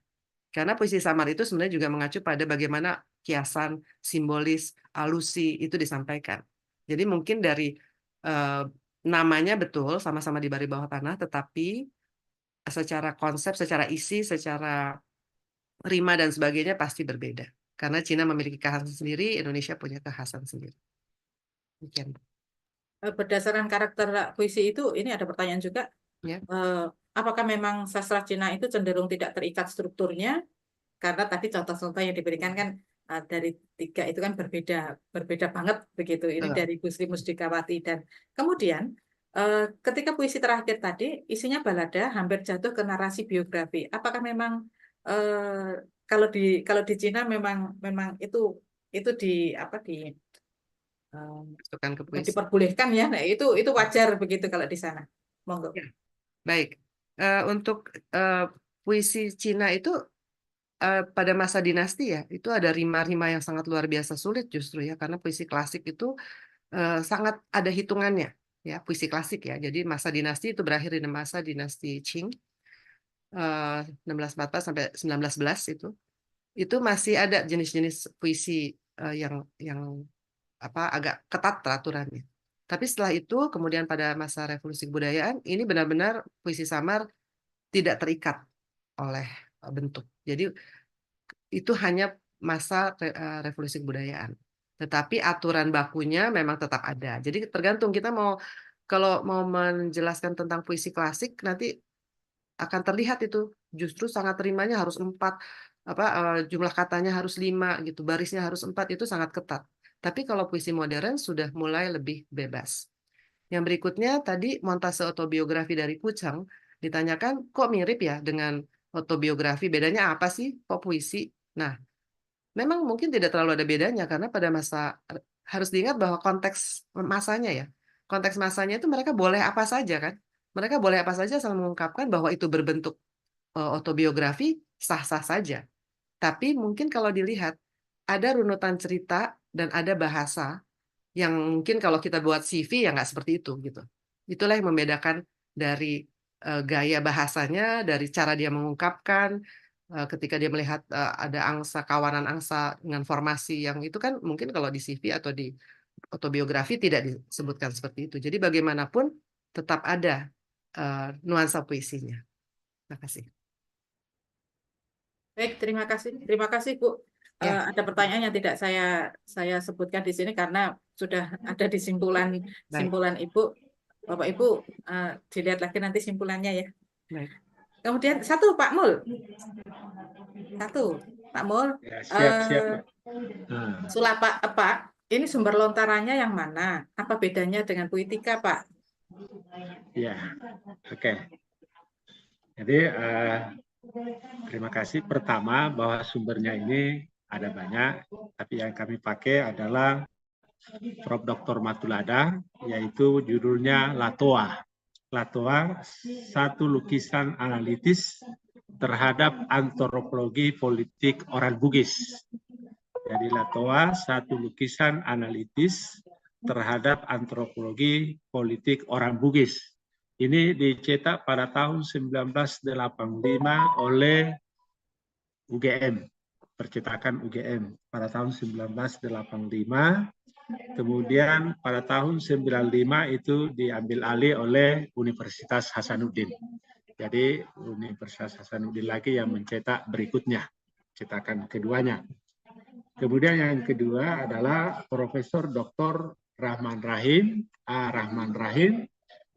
Karena puisi samar itu sebenarnya juga mengacu pada bagaimana kiasan, simbolis, alusi itu disampaikan. Jadi mungkin dari namanya betul sama-sama di bawah tanah, tetapi secara konsep, secara isi, secara rima dan sebagainya pasti berbeda. Karena Cina memiliki kekhasan sendiri, Indonesia punya kekhasan sendiri. Demikian. Berdasarkan karakter puisi itu, ini ada pertanyaan juga. Ya. Apakah memang sastra Cina itu cenderung tidak terikat strukturnya? Karena tadi contoh-contoh yang diberikan kan dari 3 itu kan berbeda banget begitu. Ini dari Bu Sri Musdikawati. Dan kemudian ketika puisi terakhir tadi isinya balada, hampir jatuh ke narasi biografi. Apakah memang kalau di Cina memang itu Masukkan ke puisi. diperbolehkan ya? Nah, itu wajar begitu kalau di sana. Monggo. Ya. Baik. Untuk puisi Cina itu pada masa dinasti ya, itu ada rima-rima yang sangat luar biasa sulit justru ya, karena puisi klasik itu sangat ada hitungannya ya, puisi klasik ya. Jadi masa dinasti itu berakhir di masa dinasti Qing 1644 sampai 1911 itu masih ada jenis-jenis puisi yang agak ketat peraturannya. Tapi setelah itu kemudian pada masa revolusi kebudayaan ini benar-benar puisi samar tidak terikat oleh bentuk. Jadi itu hanya masa revolusi kebudayaan. Tetapi aturan bakunya memang tetap ada. Jadi tergantung kita kalau mau menjelaskan tentang puisi klasik nanti akan terlihat itu justru sangat terimanya harus 4, jumlah katanya harus 5 gitu, barisnya harus 4, itu sangat ketat. Tapi kalau puisi modern sudah mulai lebih bebas. Yang berikutnya tadi montase autobiografi dari Puchang ditanyakan kok mirip ya dengan autobiografi, bedanya apa sih kok puisi? Nah, memang mungkin tidak terlalu ada bedanya karena pada masa harus diingat bahwa konteks masanya ya. Konteks masanya itu mereka boleh apa saja kan? Mereka boleh apa saja asal mengungkapkan bahwa itu berbentuk autobiografi sah-sah saja. Tapi mungkin kalau dilihat ada runutan cerita dan ada bahasa yang mungkin kalau kita buat CV ya nggak seperti itu gitu. Itulah yang membedakan dari gaya bahasanya, dari cara dia mengungkapkan, ketika dia melihat ada kawanan angsa dengan formasi yang itu kan mungkin kalau di CV atau di autobiografi tidak disebutkan seperti itu. Jadi bagaimanapun tetap ada nuansa puisinya. Terima kasih. Baik, terima kasih Bu. Ya. Ada pertanyaan yang tidak saya sebutkan di sini karena sudah ada di simpulan Ibu. Bapak Ibu dilihat lagi nanti simpulannya ya. Baik. Kemudian satu Pak Mul. Ya, siap. Sulapa Pak, ini sumber lontarannya yang mana? Apa bedanya dengan Puitika Pak? Ya, oke. Jadi terima kasih. Pertama bahwa sumbernya ini ada banyak, tapi yang kami pakai adalah Prof. Dr. Matulada, yaitu judulnya Latoa. Latoa, satu lukisan analitis terhadap antropologi politik orang Bugis. Jadi Latoa, satu lukisan analitis terhadap antropologi politik orang Bugis. Ini dicetak pada tahun 1985 oleh UGM, percetakan UGM pada tahun 1985. Kemudian pada tahun 95 itu diambil alih oleh Universitas Hasanuddin. Jadi Universitas Hasanuddin lagi yang mencetak berikutnya, cetakan keduanya. Kemudian yang kedua adalah Profesor Dr. Rahman Rahim, Rahman Rahim,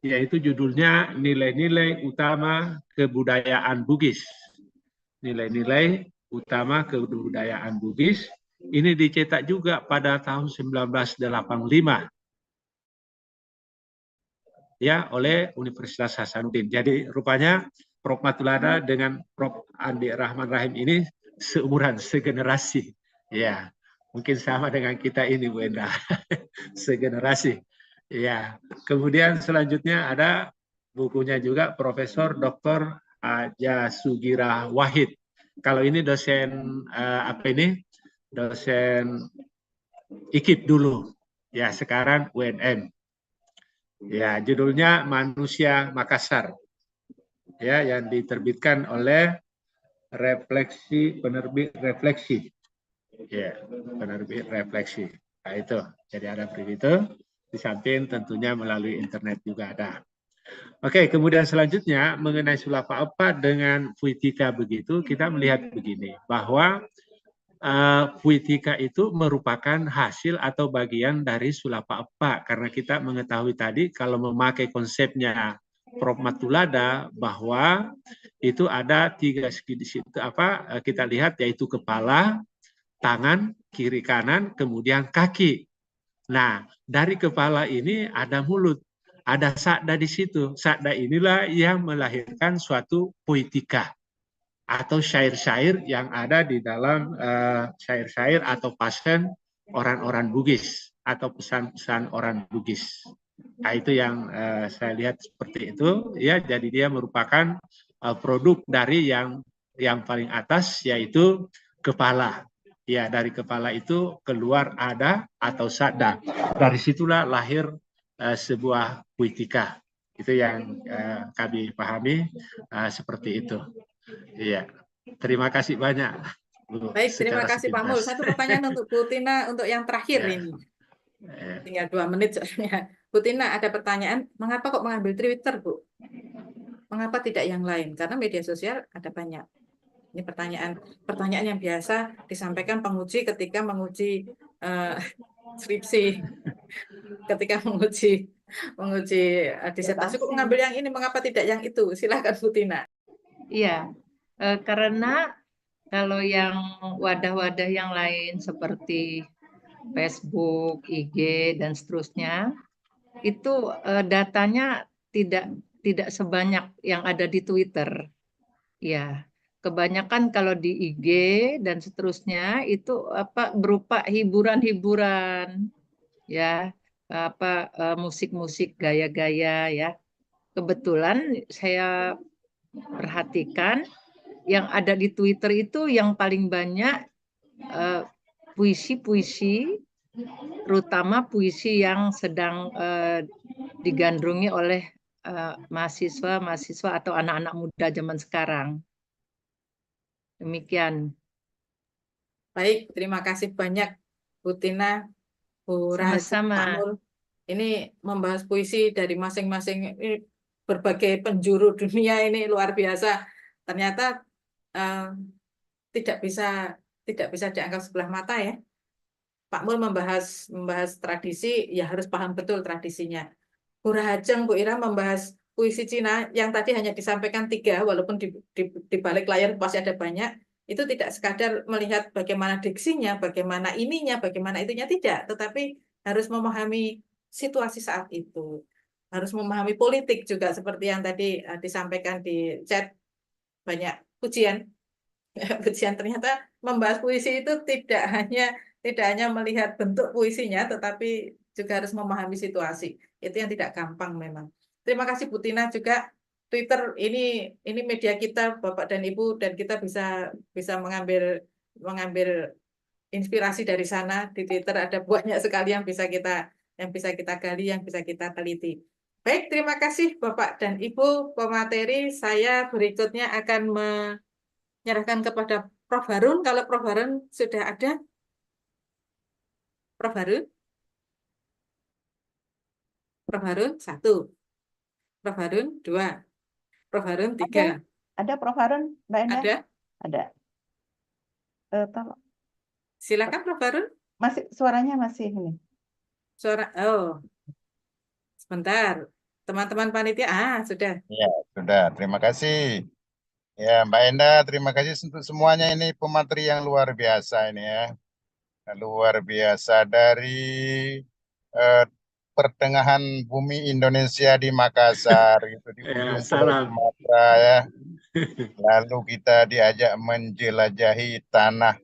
yaitu judulnya Nilai-nilai Utama Kebudayaan Bugis. Nilai-nilai utama kebudayaan Bugis. Ini dicetak juga pada tahun 1985 ya oleh Universitas Hasanuddin. Jadi rupanya Prof. Matulada dengan Prof. Andi Rahman Rahim ini seumuran, segenerasi. Ya, mungkin sama dengan kita ini Bu Endra. Segenerasi. Ya. Kemudian selanjutnya ada bukunya juga Profesor Dr. Aja Sugira Wahid. Kalau ini dosen apa ini? Dosen IKIP dulu, ya sekarang UNM. Ya, judulnya Manusia Makassar, ya yang diterbitkan oleh penerbit Refleksi, ya penerbit Refleksi. Nah itu, jadi ada begitu. Di samping tentunya melalui internet juga ada. Oke, kemudian selanjutnya mengenai Sulapa Epa dengan Puitika begitu, kita melihat begini bahwa Puitika itu merupakan hasil atau bagian dari Sulapa Epa karena kita mengetahui tadi kalau memakai konsepnya Prof. Matulada bahwa itu ada tiga segi di situ apa kita lihat yaitu kepala, tangan, kiri kanan, kemudian kaki. Nah, dari kepala ini ada mulut, ada sakda di situ. Sakda inilah yang melahirkan suatu puitika atau syair-syair yang ada di dalam syair-syair atau pasen orang-orang Bugis atau pesan-pesan orang Bugis. Nah, itu yang saya lihat seperti itu ya. Jadi dia merupakan produk dari yang paling atas yaitu kepala. Ya, dari kepala itu keluar ada atau sakda. Dari situlah lahir sebuah puitika. Itu yang kami pahami seperti itu. Iya, terima kasih banyak. Baik, terima kasih Pak Mul. Satu pertanyaan untuk Bu Tina untuk yang terakhir Ya. ini. Tinggal 2 menit soalnya. Bu Tina ada pertanyaan, mengapa kok mengambil Twitter, Bu? Mengapa tidak yang lain? Karena media sosial ada banyak. Ini pertanyaan yang biasa disampaikan penguji ketika menguji skripsi, ketika menguji disertasi. Kok mengambil yang ini? Mengapa tidak yang itu? Silakan Bu Tina. Iya, karena kalau yang wadah-wadah yang lain seperti Facebook, IG, dan seterusnya, itu datanya tidak sebanyak yang ada di Twitter. Ya, kebanyakan kalau di IG dan seterusnya itu berupa hiburan-hiburan, ya, musik-musik gaya-gaya, ya. Kebetulan saya perhatikan yang ada di Twitter itu yang paling banyak puisi-puisi, terutama puisi yang sedang digandrungi oleh mahasiswa atau anak-anak muda zaman sekarang. Demikian. Baik, terima kasih banyak Bu Tina, Bu Rahasia, Pak Mul. Ini membahas puisi dari masing-masing berbagai penjuru dunia ini luar biasa. Ternyata tidak bisa dianggap sebelah mata ya. Pak Mul membahas tradisi, ya harus paham betul tradisinya. Bu Rahajeng, Bu Ira membahas puisi Cina yang tadi hanya disampaikan 3, walaupun di balik layar pasti ada banyak. Itu tidak sekadar melihat bagaimana diksinya, bagaimana ininya, bagaimana itunya, tidak. Tetapi harus memahami situasi saat itu. Harus memahami politik juga, seperti yang tadi disampaikan di chat, banyak pujian. Pujian ternyata membahas puisi itu tidak hanya melihat bentuk puisinya, tetapi juga harus memahami situasi. Itu yang tidak gampang memang. Terima kasih Bu Tina juga. Twitter ini media kita Bapak dan Ibu, dan kita bisa mengambil inspirasi dari sana. Di Twitter ada banyak sekali yang bisa kita gali, yang bisa kita teliti. Baik, terima kasih Bapak dan Ibu pemateri. Saya berikutnya akan menyerahkan kepada Prof. Harun. Kalau Prof. Harun sudah ada. Prof. Harun? Prof. Harun 1. Prof. Harun 2. Prof. Harun 3. Ada Prof. Harun, Mbak Endah? Ada? Ada. Tolong. Silakan Prof. Harun. Suaranya masih ini. Sebentar. Teman-teman panitia, sudah. Ya, sudah. Terima kasih. Ya, Mbak Endah, terima kasih untuk semuanya. Ini pemateri yang luar biasa ini ya. Luar biasa dari pertengahan bumi Indonesia di Makassar, gitu, di ujung Pulau Sumatera ya. Lalu kita diajak menjelajahi tanah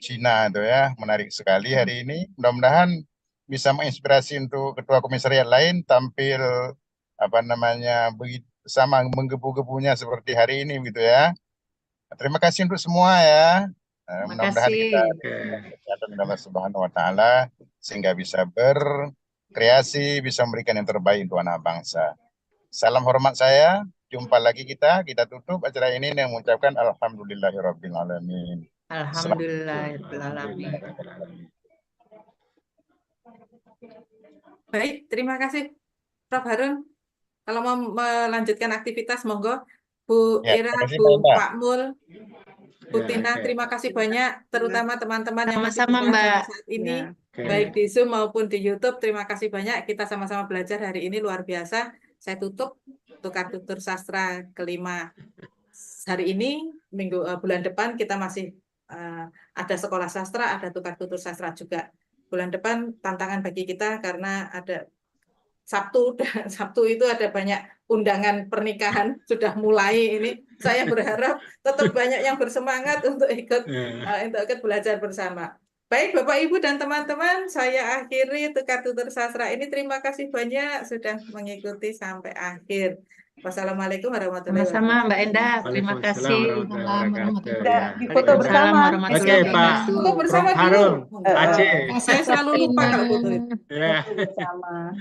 Cina itu ya. Menarik sekali hari ini. Mudah-mudahan bisa menginspirasi untuk ketua komisariat lain tampil sama menggebu-gebunya seperti hari ini gitu ya. Terima kasih untuk semua ya. Mudah-mudahan kita kesehatan dari Allah Subhanahu wa taala sehingga bisa berkreasi, bisa memberikan yang terbaik untuk anak bangsa. Salam hormat saya. Jumpa lagi kita tutup acara ini dengan mengucapkan alhamdulillahirabbil alamin. Alhamdulillahirabbil alamin. Baik, terima kasih Prof. Harun. Kalau mau melanjutkan aktivitas, monggo. Bu Ya, Ira, terima kasih, Bu Mbak. Pak Mul, Bu Tina, terima kasih banyak, terutama teman-teman yang masih Sama-sama, bersama Mbak. saat ini, Ya. baik di Zoom maupun di YouTube. Terima kasih banyak, kita sama-sama belajar hari ini luar biasa. Saya tutup tukar tutur sastra kelima. Hari ini, bulan depan kita masih ada sekolah sastra, ada tukar tutur sastra juga. Bulan depan tantangan bagi kita karena ada Sabtu itu ada banyak undangan pernikahan sudah mulai ini. Saya berharap tetap banyak yang bersemangat untuk ikut belajar bersama. Baik Bapak Ibu dan teman-teman, saya akhiri tukar tutur sastra ini. Terima kasih banyak sudah mengikuti sampai akhir. Wassalamualaikum warahmatullahi wabarakatuh. Sama-sama Mbak Endah, terima kasih. Foto bersama. Warahmatullahi Oke, Pak. wabarakatuh. Foto bersama Prof. Harun, dulu. Aceh. Saya selalu lupa kalau foto itu. Ya. Bersama.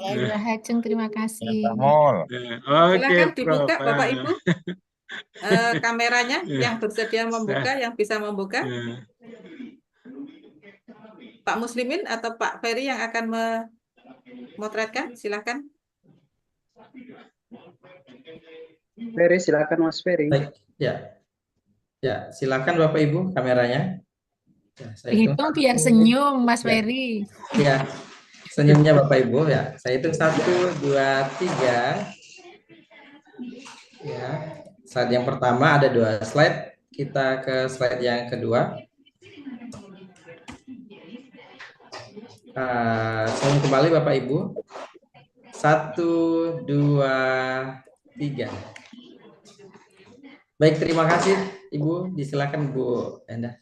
Ibu Hajeng, terima kasih. Oke, Silakan Prof. dibuka Bapak Ibu. Kameranya yang bersedia membuka, yang bisa membuka. Pak Muslimin atau Pak Ferry yang akan memotretkan, silakan. Ferry, silakan Mas Ferry. Baik, ya, silakan Bapak Ibu kameranya. Ya, saya Hitung biar senyum, Mas Ferry. Ya, senyumnya Bapak Ibu ya. Saya hitung 1, 2, 3. Ya, slide yang pertama ada 2 slide. Kita ke slide yang kedua. Senyum kembali Bapak Ibu. 1, 2, 3. Baik, terima kasih Ibu. Disilakan Bu Endah.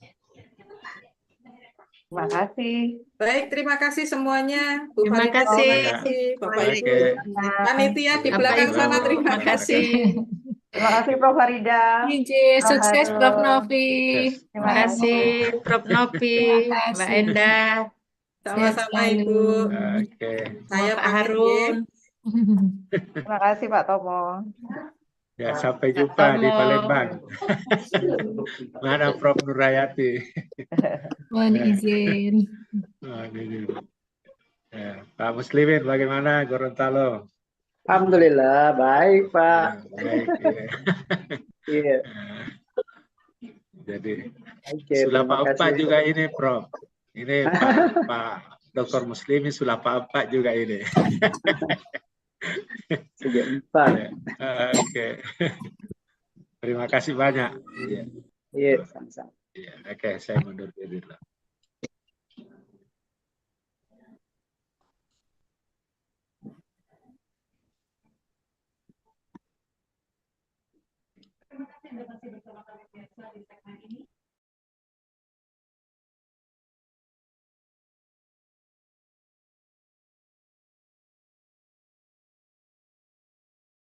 Terima kasih. Baik, terima kasih semuanya. Bu Terima Farida, kasih. terima kasih. Bapak Oke. Ibu, panitia di Bapak belakang Ibu, sana, terima kasih. Terima kasih Prof. Farida. Sukses Prof. Harun. Novi. Terima kasih Prof. Novi, Terima Mbak kasih. Endah, Sama-sama Sehat Ibu. selalu. Oke. Saya Pak pamit, Harun. Terima kasih Pak Tomo. Ya, sampai jumpa di Palembang. Mana Prof. Nurayati? Mohon izin. Ya, Pak Muslimin, bagaimana Gorontalo? Alhamdulillah, baik Pak. Baik, ya. Iya. Jadi, Oke, Sulapa terima 4 kasih. juga ini, Prof. Ini Pak Dr. Muslimin Sulapa 4 juga ini. Sejak 4. Ya, oke. Terima kasih banyak. Iya, sama-sama. Ya, oke, saya mundur dulu.